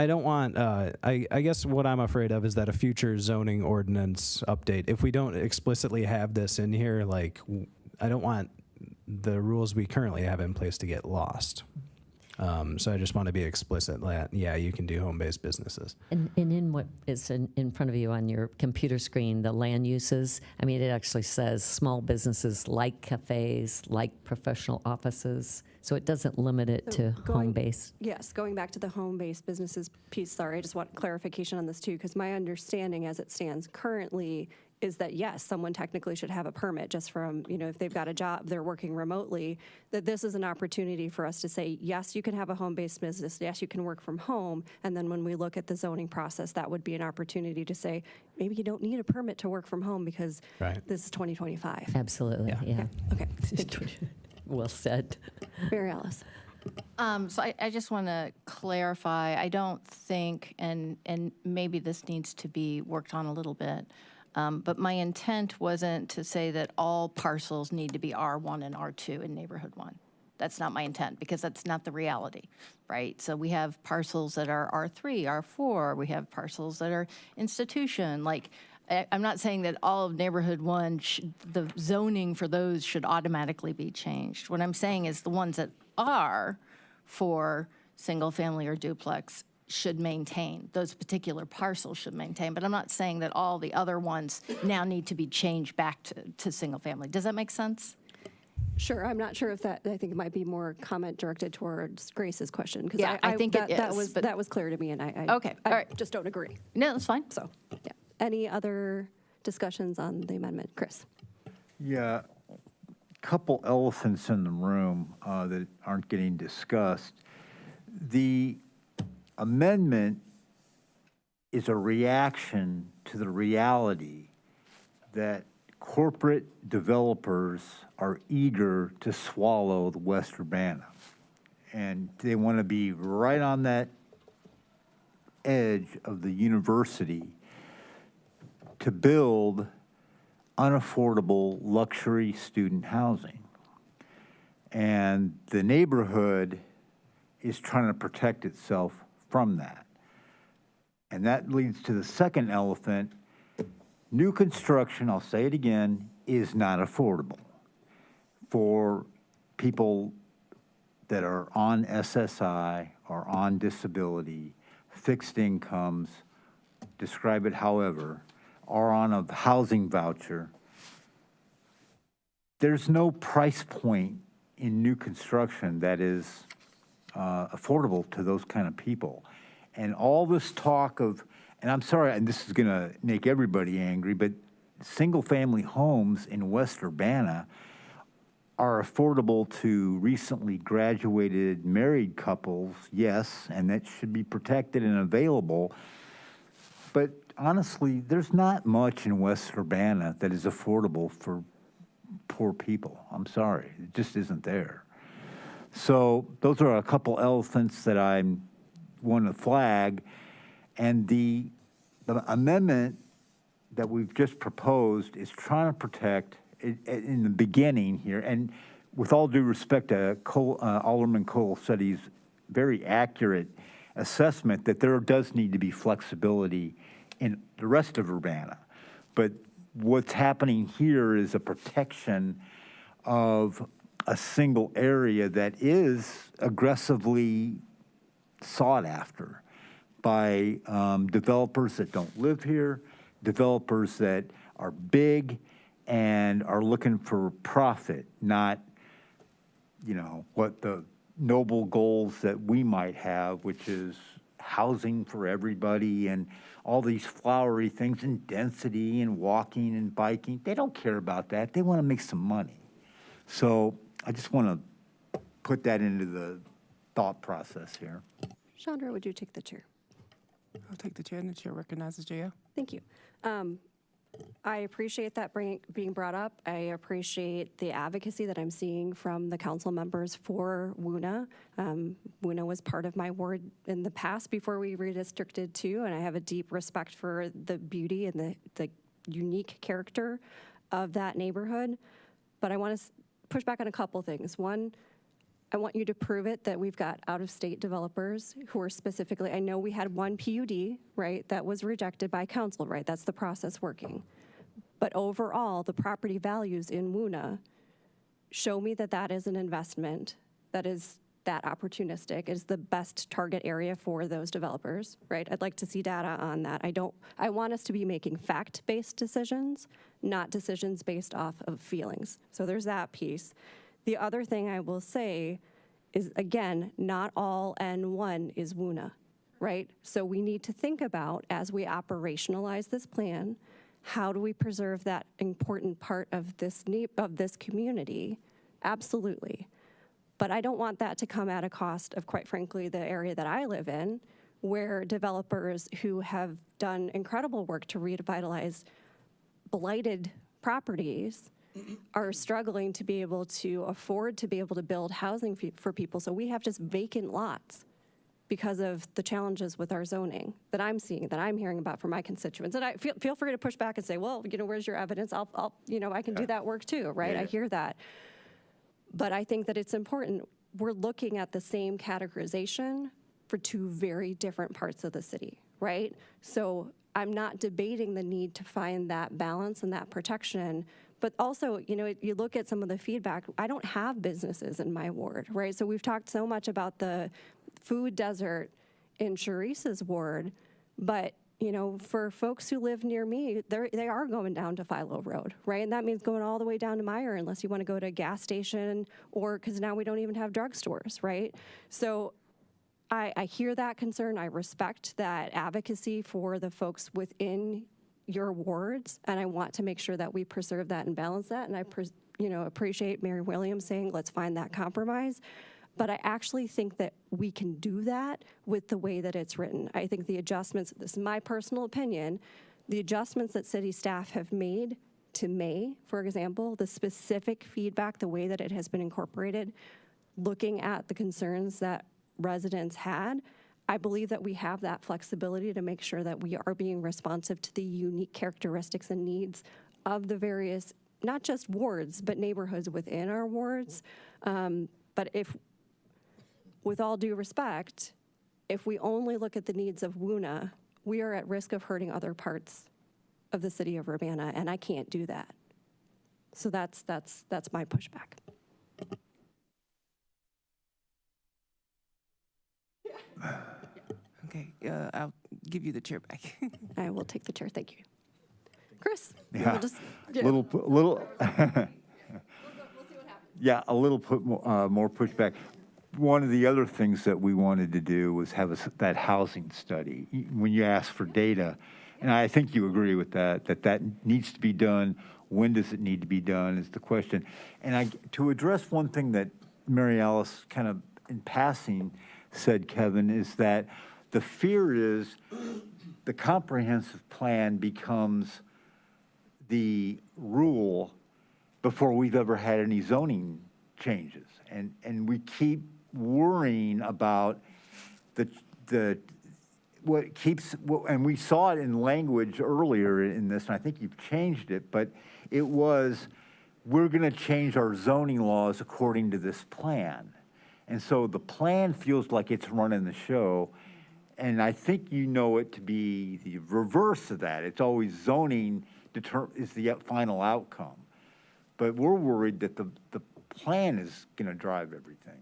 don't want, I guess what I'm afraid of is that a future zoning ordinance update, if we don't explicitly have this in here, like, I don't want the rules we currently have in place to get lost. So I just want to be explicit that, yeah, you can do home-based businesses. And in what is in front of you on your computer screen, the land uses, I mean, it actually says small businesses like cafes, like professional offices. So it doesn't limit it to home-based. Yes, going back to the home-based businesses piece, sorry, I just want clarification on this too, because my understanding as it stands currently is that, yes, someone technically should have a permit just from, if they've got a job, they're working remotely, that this is an opportunity for us to say, yes, you can have a home-based business, yes, you can work from home, and then when we look at the zoning process, that would be an opportunity to say, maybe you don't need a permit to work from home because this is 2025. Absolutely, yeah. Okay, thank you. Well said. Mary Alice. So I just want to clarify, I don't think, and maybe this needs to be worked on a little bit, but my intent wasn't to say that all parcels need to be R1 and R2 in Neighborhood 1. That's not my intent, because that's not the reality, right? So we have parcels that are R3, R4, we have parcels that are institution, like, I'm not saying that all of Neighborhood 1, the zoning for those should automatically be changed. What I'm saying is the ones that are for single-family or duplex should maintain, those particular parcels should maintain. But I'm not saying that all the other ones now need to be changed back to single-family. Does that make sense? Sure, I'm not sure if that, I think it might be more comment directed towards Grace's question. Because Yeah, I think it is, that was clear to me, and I Okay, all right. just don't agree. No, that's fine. So, yeah. Any other discussions on the amendment? Chris? Yeah, couple elephants in the room that aren't getting discussed. The amendment is a reaction to the reality that corporate developers are eager to swallow the West Urbana. And they want to be right on that edge of the university to build unaffordable luxury student housing. And the neighborhood is trying to protect itself from that. And that leads to the second elephant. New construction, I'll say it again, is not affordable for people that are on SSI or on disability, fixed incomes, describe it however, are on a housing voucher. There's no price point in new construction that is affordable to those kind of people. And all this talk of, and I'm sorry, and this is gonna make everybody angry, but single-family homes in West Urbana are affordable to recently graduated married couples, yes, and that should be protected and available. But honestly, there's not much in West Urbana that is affordable for poor people. I'm sorry, it just isn't there. So those are a couple elephants that I want to flag. And the amendment that we've just proposed is trying to protect, in the beginning here, and with all due respect to Alderman Colasetti's very accurate assessment that there does need to be flexibility in the rest of Urbana. But what's happening here is a protection of a single area that is aggressively sought after by developers that don't live here, developers that are big and are looking for profit, not, what the noble goals that we might have, which is housing for everybody and all these flowery things and density and walking and biking. They don't care about that. They want to make some money. So I just want to put that into the thought process here. Chandra, would you take the chair? I'll take the chair, and the chair recognizes JL. Thank you. I appreciate that being brought up. I appreciate the advocacy that I'm seeing from the council members for WUNA. WUNA was part of my ward in the past before we redistricted too, and I have a deep respect for the beauty and the unique character of that neighborhood. But I want to push back on a couple things. One, I want you to prove it that we've got out-of-state developers who are specifically, I know we had one PUD, right, that was rejected by council, right? That's the process working. But overall, the property values in WUNA show me that that is an investment that is that opportunistic is the best target area for those developers, right? I'd like to see data on that. I want us to be making fact-based decisions, not decisions based off of feelings. So there's that piece. The other thing I will say is, again, not all N1 is WUNA, right? So we need to think about, as we operationalize this plan, how do we preserve that important part of this community? Absolutely. But I don't want that to come at a cost of, quite frankly, the area that I live in, where developers who have done incredible work to revitalize blighted properties are struggling to be able to afford to be able to build housing for people. So we have just vacant lots because of the challenges with our zoning that I'm seeing, that I'm hearing about from my constituents. And I feel free to push back and say, well, where's your evidence? I can do that work too, right? Yeah. I hear that. But I think that it's important. We're looking at the same categorization for two very different parts of the city, right? So I'm not debating the need to find that balance and that protection. But also, you look at some of the feedback, I don't have businesses in my ward, right? So we've talked so much about the food desert in Sharice's ward, but for folks who live near me, they are going down to Philo Road, right? And that means going all the way down to Meyer unless you want to go to a gas station, or because now we don't even have drugstores, right? So I hear that concern. I respect that advocacy for the folks within your wards, and I want to make sure that we preserve that and balance that. And I appreciate Mary Williams saying, let's find that compromise. But I actually think that we can do that with the way that it's written. I think the adjustments, this is my personal opinion, the adjustments that city staff have made to May, for example, the specific feedback, the way that it has been incorporated, looking at the concerns that residents had, I believe that we have that flexibility to make sure that we are being responsive to the unique characteristics and needs of the various, not just wards, but neighborhoods within our wards. But with all due respect, if we only look at the needs of WUNA, we are at risk of hurting other parts of the city of Urbana, and I can't do that. So that's my pushback. Okay, I'll give you the chair back. I will take the chair, thank you. Chris? Yeah, we'll just, little, yeah, a little more pushback. One of the other things that we wanted to do was have that housing study. When you ask for data, and I think you agree with that needs to be done. When does it need to be done is the question. And to address one thing that Mary Alice kind of in passing said, Kevin, is that the fear is the comprehensive plan becomes the rule before we've ever had any zoning changes. And we keep worrying about and we saw it in language earlier in this, and I think you've changed it, but it was, we're gonna change our zoning laws according to this plan. And so the plan feels like it's running the show, and I think you know it to be the reverse of that. It's always zoning is the final outcome. But we're worried that the plan is gonna drive everything.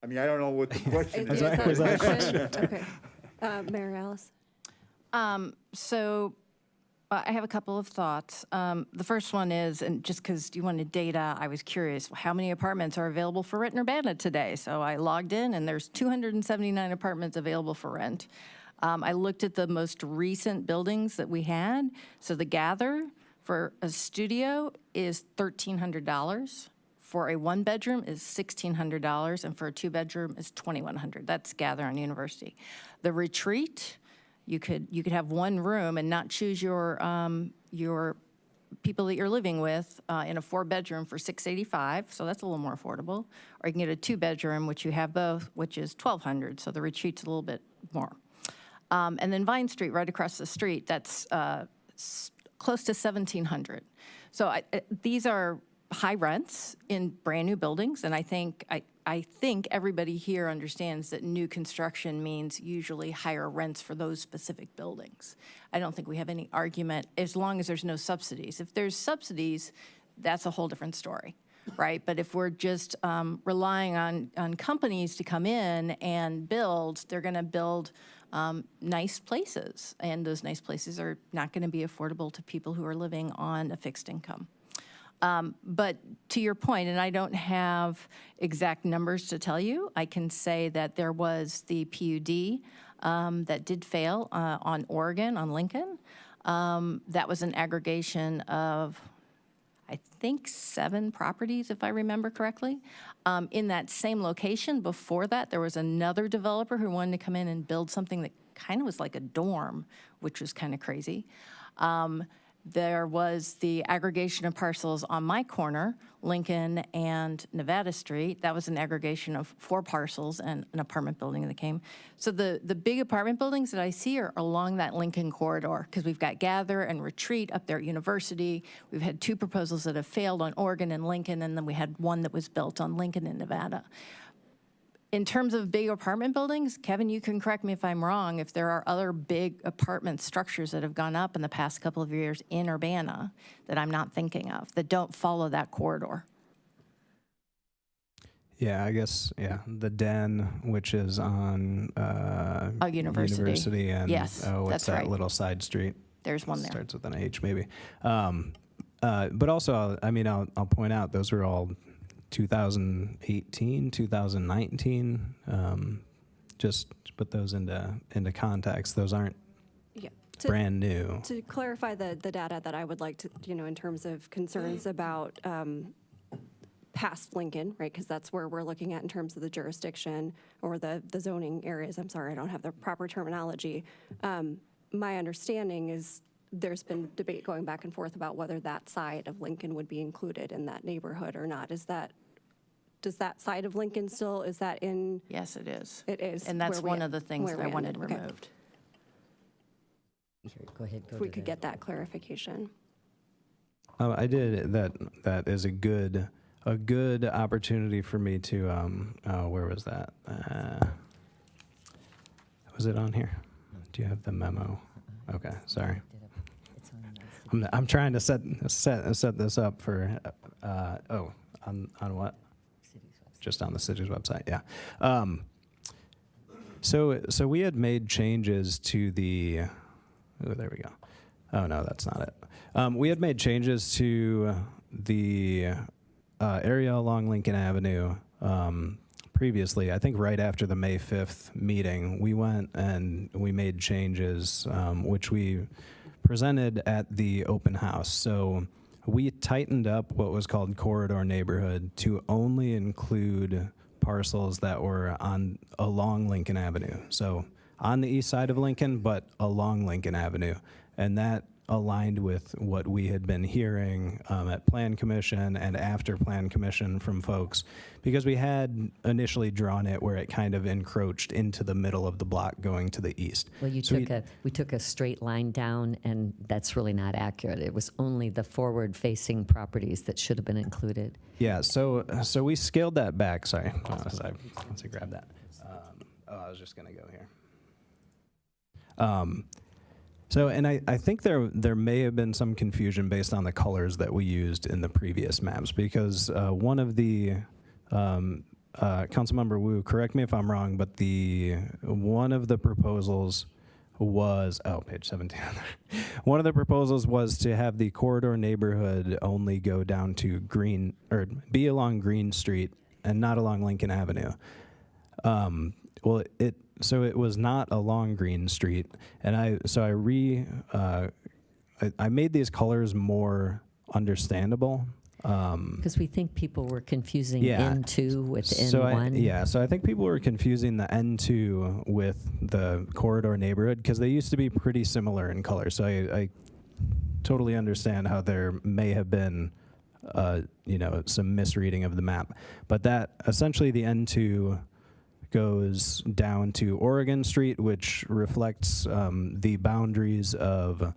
I mean, I don't know what the question is. Was that a question? Okay. Mayor Alice? So I have a couple of thoughts. The first one is, and just because you wanted data, I was curious, how many apartments are available for rent in Urbana today? So I logged in, and there's 279 apartments available for rent. I looked at the most recent buildings that we had. So the Gather for a studio is $1,300. For a one-bedroom is $1,600, and for a two-bedroom is $2,100. That's Gather on University. The Retreat, you could have one room and not choose your people that you're living with in a four-bedroom for $685, so that's a little more affordable. Or you can get a two-bedroom, which you have both, which is $1,200, so the Retreat's a little bit more. And then Vine Street, right across the street, that's close to $1,700. So these are high rents in brand new buildings, and I think everybody here understands that new construction means usually higher rents for those specific buildings. I don't think we have any argument as long as there's no subsidies. If there's subsidies, that's a whole different story. right? But if we're just relying on companies to come in and build, they're going to build nice places, and those nice places are not going to be affordable to people who are living on a fixed income. But to your point, and I don't have exact numbers to tell you, I can say that there was the PUD that did fail on Oregon, on Lincoln. That was an aggregation of, I think, 7 properties, if I remember correctly. In that same location before that, there was another developer who wanted to come in and build something that kind of was like a dorm, which was kind of crazy. There was the aggregation of parcels on my corner, Lincoln and Nevada Street. That was an aggregation of 4 parcels and an apartment building that came. So the big apartment buildings that I see are along that Lincoln corridor, because we've got Gather and Retreat up there at University. We've had 2 proposals that have failed on Oregon and Lincoln, and then we had one that was built on Lincoln and Nevada. In terms of big apartment buildings, Kevin, you can correct me if I'm wrong, if there are other big apartment structures that have gone up in the past couple of years in Urbana that I'm not thinking of, that don't follow that corridor. Yeah, I guess, yeah, the Den, which is on University. and Yes, what's that's that right. little side street? There's one there. Starts with an H, maybe. But also, I mean, I'll point out those were all 2018, 2019. Just to put those into context, those aren't Yeah. brand new. To clarify the data that I would like to, in terms of concerns about past Lincoln, right? Because that's where we're looking at in terms of the jurisdiction or the zoning areas. I'm sorry, I don't have the proper terminology. My understanding is there's been debate going back and forth about whether that side of Lincoln would be included in that neighborhood or not. Does that side of Lincoln still, is that in? Yes, it is. It is. And that's where we one en- of the things where that I we wanted ended. Okay. removed. Go ahead. If we could get that clarification. I did. That is a good opportunity for me to. Where was that? Was it on here? Do you have the memo? Okay, sorry. I'm trying to set this up for. On what? Just on the city's website. Yeah. So we had made changes to the. Oh, there we go. Oh no, that's not it. We had made changes to the area along Lincoln Avenue previously. I think right after the May 5th meeting, we went and we made changes, which we presented at the open house. So we tightened up what was called corridor neighborhood to only include parcels that were along Lincoln Avenue. So on the east side of Lincoln, but along Lincoln Avenue. And that aligned with what we had been hearing at Plan Commission and after Plan Commission from folks, because we had initially drawn it where it kind of encroached into the middle of the block going to the east. Well, we took a straight line down, and that's really not accurate. It was only the forward-facing properties that should have been included. Yeah, so we scaled that back. Sorry, once I grab that. I was just going to go here. And I think there may have been some confusion based on the colors that we used in the previous maps, because one of the Councilmember Wu, correct me if I'm wrong, but one of the proposals was page 17. One of the proposals was to have the corridor neighborhood only go down to Green, or be along Green Street and not along Lincoln Avenue. So it was not along Green Street, and I made these colors more understandable. Because we think people were confusing N2 with N1. So I think people were confusing the N2 with the corridor neighborhood, because they used to be pretty similar in color. So I totally understand how there may have been some misreading of the map. But that essentially the N2 goes down to Oregon Street, which reflects the boundaries of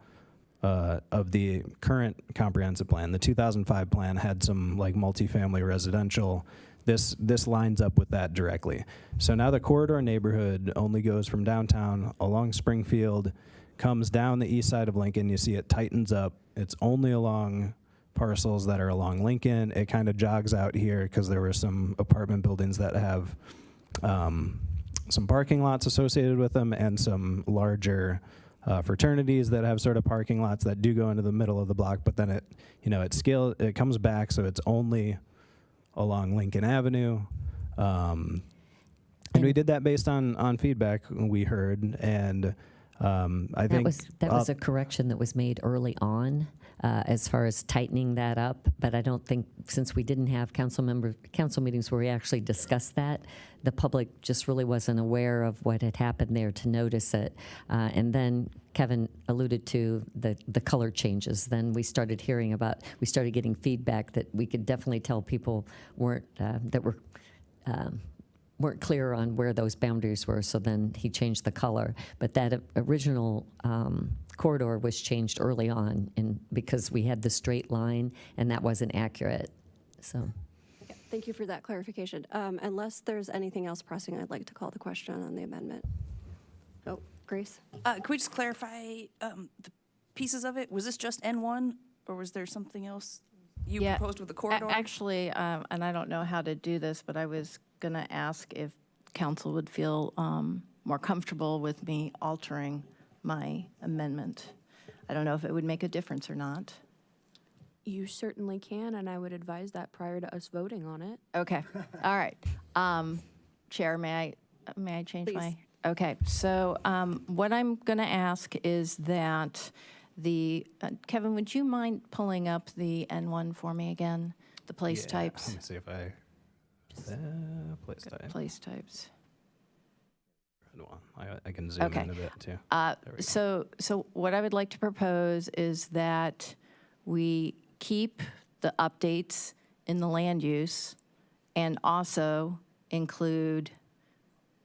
the current comprehensive plan. The 2005 plan had some like multifamily residential. This lines up with that directly. So now the corridor neighborhood only goes from downtown along Springfield, comes down the east side of Lincoln. You see it tightens up. It's only along parcels that are along Lincoln. It kind of jogs out here because there were some apartment buildings that have some parking lots associated with them, and some larger fraternities that have sort of parking lots that do go into the middle of the block. But then it comes back, so it's only along Lincoln Avenue. And we did that based on feedback we heard, and I think that was a correction that was made early on as far as tightening that up. But I don't think, since we didn't have council meetings where we actually discussed that, the public just really wasn't aware of what had happened there to notice it. And then Kevin alluded to the color changes. Then we started getting feedback that we could definitely tell people weren't clear on where those boundaries were, so then he changed the color. But that original corridor was changed early on, because we had the straight line, and that wasn't accurate. So, Thank you for that clarification. Unless there's anything else pressing, I'd like to call the question on the amendment. Oh, Grace? Can we just clarify the pieces of it? Was this just N1, or was there something else you proposed with the corridor? Actually, and I don't know how to do this, but I was going to ask if council would feel more comfortable with me altering my amendment. I don't know if it would make a difference or not. You certainly can, and I would advise that prior to us voting on it. Okay, all right. Chair, may I change Please. my? Okay, so what I'm going to ask is that Kevin, would you mind pulling up the N1 for me again? The place types. Let me see if I place type. Place types. Red one. I can zoom in a bit too. So what I would like to propose is that we keep the updates in the land use and also include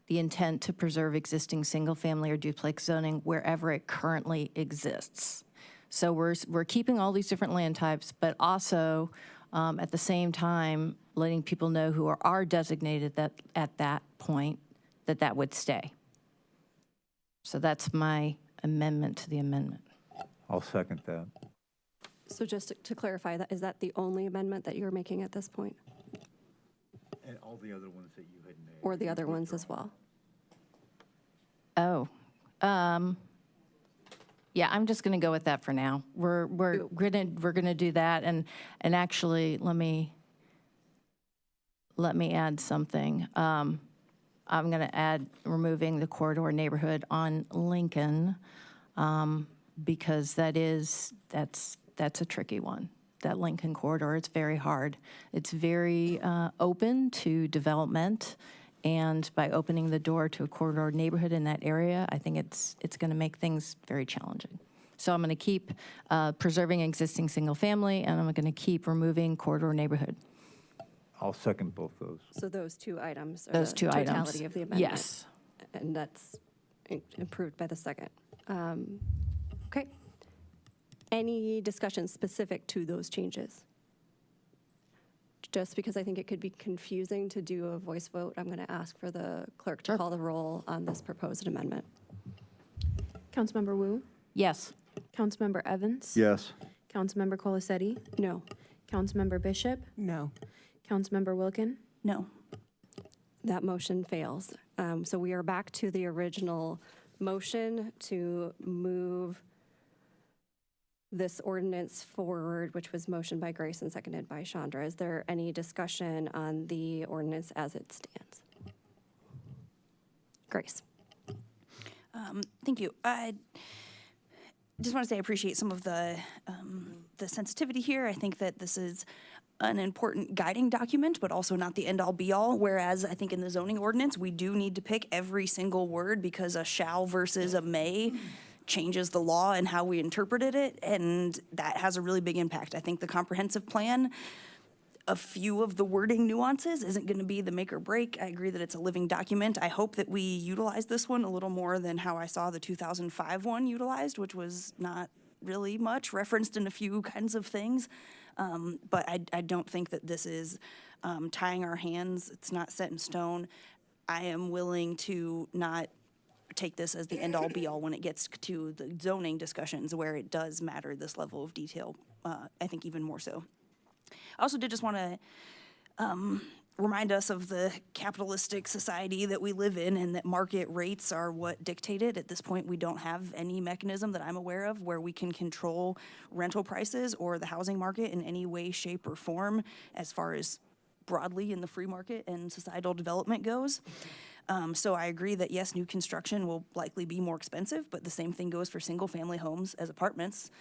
the intent to preserve existing single-family or duplex zoning wherever it currently exists. So we're keeping all these different land types, but also at the same time letting people know who are designated that at that point that would stay. So that's my amendment to the amendment. I'll second that. So just to clarify, is that the only amendment that you're making at this point? And all the other ones that you had made. Or the other ones as well? Oh, yeah, I'm just going to go with that for now. We're gonna do that, and actually, let me add something. I'm going to add removing the corridor neighborhood on Lincoln, because that's a tricky one. That Lincoln corridor, it's very hard. It's very open to development. And by opening the door to a corridor neighborhood in that area, I think it's going to make things very challenging. So I'm going to keep preserving existing single family, and I'm going to keep removing corridor neighborhood. I'll second both those. So those two items are Those the two items. totality of the amendment? Yes. And that's improved by the second. Okay. Any discussion specific to those changes? Just because I think it could be confusing to do a voice vote, I'm going to ask for the clerk to call the roll on this proposed amendment. Councilmember Wu? Yes. Councilmember Evans? Yes. Councilmember Colasetti? No. Councilmember Bishop? No. Councilmember Wilkin? No. That motion fails. So we are back to the original motion to move this ordinance forward, which was motioned by Grace and seconded by Chandra. Is there any discussion on the ordinance as it stands? Grace. Thank you. I just want to say I appreciate some of the sensitivity here. I think that this is an important guiding document, but also not the end-all be-all, whereas I think in the zoning ordinance, we do need to pick every single word because a shall versus a may changes the law and how we interpreted it, and that has a really big impact. I think the comprehensive plan, a few of the wording nuances isn't going to be the make or break. I agree that it's a living document. I hope that we utilize this one a little more than how I saw the 2005 one utilized, which was not really much, referenced in a few kinds of things. But I don't think that this is tying our hands. It's not set in stone. I am willing to not take this as the end-all be-all when it gets to the zoning discussions where it does matter this level of detail, I think even more so. I also did just want to remind us of the capitalistic society that we live in and that market rates are what dictate it. At this point, we don't have any mechanism that I'm aware of where we can control rental prices or the housing market in any way, shape, or form as far as broadly in the free market and societal development goes. So I agree that yes, new construction will likely be more expensive, but the same thing goes for single-family homes as apartments.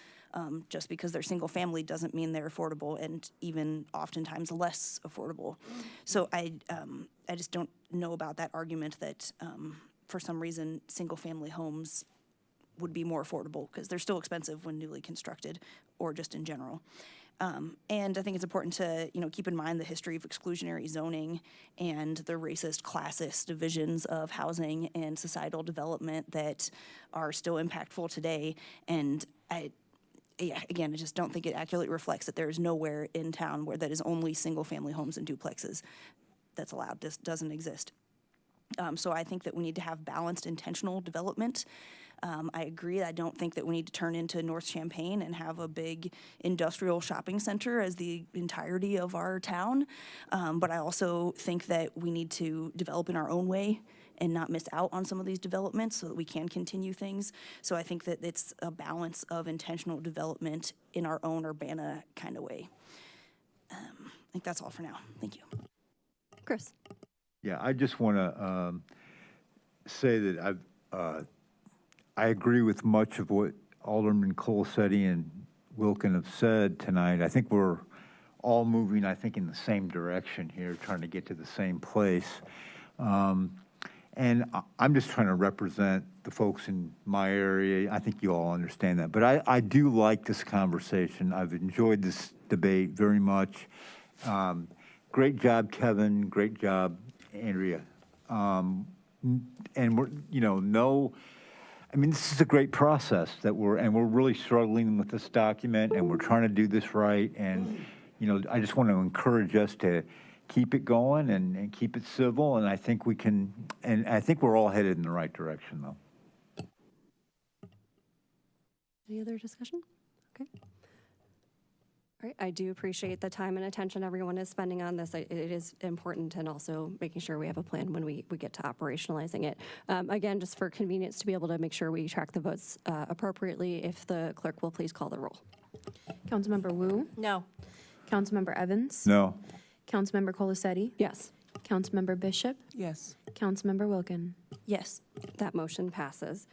Just because they're single-family doesn't mean they're affordable, and even oftentimes less affordable. So I just don't know about that argument that for some reason single-family homes would be more affordable, because they're still expensive when newly constructed, or just in general. And I think it's important to, keep in mind the history of exclusionary zoning and the racist, classist divisions of housing and societal development that are still impactful today. And I just don't think it accurately reflects that there is nowhere in town where that is only single-family homes and duplexes that's allowed. This doesn't exist. So I think that we need to have balanced, intentional development. I agree. I don't think that we need to turn into North Champaign and have a big industrial shopping center as the entirety of our town. But I also think that we need to develop in our own way and not miss out on some of these developments so that we can continue things. So I think that it's a balance of intentional development in our own Urbana kind of way. I think that's all for now. Thank you. Chris. Yeah, I just want to say that I agree with much of what Alderman Colasetti and Wilkin have said tonight. I think we're all moving, in the same direction here, trying to get to the same place. And I'm just trying to represent the folks in my area. I think you all understand that. But I do like this conversation. I've enjoyed this debate very much. Great job, Kevin. Great job, Andrea. And we're, this is a great process that we're really struggling with this document, and we're trying to do this right. And, I just want to encourage us to keep it going and keep it civil. And I think we can, and I think we're all headed in the right direction, though. Any other discussion? Okay. All right, I do appreciate the time and attention everyone is spending on this. It is important, and also making sure we have a plan when we get to operationalizing it. Again, just for convenience to be able to make sure we track the votes appropriately, if the clerk will please call the roll. Councilmember Wu? No. Councilmember Evans? No. Councilmember Colasetti? Yes. Councilmember Bishop? Yes. Councilmember Wilkin? Yes. That motion passes.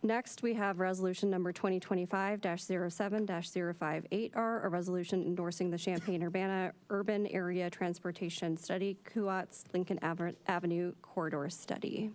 Next, we have resolution number 2025-07-058R, a resolution endorsing the Champaign-Urbana Urban Area Transportation Study, CUATS Lincoln Avenue Corridor Study.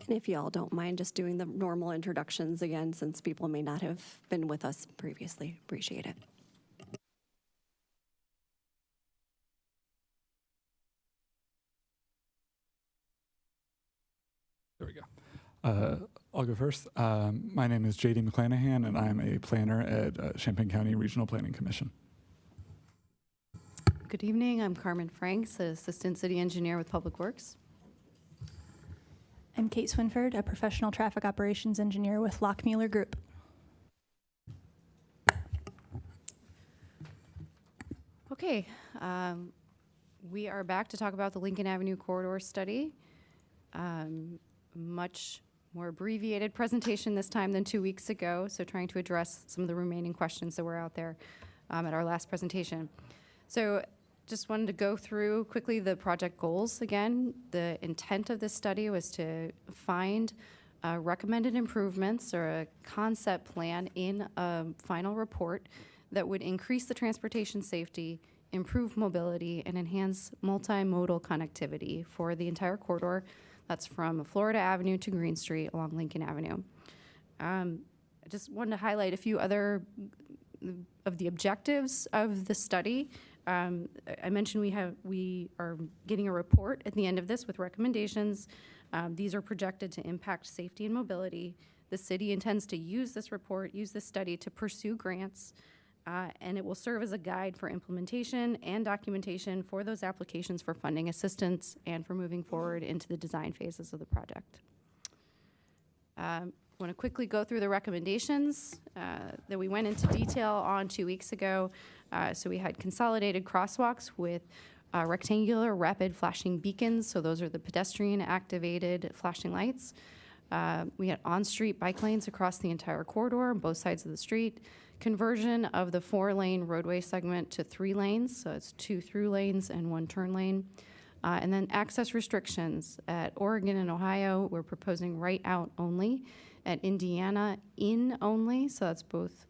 And if y'all don't mind just doing the normal introductions again, since people may not have been with us previously, appreciate it. There we go. I'll go first. My name is J.D. McClanahan, and I'm a planner at Champaign County Regional Planning Commission. Good evening. I'm Carmen Franks, Assistant City Engineer with Public Works. I'm Kate Swinford, a Professional Traffic Operations Engineer with Lockmuller Group. Okay, we are back to talk about the Lincoln Avenue Corridor Study. Much more abbreviated presentation this time than 2 weeks ago, so trying to address some of the remaining questions that were out there at our last presentation. So just wanted to go through quickly the project goals again. The intent of this study was to find recommended improvements or a concept plan in a final report that would increase the transportation safety, improve mobility, and enhance multimodal connectivity for the entire corridor. That's from Florida Avenue to Green Street along Lincoln Avenue. I just wanted to highlight a few other of the objectives of the study. I mentioned we are getting a report at the end of this with recommendations. These are projected to impact safety and mobility. The city intends to use this report, use this study to pursue grants, and it will serve as a guide for implementation and documentation for those applications for funding assistance and for moving forward into the design phases of the project. I want to quickly go through the recommendations that we went into detail on 2 weeks ago. So we had consolidated crosswalks with rectangular rapid flashing beacons. So those are the pedestrian activated flashing lights. We had on-street bike lanes across the entire corridor on both sides of the street. Conversion of the 4-lane roadway segment to 3 lanes. So it's 2 through lanes and 1 turn lane. And then access restrictions. At Oregon and Ohio, we're proposing right out only. At Indiana, in only. So that's both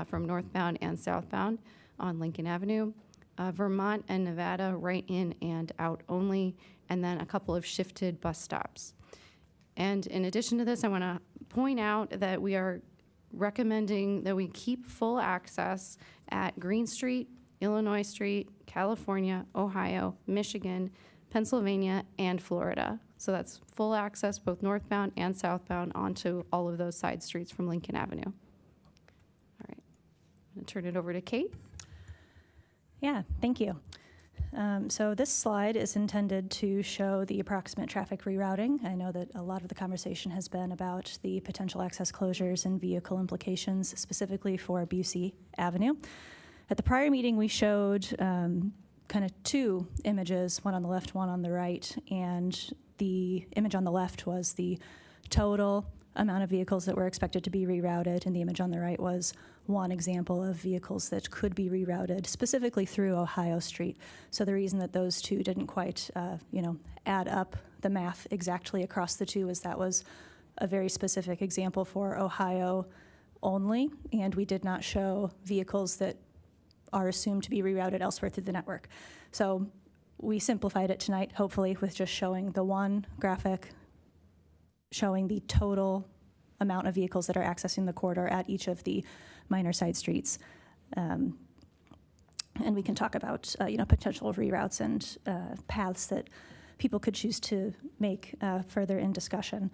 from northbound and southbound on Lincoln Avenue. Vermont and Nevada, right in and out only. And then a couple of shifted bus stops. And in addition to this, I want to point out that we are recommending that we keep full access at Green Street, Illinois Street, California, Ohio, Michigan, Pennsylvania, and Florida. So that's full access both northbound and southbound onto all of those side streets from Lincoln Avenue. All right, I'm going to turn it over to Kate. Yeah, thank you. So this slide is intended to show the approximate traffic rerouting. I know that a lot of the conversation has been about the potential access closures and vehicle implications specifically for Busey Avenue. At the prior meeting, we showed kind of 2 images, one on the left, one on the right, and the image on the left was the total amount of vehicles that were expected to be rerouted, and the image on the right was one example of vehicles that could be rerouted specifically through Ohio Street. So the reason that those 2 didn't quite, add up the math exactly across the 2 is that was a very specific example for Ohio only, and we did not show vehicles that are assumed to be rerouted elsewhere through the network. So we simplified it tonight, hopefully, with just showing the one graphic showing the total amount of vehicles that are accessing the corridor at each of the minor side streets. And we can talk about potential reroutes and paths that people could choose to make further in discussion.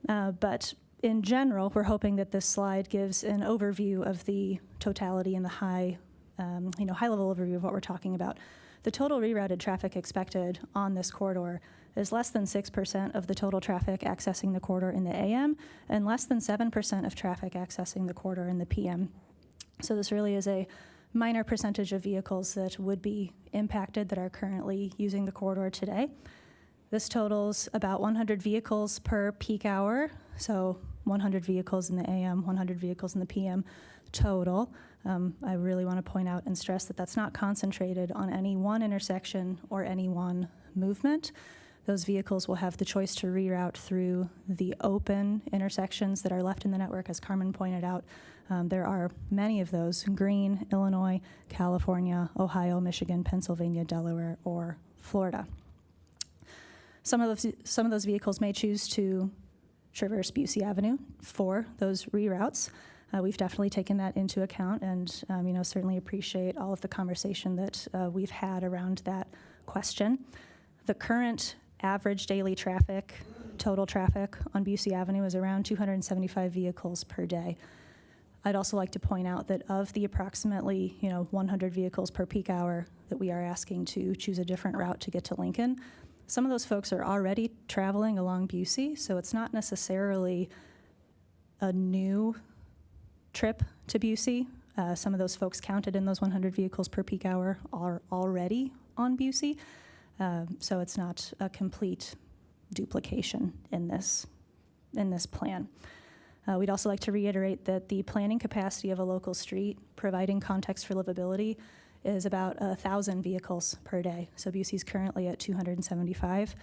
But in general, we're hoping that this slide gives an overview of the totality and the high-level overview of what we're talking about. The total rerouted traffic expected on this corridor is less than 6% of the total traffic accessing the corridor in the AM and less than 7% of traffic accessing the corridor in the PM. So this really is a minor percentage of vehicles that would be impacted that are currently using the corridor today. This totals about 100 vehicles per peak hour, so 100 vehicles in the AM, 100 vehicles in the PM total. I really want to point out and stress that that's not concentrated on any one intersection or any one movement. Those vehicles will have the choice to reroute through the open intersections that are left in the network, as Carmen pointed out. There are many of those: Green, Illinois, California, Ohio, Michigan, Pennsylvania, Delaware, or Florida. Some of those vehicles may choose to traverse Busey Avenue for those reroutes. We've definitely taken that into account, and certainly appreciate all of the conversation that we've had around that question. The current average daily traffic, total traffic on Busey Avenue is around 275 vehicles per day. I'd also like to point out that of the approximately 100 vehicles per peak hour that we are asking to choose a different route to get to Lincoln, some of those folks are already traveling along Busey, so it's not necessarily a new trip to Busey. Some of those folks counted in those 100 vehicles per peak hour are already on Busey, so it's not a complete duplication in this plan. We'd also like to reiterate that the planning capacity of a local street, providing context for livability, is about 1,000 vehicles per day. So Busey's currently at 275.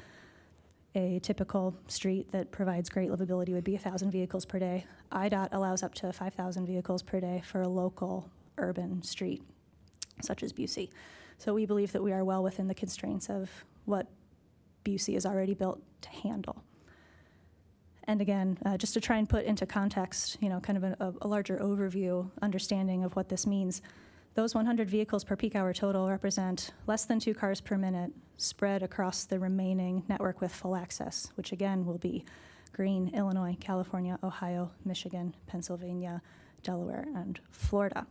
A typical street that provides great livability would be 1,000 vehicles per day. IDOT allows up to 5,000 vehicles per day for a local urban street, such as Busey. So we believe that we are well within the constraints of what Busey is already built to handle. And again, just to try and put into context, kind of a larger overview understanding of what this means, Those 100 vehicles per peak hour total represent less than 2 cars per minute spread across the remaining network with full access, which again will be Greene, Illinois, California, Ohio, Michigan, Pennsylvania, Delaware, and Florida.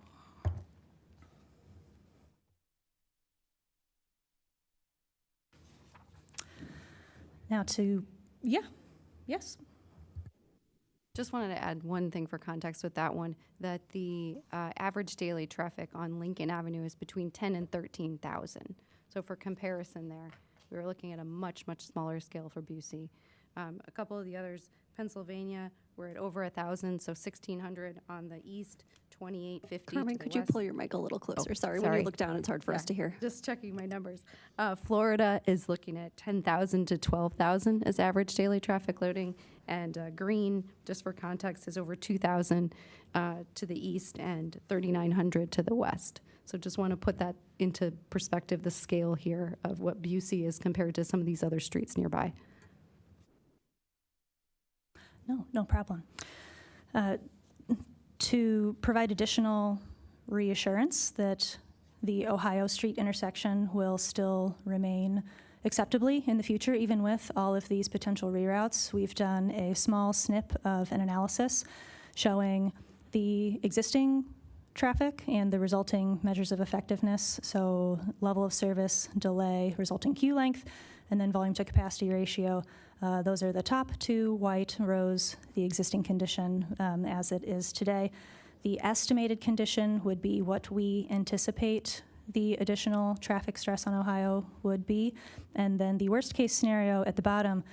Now yes. Just wanted to add one thing for context with that one, that the average daily traffic on Lincoln Avenue is between 10 and 13,000. So for comparison there, we were looking at a much, much smaller scale for Busey. A couple of the others, Pennsylvania, we're at over 1,000, so 1,600 on the east, 2,850 Carmen, to the could you west. pull your mic a little closer? Oh, sorry, when you look down, it's hard for us to hear. Just checking my numbers. Florida is looking at 10,000 to 12,000 as average daily traffic loading, and Greene, just for context, is over 2,000 to the east and 3,900 to the west. So just want to put that into perspective, the scale here of what Busey is compared to some of these other streets nearby. No problem. To provide additional reassurance that the Ohio Street intersection will still remain acceptably in the future, even with all of these potential reroutes, we've done a small snip of an analysis showing the existing traffic and the resulting measures of effectiveness, so level of service, delay, resulting queue length, and then volume to capacity ratio. Those are the top 2 white rows, the existing condition as it is today. The estimated condition would be what we anticipate the additional traffic stress on Ohio would be. And then the worst case scenario at the bottom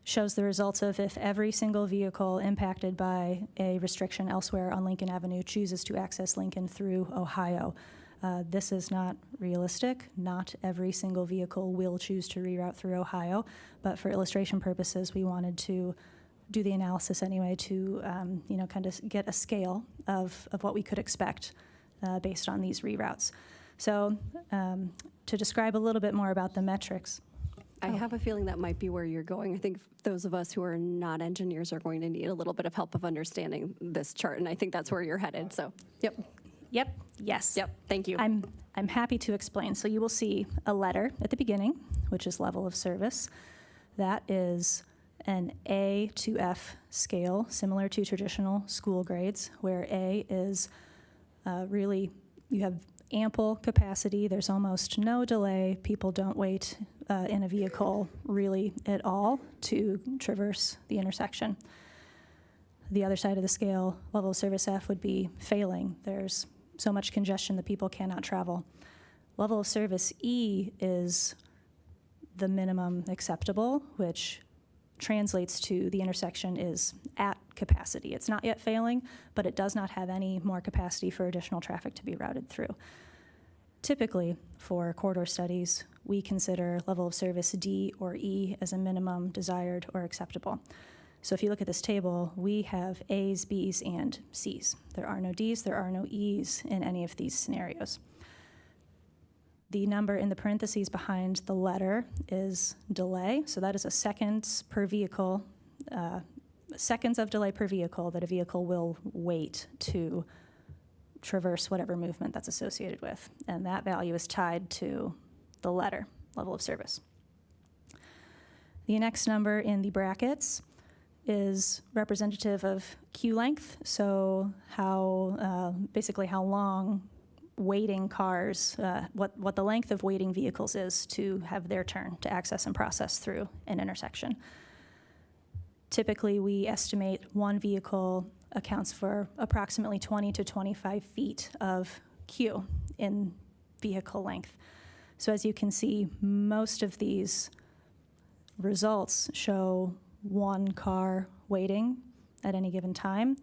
shows the results of if every single vehicle impacted by a restriction elsewhere on Lincoln Avenue chooses to access Lincoln through Ohio. This is not realistic. Not every single vehicle will choose to reroute through Ohio, but for illustration purposes, we wanted to do the analysis anyway to kind of get a scale of what we could expect based on these reroutes. So to describe a little bit more about the metrics. I have a feeling that might be where you're going. I think those of us who are not engineers are going to need a little bit of help of understanding this chart, and I think that's where you're headed, so, yep. Yes. Yep, thank you. I'm happy to explain. So you will see a letter at the beginning, which is level of service. That is an A to F scale, similar to traditional school grades, where A is really, you have ample capacity. There's almost no delay. People don't wait in a vehicle really at all to traverse the intersection. The other side of the scale, level of service F, would be failing. There's so much congestion that people cannot travel. Level of service E is the minimum acceptable, which translates to the intersection is at capacity. It's not yet failing, but it does not have any more capacity for additional traffic to be routed through. Typically, for corridor studies, we consider level of service D or E as a minimum desired or acceptable. So if you look at this table, we have A's, B's, and C's. There are no D's, there are no E's in any of these scenarios. The number in the parentheses behind the letter is delay. So that is a seconds per vehicle, seconds of delay per vehicle that a vehicle will wait to traverse whatever movement that's associated with. And that value is tied to the letter, level of service. The next number in the brackets is representative of queue length, so how basically how long waiting cars, what the length of waiting vehicles is to have their turn to access and process through an intersection. Typically, we estimate one vehicle accounts for approximately 20 to 25 feet of queue in vehicle length. So as you can see, most of these results show one car waiting at any given time.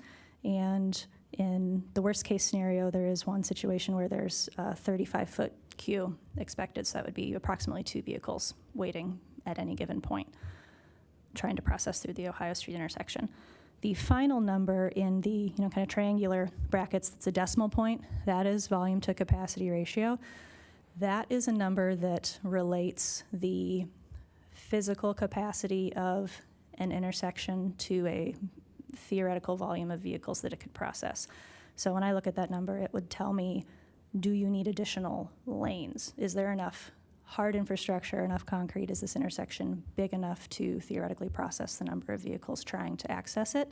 And in the worst case scenario, there is one situation where there's a 35-foot queue expected. So that would be approximately 2 vehicles waiting at any given point, trying to process through the Ohio Street intersection. The final number in the kind of triangular brackets, that's a decimal point, that is volume to capacity ratio. That is a number that relates the physical capacity of an intersection to a theoretical volume of vehicles that it could process. So when I look at that number, it would tell me do you need additional lanes? Is there enough hard infrastructure, enough concrete? Is this intersection big enough to theoretically process the number of vehicles trying to access it?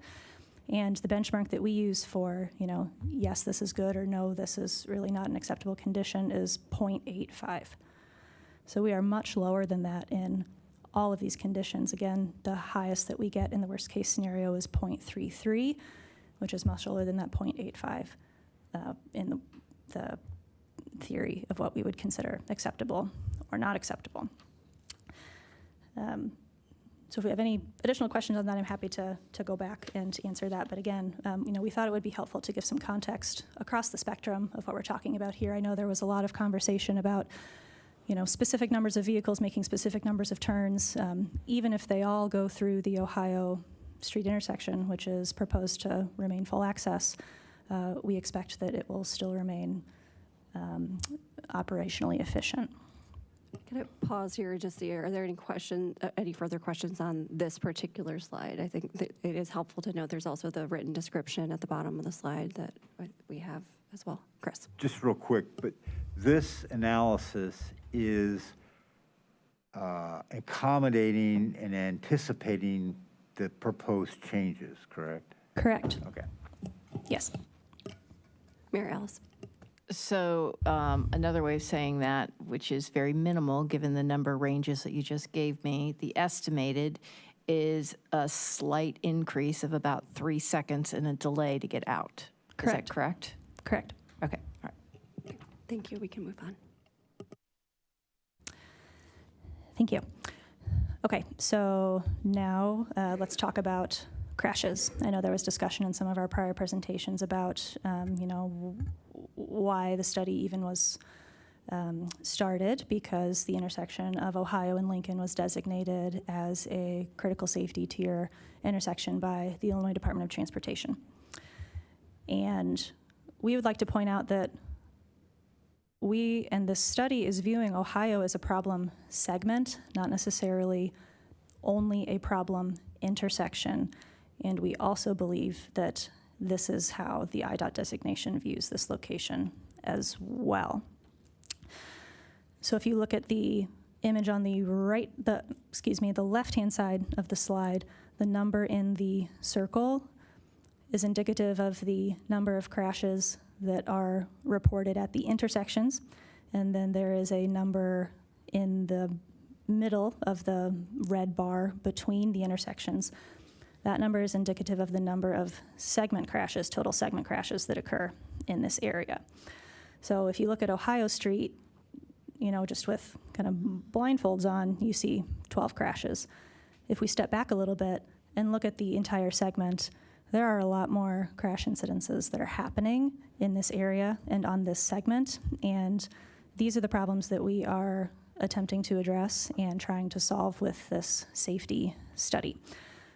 And the benchmark that we use for, yes, this is good, or no, this is really not an acceptable condition is 0.85. So we are much lower than that in all of these conditions. Again, the highest that we get in the worst case scenario is 0.33, which is much lower than that 0.85 in the theory of what we would consider acceptable or not acceptable. So if we have any additional questions on that, I'm happy to go back and answer that. But again, we thought it would be helpful to give some context across the spectrum of what we're talking about here. I know there was a lot of conversation about specific numbers of vehicles making specific numbers of turns, even if they all go through the Ohio Street intersection, which is proposed to remain full access, we expect that it will still remain operationally efficient. Can I pause here just to see, are there any further questions on this particular slide? I think that it is helpful to note there's also the written description at the bottom of the slide that we have as well. Chris. Just real quick, but this analysis is accommodating and anticipating the proposed changes, correct? Correct. Okay. Yes. Mary Alice. So another way of saying that, which is very minimal given the number ranges that you just gave me, the estimated is a slight increase of about 3 seconds in a delay to get out. Correct. Is that correct? Correct. Okay. All right. Thank you. We can move on. Thank you. Okay, so now let's talk about crashes. I know there was discussion in some of our prior presentations about, why the study even was started, because the intersection of Ohio and Lincoln was designated as a critical safety tier intersection by the Illinois Department of Transportation. And we would like to point out that this study is viewing Ohio as a problem segment, not necessarily only a problem intersection. And we also believe that this is how the IDOT designation views this location as well. So if you look at the image on the the left-hand side of the slide, the number in the circle is indicative of the number of crashes that are reported at the intersections. And then there is a number in the middle of the red bar between the intersections. That number is indicative of the number of segment crashes, total segment crashes that occur in this area. So if you look at Ohio Street, just with kind of blindfolds on, you see 12 crashes. If we step back a little bit and look at the entire segment, there are a lot more crash incidences that are happening in this area and on this segment. And these are the problems that we are attempting to address and trying to solve with this safety study.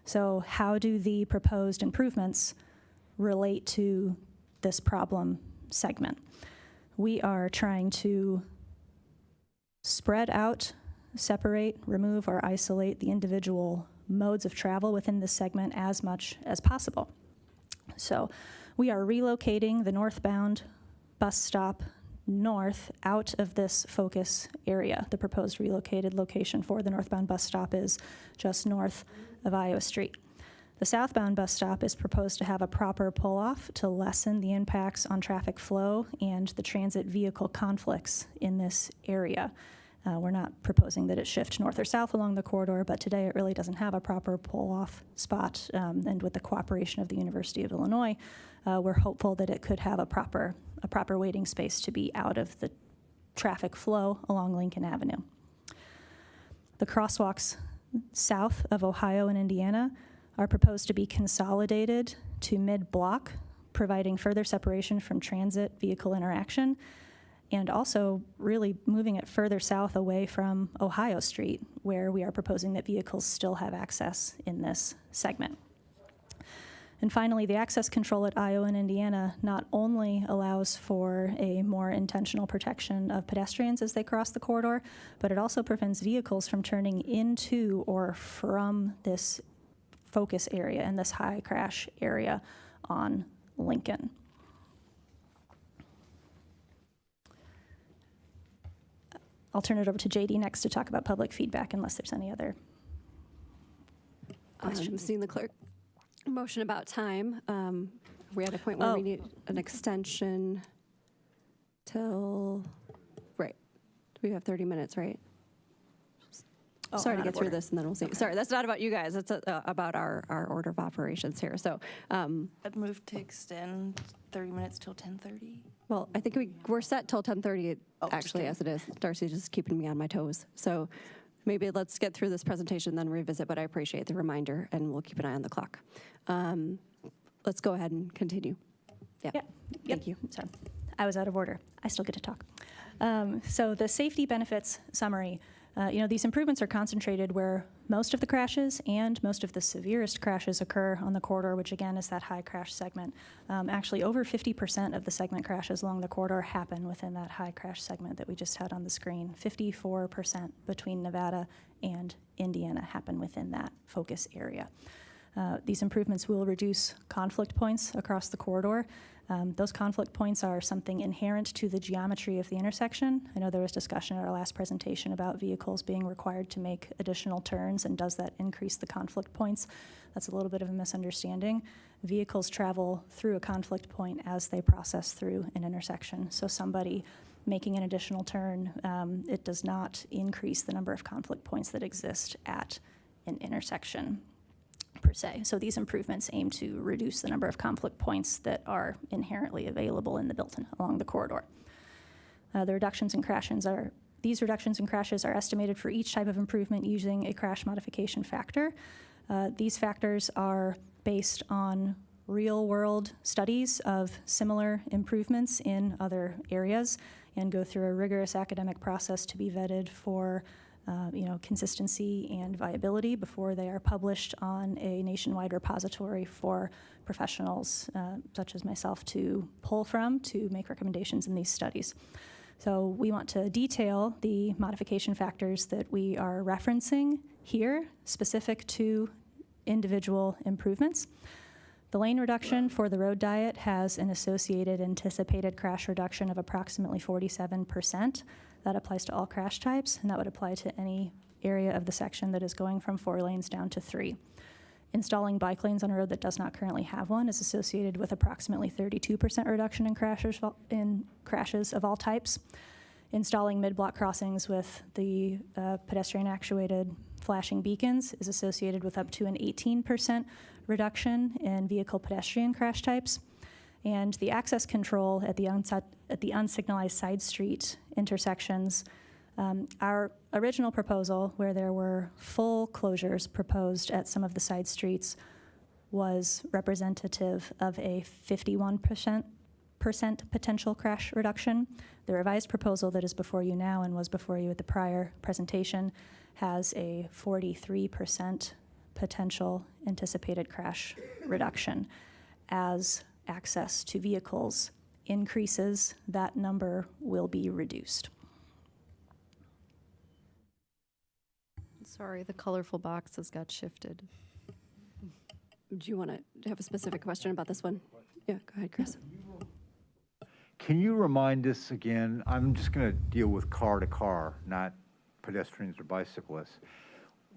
So how do the proposed improvements relate to this problem segment? We are trying to spread out, separate, remove, or isolate the individual modes of travel within this segment as much as possible. So we are relocating the northbound bus stop north out of this focus area. The proposed relocated location for the northbound bus stop is just north of Iowa Street. The southbound bus stop is proposed to have a proper pull-off to lessen the impacts on traffic flow and the transit vehicle conflicts in this area. We're not proposing that it shift north or south along the corridor, but today it really doesn't have a proper pull-off spot. And with the cooperation of the University of Illinois, we're hopeful that it could have a proper waiting space to be out of the traffic flow along Lincoln Avenue. The crosswalks south of Ohio and Indiana are proposed to be consolidated to mid-block, providing further separation from transit vehicle interaction, and also really moving it further south away from Ohio Street, where we are proposing that vehicles still have access in this segment. And finally, the access control at Iowa and Indiana not only allows for a more intentional protection of pedestrians as they cross the corridor, but it also prevents vehicles from turning into or from this focus area and this high crash area on Lincoln. I'll turn it over to JD next to talk about public feedback unless there's any other questions. Seeing the clerk motion about time. We're at a point where we need an extension till, right. We have 30 minutes, right? Sorry to out get of through order. this and then we'll see. Sorry, that's not about you guys. It's about our order of operations here. So, I'd move to extend 30 minutes till 10:30. well, I think we're set till 10:30 actually as it is. Darcy's just keeping me on my toes. So maybe let's get through this presentation, then revisit, but I appreciate the reminder and we'll keep an eye on the clock. Let's go ahead and continue. Yeah. Thank you. Sorry, I was out of order. I still get to talk. So the safety benefits summary. These improvements are concentrated where most of the crashes and most of the severest crashes occur on the corridor, which again is that high crash segment. Actually, over 50% of the segment crashes along the corridor happen within that high crash segment that we just had on the screen. 54% between Nevada and Indiana happen within that focus area. These improvements will reduce conflict points across the corridor. Those conflict points are something inherent to the geometry of the intersection. I know there was discussion at our last presentation about vehicles being required to make additional turns, and does that increase the conflict points? That's a little bit of a misunderstanding. Vehicles travel through a conflict point as they process through an intersection. So somebody making an additional turn, it does not increase the number of conflict points that exist at an intersection per se. So these improvements aim to reduce the number of conflict points that are inherently available in the built-in along the corridor. These reductions in crashes are estimated for each type of improvement using a crash modification factor. These factors are based on real-world studies of similar improvements in other areas and go through a rigorous academic process to be vetted for consistency and viability before they are published on a nationwide repository for professionals such as myself to pull from to make recommendations in these studies. So we want to detail the modification factors that we are referencing here, specific to individual improvements. The lane reduction for the road diet has an associated anticipated crash reduction of approximately 47%. That applies to all crash types, and that would apply to any area of the section that is going from 4 lanes down to 3. Installing bike lanes on a road that does not currently have one is associated with approximately 32% reduction in crashes of all types. Installing mid-block crossings with the pedestrian-actuated flashing beacons is associated with up to an 18% reduction in vehicle-pedestrian crash types. And the access control at the unsignalized side street intersections, our original proposal, where there were full closures proposed at some of the side streets, was representative of a 51% potential crash reduction. The revised proposal that is before you now and was before you at the prior presentation has a 43% potential anticipated crash reduction. As access to vehicles increases, that number will be reduced. Sorry, the colorful boxes got shifted. Do you want to have a specific question about this one? Yeah, go ahead, Chris. Can you remind us again, I'm just going to deal with car to car, not pedestrians or bicyclists.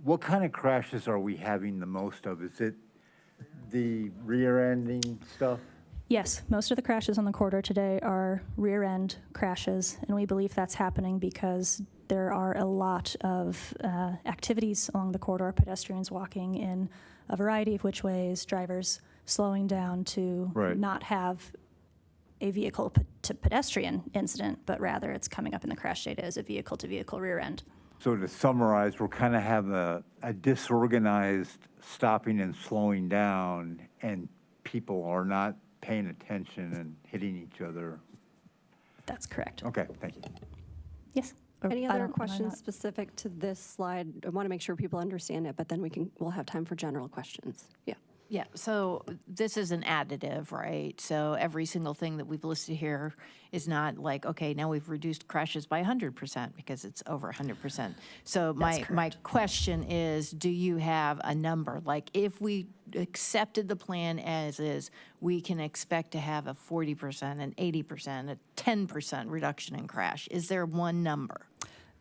What kind of crashes are we having the most of? Is it the rear-ending stuff? Yes, most of the crashes on the corridor today are rear-end crashes, and we believe that's happening because there are a lot of activities along the corridor, pedestrians walking in a variety of which ways, drivers slowing down to not have a vehicle-to-pedestrian incident, but rather it's coming up in the crash data as a vehicle-to-vehicle rear end. So to summarize, we're kind of have a disorganized stopping and slowing down, and people are not paying attention and hitting each other. That's correct. Okay, thank you. Yes. Any other questions specific to this slide? I want to make sure people understand it, but then we'll have time for general questions. Yeah. Yeah, so this is an additive, right? So every single thing that we've listed here is not like, okay, now we've reduced crashes by 100% because it's over 100%. So my question is, do you have a number? Like if we accepted the plan as is, we can expect to have a 40%, an 80%, a 10% reduction in crash. Is there one number?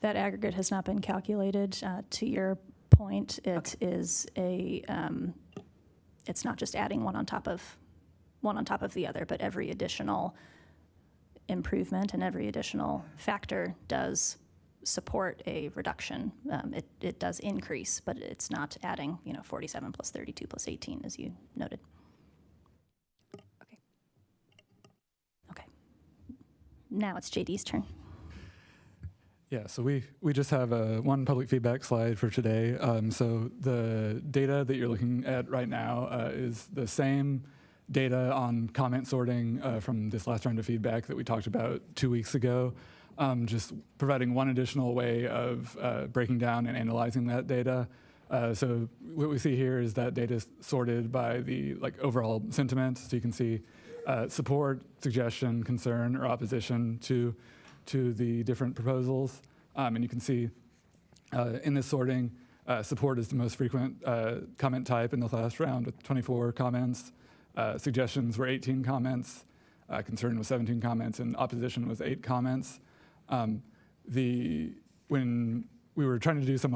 That aggregate has not been calculated. To your point, it is it's not just adding one on top of the other, but every additional improvement and every additional factor does support a reduction. It does increase, but it's not adding, 47 plus 32 plus 18, as you noted. Okay. Now it's JD's turn. Yeah, so we just have one public feedback slide for today. So the data that you're looking at right now is the same data on comment sorting from this last round of feedback that we talked about 2 weeks ago. Just providing one additional way of breaking down and analyzing that data. So what we see here is that data is sorted by the overall sentiment. So you can see support, suggestion, concern, or opposition to the different proposals. And you can see in this sorting, support is the most frequent comment type in the last round with 24 comments. Suggestions were 18 comments. Concern was 17 comments, and opposition was 8 comments. When we were trying to do some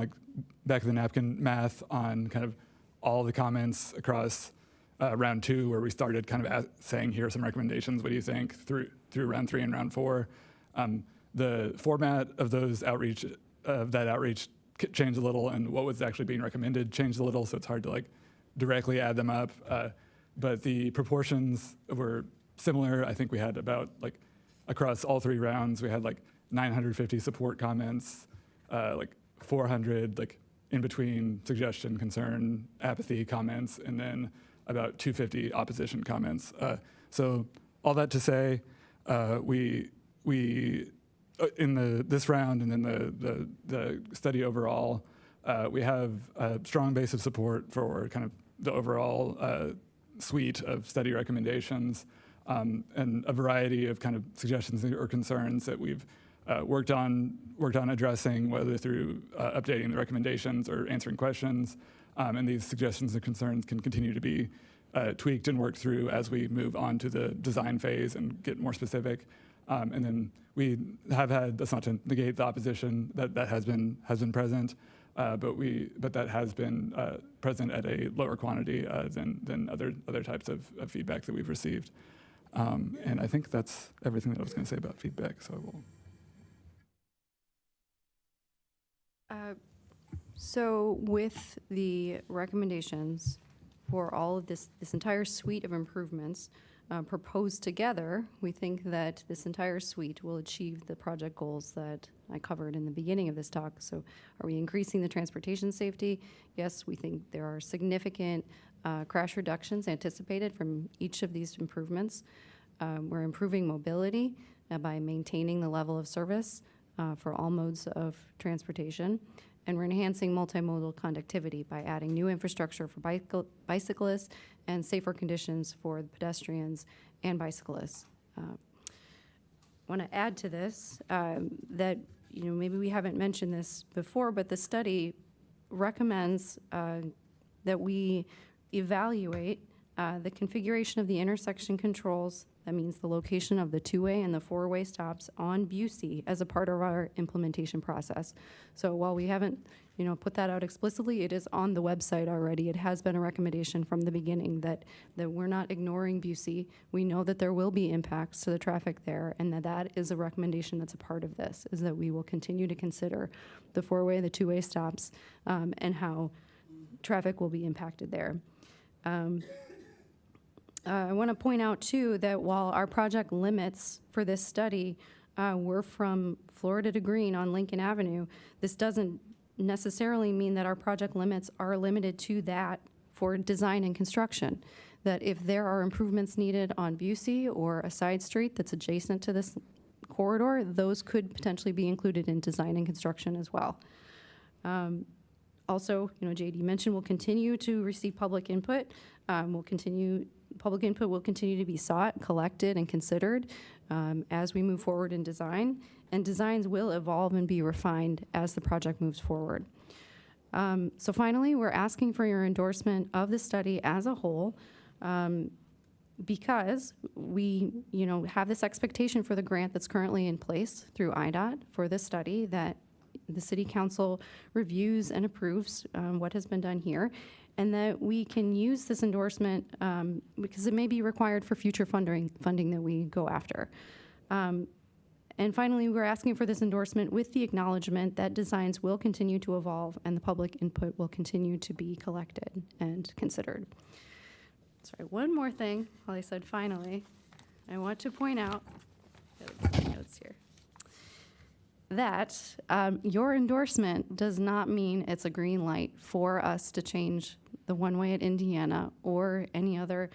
back of the napkin math on kind of all the comments across round 2, where we started kind of saying, here are some recommendations, what do you think, through round 3 and round 4. The format of that outreach changed a little, and what was actually being recommended changed a little, so it's hard to directly add them up. But the proportions were similar. I think we had about across all 3 rounds, we had 950 support comments, 400 in between suggestion, concern, apathy comments, and then about 250 opposition comments. So all that to say, we in this round and then the study overall, we have a strong base of support for kind of the overall suite of study recommendations, and a variety of kind of suggestions or concerns that we've worked on addressing, whether through updating the recommendations or answering questions. And these suggestions and concerns can continue to be tweaked and worked through as we move on to the design phase and get more specific. And then we have had, that's not to negate the opposition that has been present, but that has been present at a lower quantity than other types of feedback that we've received. And I think that's everything that I was going to say about feedback. So I will. So with the recommendations for all of this entire suite of improvements proposed together, we think that this entire suite will achieve the project goals that I covered in the beginning of this talk. So are we increasing the transportation safety? Yes, we think there are significant crash reductions anticipated from each of these improvements. We're improving mobility by maintaining the level of service for all modes of transportation. And we're enhancing multimodal conductivity by adding new infrastructure for bicyclists and safer conditions for the pedestrians and bicyclists. I want to add to this that maybe we haven't mentioned this before, but the study recommends that we evaluate the configuration of the intersection controls. That means the location of the 2-way and the 4-way stops on Busey as a part of our implementation process. So while we haven't, put that out explicitly, it is on the website already. It has been a recommendation from the beginning that we're not ignoring Busey. We know that there will be impacts to the traffic there, and that is a recommendation that's a part of this, is that we will continue to consider the 4-way, the 2-way stops, and how traffic will be impacted there. I want to point out, too, that while our project limits for this study were from Florida to Green on Lincoln Avenue, this doesn't necessarily mean that our project limits are limited to that for design and construction. That if there are improvements needed on Busey or a side street that's adjacent to this corridor, those could potentially be included in design and construction as well. Also, JD mentioned we'll continue to receive public input. Public input will continue to be sought, collected, and considered as we move forward in design. And designs will evolve and be refined as the project moves forward. So finally, we're asking for your endorsement of the study as a whole because we have this expectation for the grant that's currently in place through IDOT for this study that the city council reviews and approves what has been done here, and that we can use this endorsement because it may be required for future funding that we go after. And finally, we're asking for this endorsement with the acknowledgement that designs will continue to evolve and the public input will continue to be collected and considered. Sorry, one more thing, while I said finally, I want to point out, notes here, that your endorsement does not mean it's a green light for us to change the one-way at Indiana or any other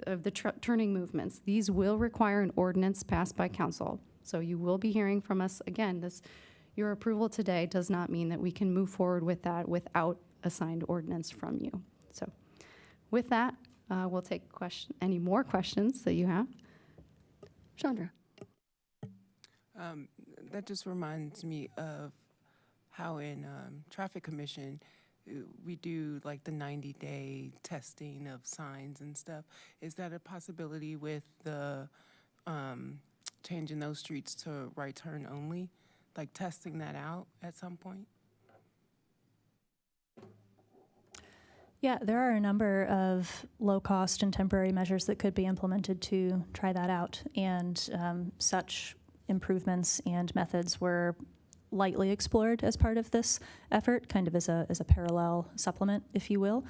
of the turning movements. These will require an ordinance passed by council. So you will be hearing from us again. Your approval today does not mean that we can move forward with that without a signed ordinance from you. So with that, we'll take any more questions that you have. Chandra. That just reminds me of how in Traffic Commission, we do like the 90-day testing of signs and stuff. Is that a possibility with the changing those streets to right turn only? Like testing that out at some point? Yeah, there are a number of low-cost and temporary measures that could be implemented to try that out, and such improvements and methods were lightly explored as part of this effort, kind of as a parallel supplement, if you will.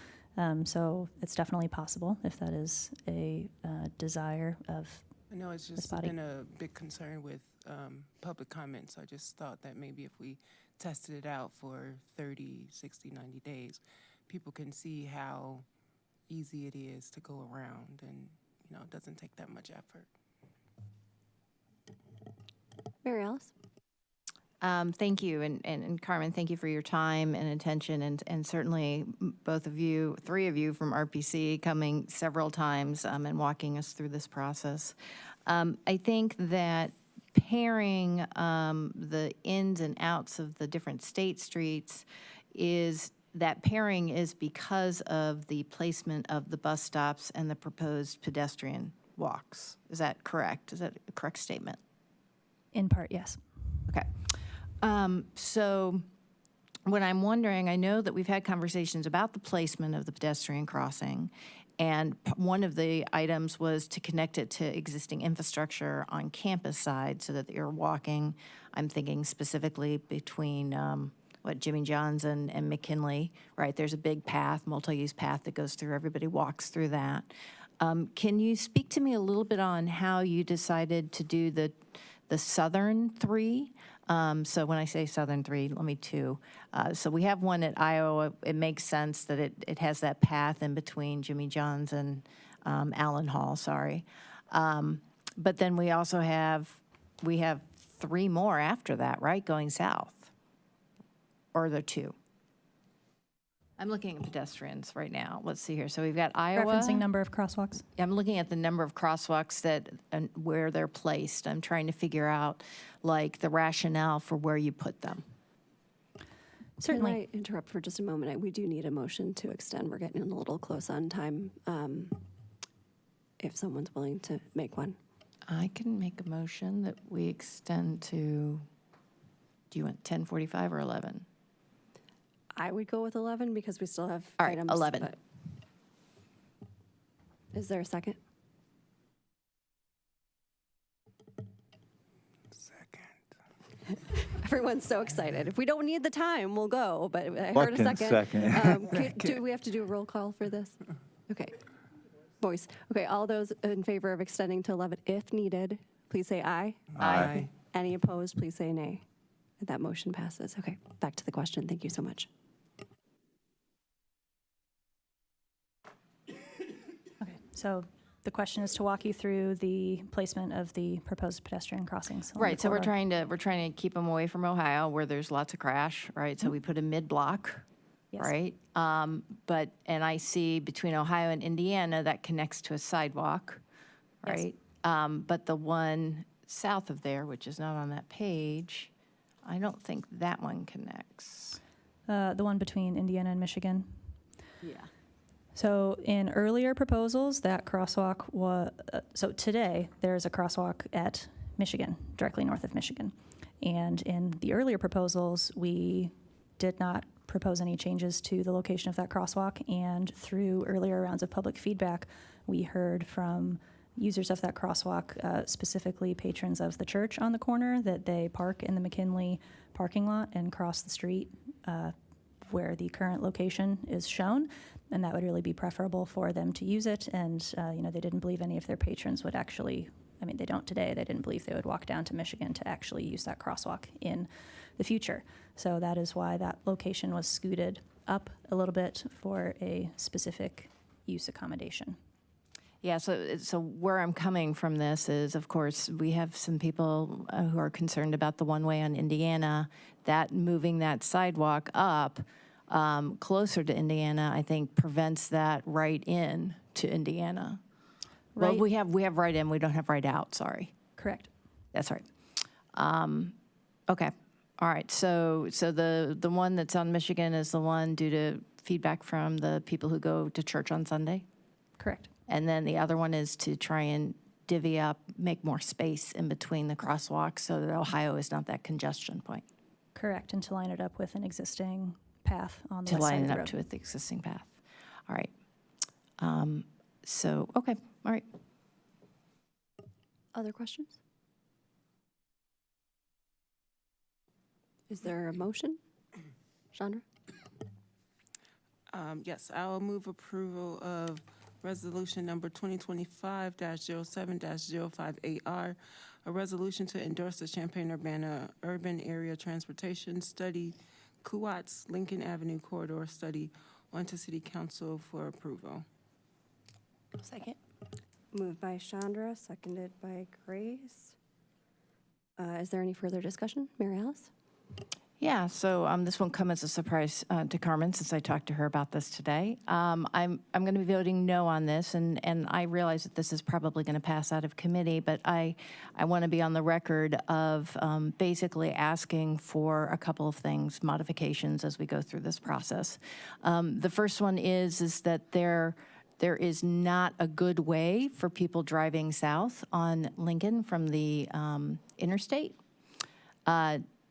So it's definitely possible if that is a desire of I know it's just been a big concern with public comments. I just thought that maybe if we tested it out for 30, 60, 90 days, people can see how easy it is to go around, and it doesn't take that much effort. Mary Alice? Thank you, and Carmen, thank you for your time and attention, and certainly both of you, three of you from RPC coming several times and walking us through this process. I think that pairing the ins and outs of the different state streets that pairing is because of the placement of the bus stops and the proposed pedestrian walks. Is that correct? Is that a correct statement? In part, yes. Okay. So what I'm wondering, I know that we've had conversations about the placement of the pedestrian crossing, and one of the items was to connect it to existing infrastructure on campus side so that you're walking, I'm thinking specifically between Jimmy John's and McKinley, right? There's a big path, multi-use path that goes through, everybody walks through that. Can you speak to me a little bit on how you decided to do the southern three? So when I say southern three, let me two. So we have one at Iowa. It makes sense that it has that path in between Jimmy John's and Allen Hall, sorry. But then we also have three more after that, right, going south? Or are there two? I'm looking at pedestrians right now. Let's see here. So we've got Iowa. Referencing number of crosswalks? I'm looking at the number of crosswalks and where they're placed. I'm trying to figure out, like, the rationale for where you put them. Certainly. Can I interrupt for just a moment? We do need a motion to extend. We're getting a little close on time. If someone's willing to make one. I can make a motion that we extend to, do you want 10:45 or 11? I would go with 11 because we still have All right, items. 11. but- Is there a second? Everyone's so excited. If we don't need the time, we'll go, but I heard a second. Do we have to do a roll call for this? Okay. Voice. Okay, all those in favor of extending to 11 if needed, please say aye. Aye. Any opposed, please say nay. That motion passes. Okay, back to the question. Thank you so much. Okay, so the question is to walk you through the placement of the proposed pedestrian crossings. along the Right, so we're corridor. trying to keep them away from Ohio where there's lots of crash, right? So we put a mid-block, Yes. right? And I see between Ohio and Indiana, that connects to a sidewalk, Yes. right? But the one south of there, which is not on that page, I don't think that one connects. The one between Indiana and Michigan. Yeah. So in earlier proposals, that crosswalk was, so today, there's a crosswalk at Michigan, directly north of Michigan. And in the earlier proposals, we did not propose any changes to the location of that crosswalk. And through earlier rounds of public feedback, we heard from users of that crosswalk, specifically patrons of the church on the corner, that they park in the McKinley parking lot and cross the street where the current location is shown. And that would really be preferable for them to use it. And, they didn't believe any of their patrons would actually, they don't today, they didn't believe they would walk down to Michigan to actually use that crosswalk in the future. So that is why that location was scooted up a little bit for a specific use accommodation. Yeah, so where I'm coming from this is, of course, we have some people who are concerned about the one-way on Indiana, that moving that sidewalk up closer to Indiana, I think prevents that right in to Indiana. Well, Right. we have right in, we don't have right out, sorry. Correct. That's right. Okay, all right, so the one that's on Michigan is the one due to feedback from the people who go to church on Sunday? Correct. And then the other one is to try and divvy up, make more space in between the crosswalks so that Ohio is not that congestion point. Correct, and to line it up with an existing path on the To west side line of it the up road. to the existing path. All right. Okay, all right. Other questions? Is there a motion? Chandra? Yes, I will move approval of resolution number 2025-07-058R, a resolution to endorse the Champaign-Urbana Urban Area Transportation Study, CUATS Lincoln Avenue Corridor Study, onto City Council for approval. Second. Moved by Chandra, seconded by Grace. Is there any further discussion? Mary Alice? Yeah, so this won't come as a surprise to Carmen since I talked to her about this today. I'm going to be voting no on this, and I realize that this is probably going to pass out of committee, but I want to be on the record of basically asking for a couple of things, modifications as we go through this process. The first one is that there is not a good way for people driving south on Lincoln from the interstate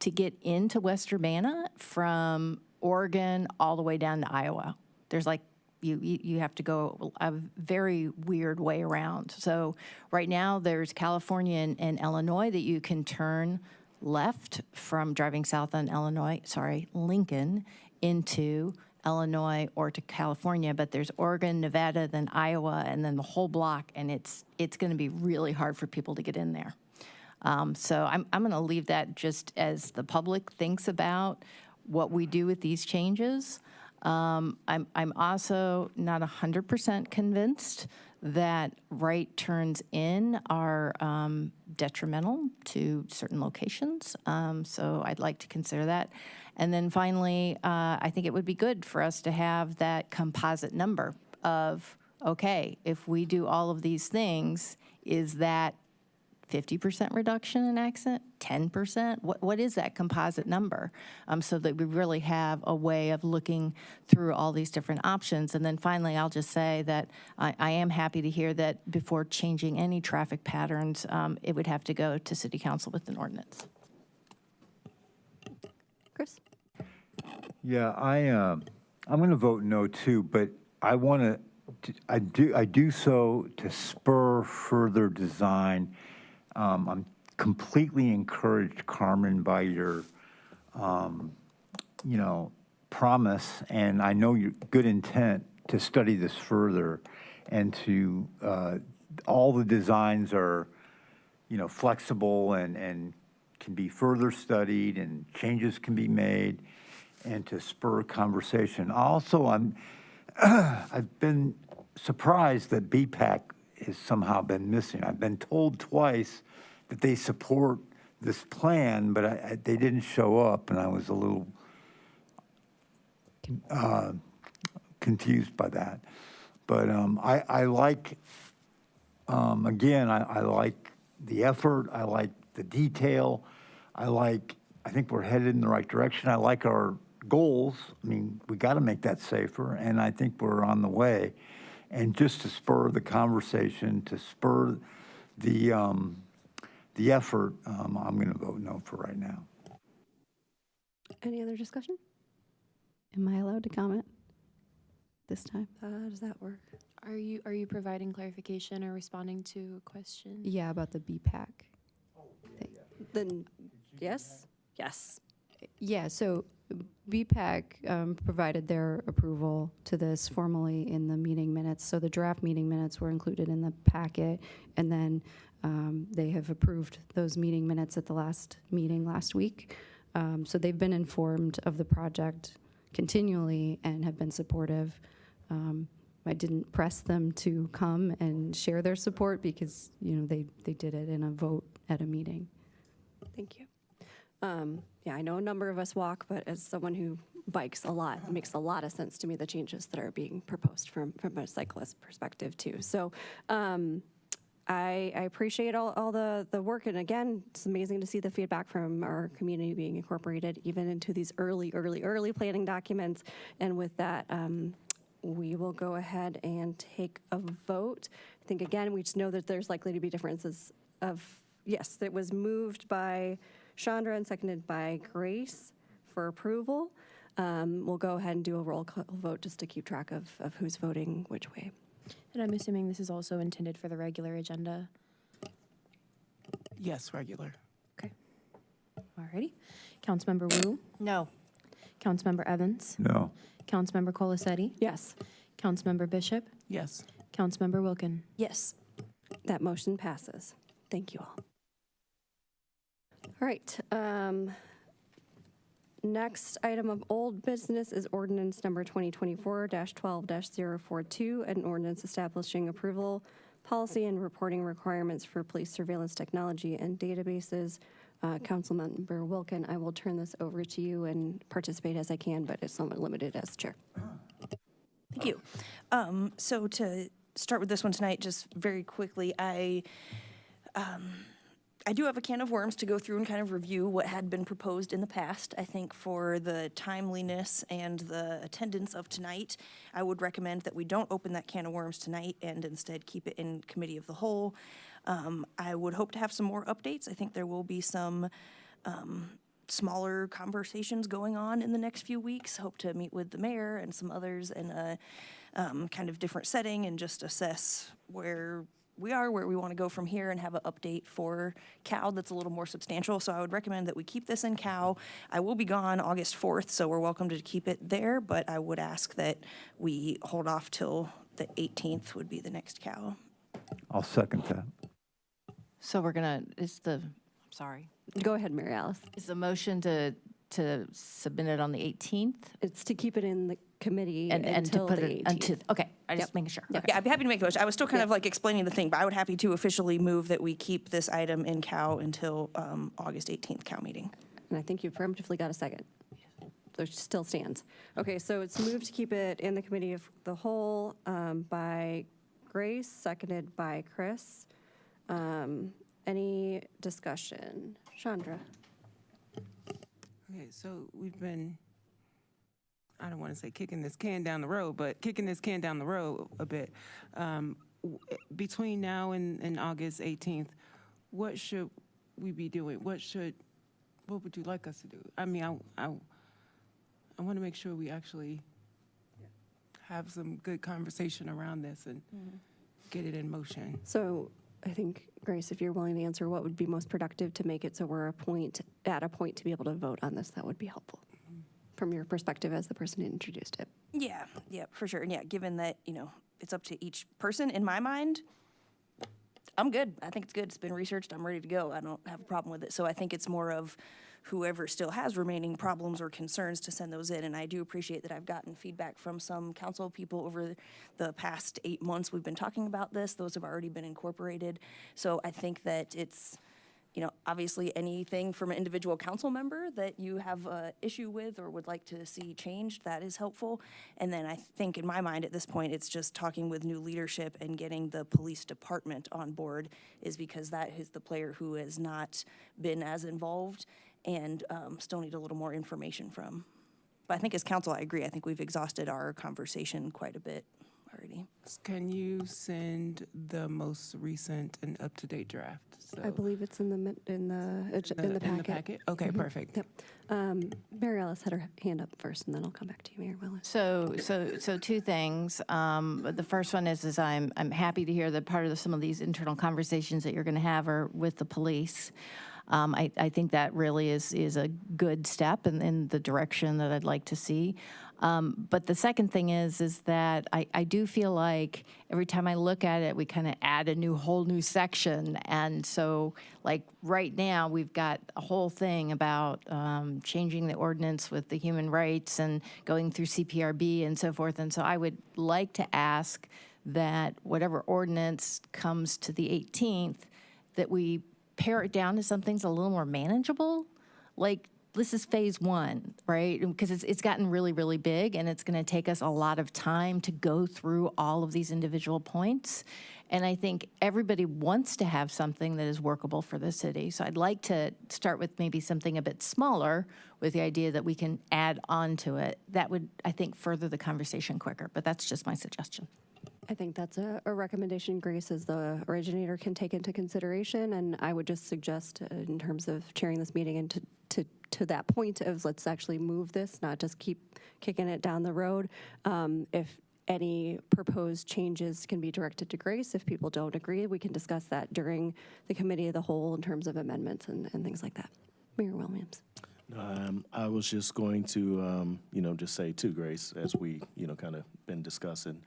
to get into West Urbana from Oregon all the way down to Iowa. There's like, you have to go a very weird way around. So right now there's California and Illinois that you can turn left from driving south on Lincoln into Illinois or to California, but there's Oregon, Nevada, then Iowa, and then the whole block, and it's going to be really hard for people to get in there. So I'm going to leave that just as the public thinks about what we do with these changes. I'm also not 100% convinced that right turns in are detrimental to certain locations. So I'd like to consider that. And then finally, I think it would be good for us to have that composite number of, okay, if we do all of these things, is that 50% reduction in accident, 10%? What is that composite number? So that we really have a way of looking through all these different options. And then finally, I'll just say that I am happy to hear that before changing any traffic patterns, it would have to go to City Council with an ordinance. Chris? Yeah, I'm going to vote no too, but I want to, I do so to spur further design. I'm completely encouraged, Carmen, by your, promise, and I know your good intent to study this further, and to all the designs are, flexible and can be further studied, and changes can be made, and to spur conversation. Also, I've been surprised that BPAC has somehow been missing. I've been told twice that they support this plan, but they didn't show up, and I was a little confused by that. But I like, again, I like the effort. I like the detail. I think we're headed in the right direction. I like our goals. I mean, we got to make that safer, and I think we're on the way. And just to spur the conversation, to spur the the effort, I'm going to vote no for right now. Any other discussion? Am I allowed to comment this time? How does that work? Are you providing clarification or responding to a question? Yeah, about the BPAC. Then, yes? Yes. Yeah, so BPAC provided their approval to this formally in the meeting minutes. So the draft meeting minutes were included in the packet, and then they have approved those meeting minutes at the last meeting last week. So they've been informed of the project continually and have been supportive. I didn't press them to come and share their support because, you know, they did it in a vote at a meeting. Thank you. Yeah, I know a number of us walk, but as someone who bikes a lot, it makes a lot of sense to me, the changes that are being proposed from a cyclist perspective too. So I appreciate all the work. And again, it's amazing to see the feedback from our community being incorporated even into these early planning documents. And with that, we will go ahead and take a vote. I think, again, we just know that there's likely to be differences of, yes, that was moved by Chandra and seconded by Grace for approval. We'll go ahead and do a roll call vote just to keep track of who's voting which way. And I'm assuming this is also intended for the regular agenda. Yes, regular. Okay. Alrighty. Councilmember Wu? No. Councilmember Evans? No. Councilmember Colasetti? Yes. Councilmember Bishop? Yes. Councilmember Wilkin? Yes. That motion passes. Thank you all. All right. Next item of old business is ordinance number 2024-12-042, an ordinance establishing approval, policy, and reporting requirements for police surveillance technology and databases. Councilmember Wilkin, I will turn this over to you and participate as I can, but it's somewhat limited as chair. Thank you. So to start with this one tonight, just very quickly, I do have a can of worms to go through and kind of review what had been proposed in the past. I think for the timeliness and the attendance of tonight, I would recommend that we don't open that can of worms tonight and instead keep it in committee of the whole. I would hope to have some more updates. I think there will be some smaller conversations going on in the next few weeks. Hope to meet with the mayor and some others in a kind of different setting and just assess where we are, where we want to go from here, and have an update for Cal that's a little more substantial. So I would recommend that we keep this in Cal. I will be gone August 4th, so we're welcome to keep it there, but I would ask that we hold off till the 18th would be the next Cal. I'll second that. So we're gonna, I'm sorry. Go ahead, Mary Alice. Is the motion to submit it on the 18th? It's to keep it in the committee And to until put the it, 18th. okay, I just making sure. Yeah, I'd be happy to make a motion. I was still kind of like explaining the thing, but I would happy to officially move that we keep this item in Cal until August 18th Cal meeting. And I think you preemptively got a second. So it still stands. Okay, so it's moved to keep it in the committee of the whole by Grace, seconded by Chris. Any discussion? Chandra? Okay, so we've been, I don't want to say kicking this can down the road, but kicking this can down the road a bit. Between now and August 18th, what should we be doing? What would you like us to do? I mean, I want to make sure we actually have some good conversation around this and get it in motion. So I think, Grace, if you're willing to answer what would be most productive to make it so we're at a point to be able to vote on this, that would be helpful from your perspective as the person who introduced it. Yeah, for sure. And yeah, given that, it's up to each person, in my mind, I'm good. I think it's good. It's been researched. I'm ready to go. I don't have a problem with it. So I think it's more of whoever still has remaining problems or concerns to send those in. And I do appreciate that I've gotten feedback from some council people over the past 8 months we've been talking about this. Those have already been incorporated. So I think that it's, obviously anything from an individual council member that you have an issue with or would like to see changed, that is helpful. And then I think in my mind at this point, it's just talking with new leadership and getting the police department on board, is because that is the player who has not been as involved and still need a little more information from. But I think as council, I agree. I think we've exhausted our conversation quite a bit already. Can you send the most recent and up-to-date draft? So I believe it's in the in the packet. packet? Okay, perfect. Yep. Mary Alice had her hand up first, and then I'll come back to you, Mayor Willis. So two things. The first one is I'm happy to hear that part of some of these internal conversations that you're going to have are with the police. I think that really is a good step in the direction that I'd like to see. But the second thing is that I do feel like every time I look at it, we kind of add a whole new section. And so, like, right now, we've got a whole thing about changing the ordinance with the human rights and going through CPRB and so forth. And so I would like to ask that whatever ordinance comes to the 18th, that we pare it down to something's a little more manageable. Like, this is phase one, right? Because it's gotten really, really big, and it's going to take us a lot of time to go through all of these individual points. And I think everybody wants to have something that is workable for the city. So I'd like to start with maybe something a bit smaller with the idea that we can add on to it. That would, I think, further the conversation quicker, but that's just my suggestion. I think that's a recommendation Grace, as the originator, can take into consideration. And I would just suggest, in terms of chairing this meeting, and to that point of let's actually move this, not just keep kicking it down the road. If any proposed changes can be directed to Grace. If people don't agree, we can discuss that during the committee of the whole in terms of amendments and things like that. Mayor Williams. I was just going to, just say to Grace, as we, kind of been discussing,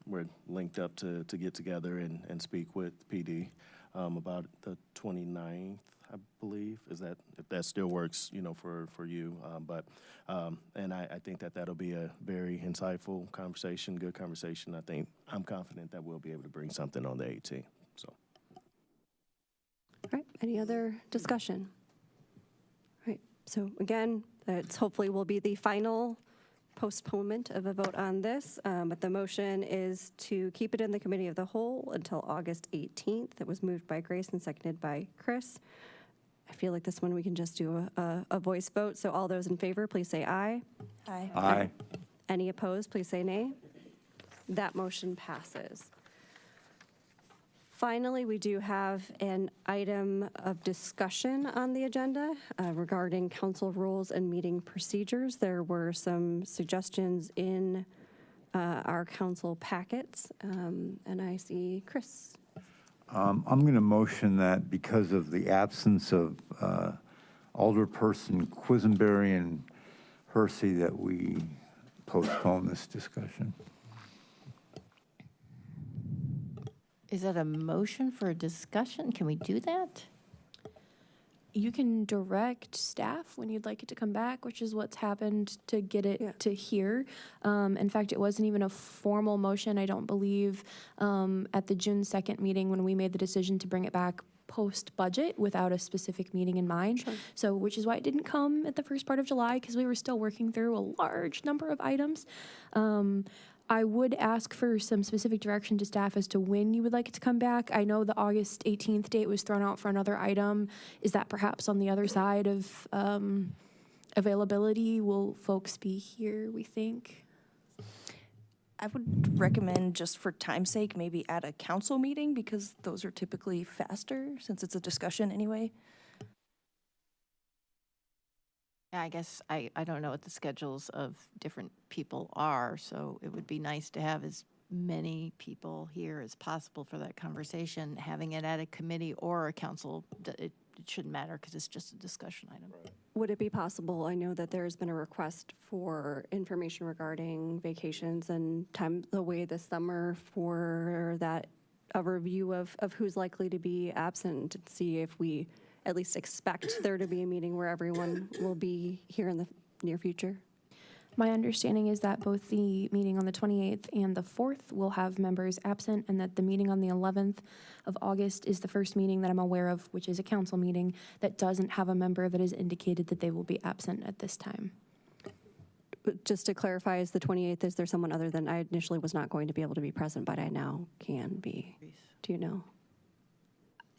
we're linked up to get together and speak with PD about the 29th, I believe. Is that, if that still works, for you. And I think that'll be a very insightful conversation, good conversation. I'm confident that we'll be able to bring something on the 18th, so. All right, any other discussion? All right, so again, it's hopefully will be the final postponement of a vote on this, but the motion is to keep it in the committee of the whole until August 18th. It was moved by Grace and seconded by Chris. I feel like this one we can just do a voice vote. So all those in favor, please say aye. Aye. Aye. Any opposed, please say nay. That motion passes. Finally, we do have an item of discussion on the agenda regarding council rules and meeting procedures. There were some suggestions in our council packets, and I see Chris. I'm going to motion that because of the absence of Alderperson Quisenberry and Hersey, that we postpone this discussion. Is that a motion for a discussion? Can we do that? You can direct staff when you'd like it to come back, which is what's happened to get it to here. In fact, it wasn't even a formal motion, I don't believe, at the June 2nd meeting when we made the decision to bring it back post-budget without a specific meeting in mind. Sure. So, which is why it didn't come at the first part of July, because we were still working through a large number of items. I would ask for some specific direction to staff as to when you would like it to come back. I know the August 18th date was thrown out for another item. Is that perhaps on the other side of availability? Will folks be here, we think? I would recommend, just for time's sake, maybe at a council meeting, because those are typically faster since it's a discussion anyway. Yeah, I guess I don't know what the schedules of different people are, so it would be nice to have as many people here as possible for that conversation. Having it at a committee or a council, it shouldn't matter because it's just a discussion item. Would it be possible, I know that there's been a request for information regarding vacations and time away this summer, for that, a review of who's likely to be absent, to see if we at least expect there to be a meeting where everyone will be here in the near future? My understanding is that both the meeting on the 28th and the 4th will have members absent, and that the meeting on the 11th of August is the first meeting that I'm aware of, which is a council meeting, that doesn't have a member that has indicated that they will be absent at this time. Just to clarify, is the 28th, is there someone other than, I initially was not going to be able to be present, but I now can be? Do you know?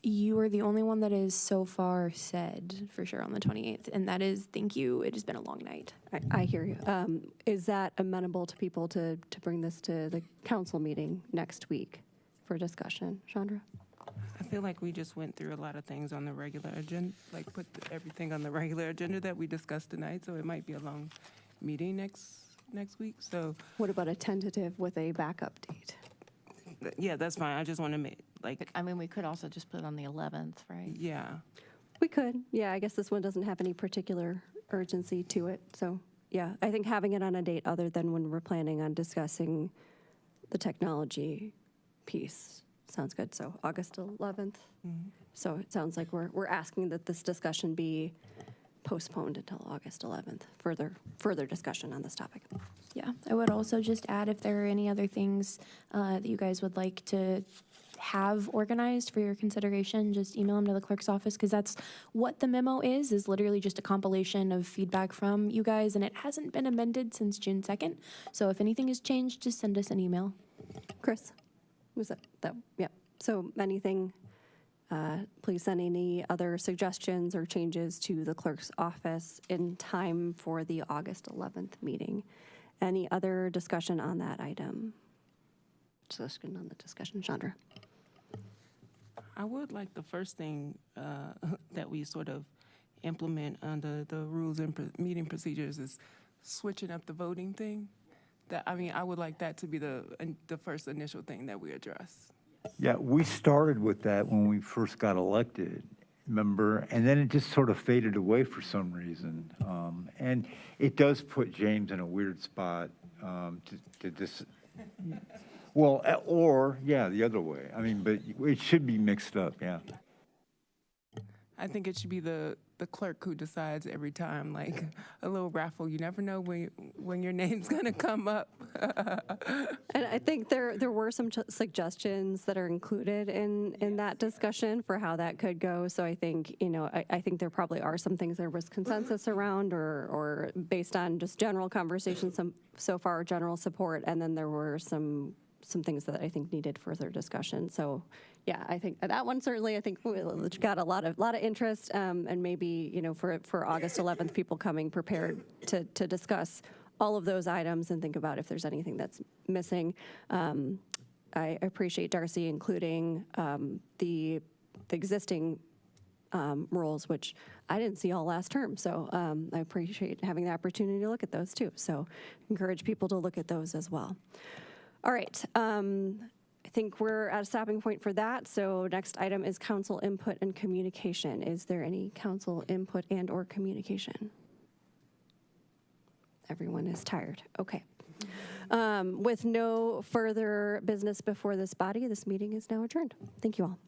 You are the only one that is so far said for sure on the 28th, and that is thank you. It has been a long night. I hear you. Is that amenable to people to bring this to the council meeting next week for discussion? Chandra? I feel like we just went through a lot of things on the regular agenda, like put everything on the regular agenda that we discussed tonight, so it might be a long meeting next week, so. What about a tentative with a backup date? Yeah, that's fine. I just want to make, I mean, we could also just put it on the 11th, right? yeah. We could. Yeah, I guess this one doesn't have any particular urgency to it. So, yeah, I think having it on a date other than when we're planning on discussing the technology piece sounds good. So, August 11th. So, it sounds like we're asking that this discussion be postponed until August 11th. Further discussion on this topic. Yeah, I would also just add if there are any other things that you guys would like to have organized for your consideration, just email them to the clerk's office, because that's what the memo is literally just a compilation of feedback from you guys, and it hasn't been amended since June 2nd. So if anything has changed, just send us an email. Chris, was that? Yeah. So anything, please send any other suggestions or changes to the clerk's office in time for the August 11th meeting. Any other discussion on that item? Discussion on the discussion, Chandra. I would like the first thing that we sort of implement under the rules and meeting procedures is switching up the voting thing. I would like that to be the first initial thing that we address. Yeah, we started with that when we first got elected, remember? And then it just sort of faded away for some reason. And it does put James in a weird spot to just, well, or, yeah, the other way. I mean, but it should be mixed up, yeah. I think it should be the clerk who decides every time, like a little raffle. You never know when your name's gonna come up. And I think there were some suggestions that are included in that discussion for how that could go. So I think, I think there probably are some things there was consensus around or based on just general conversations so far, general support. And then there were some things that I think needed further discussion. So yeah, I think that one certainly, I think got a lot of interest, and maybe, for August 11th, people coming prepared to discuss all of those items and think about if there's anything that's missing. I appreciate Darcy including the existing rules, which I didn't see all last term. So I appreciate having the opportunity to look at those too. So encourage people to look at those as well. All right. I think we're at a stopping point for that. So next item is council input and communication. Is there any council input and or communication? Everyone is tired. Okay. With no further business before this body, this meeting is now adjourned. Thank you all.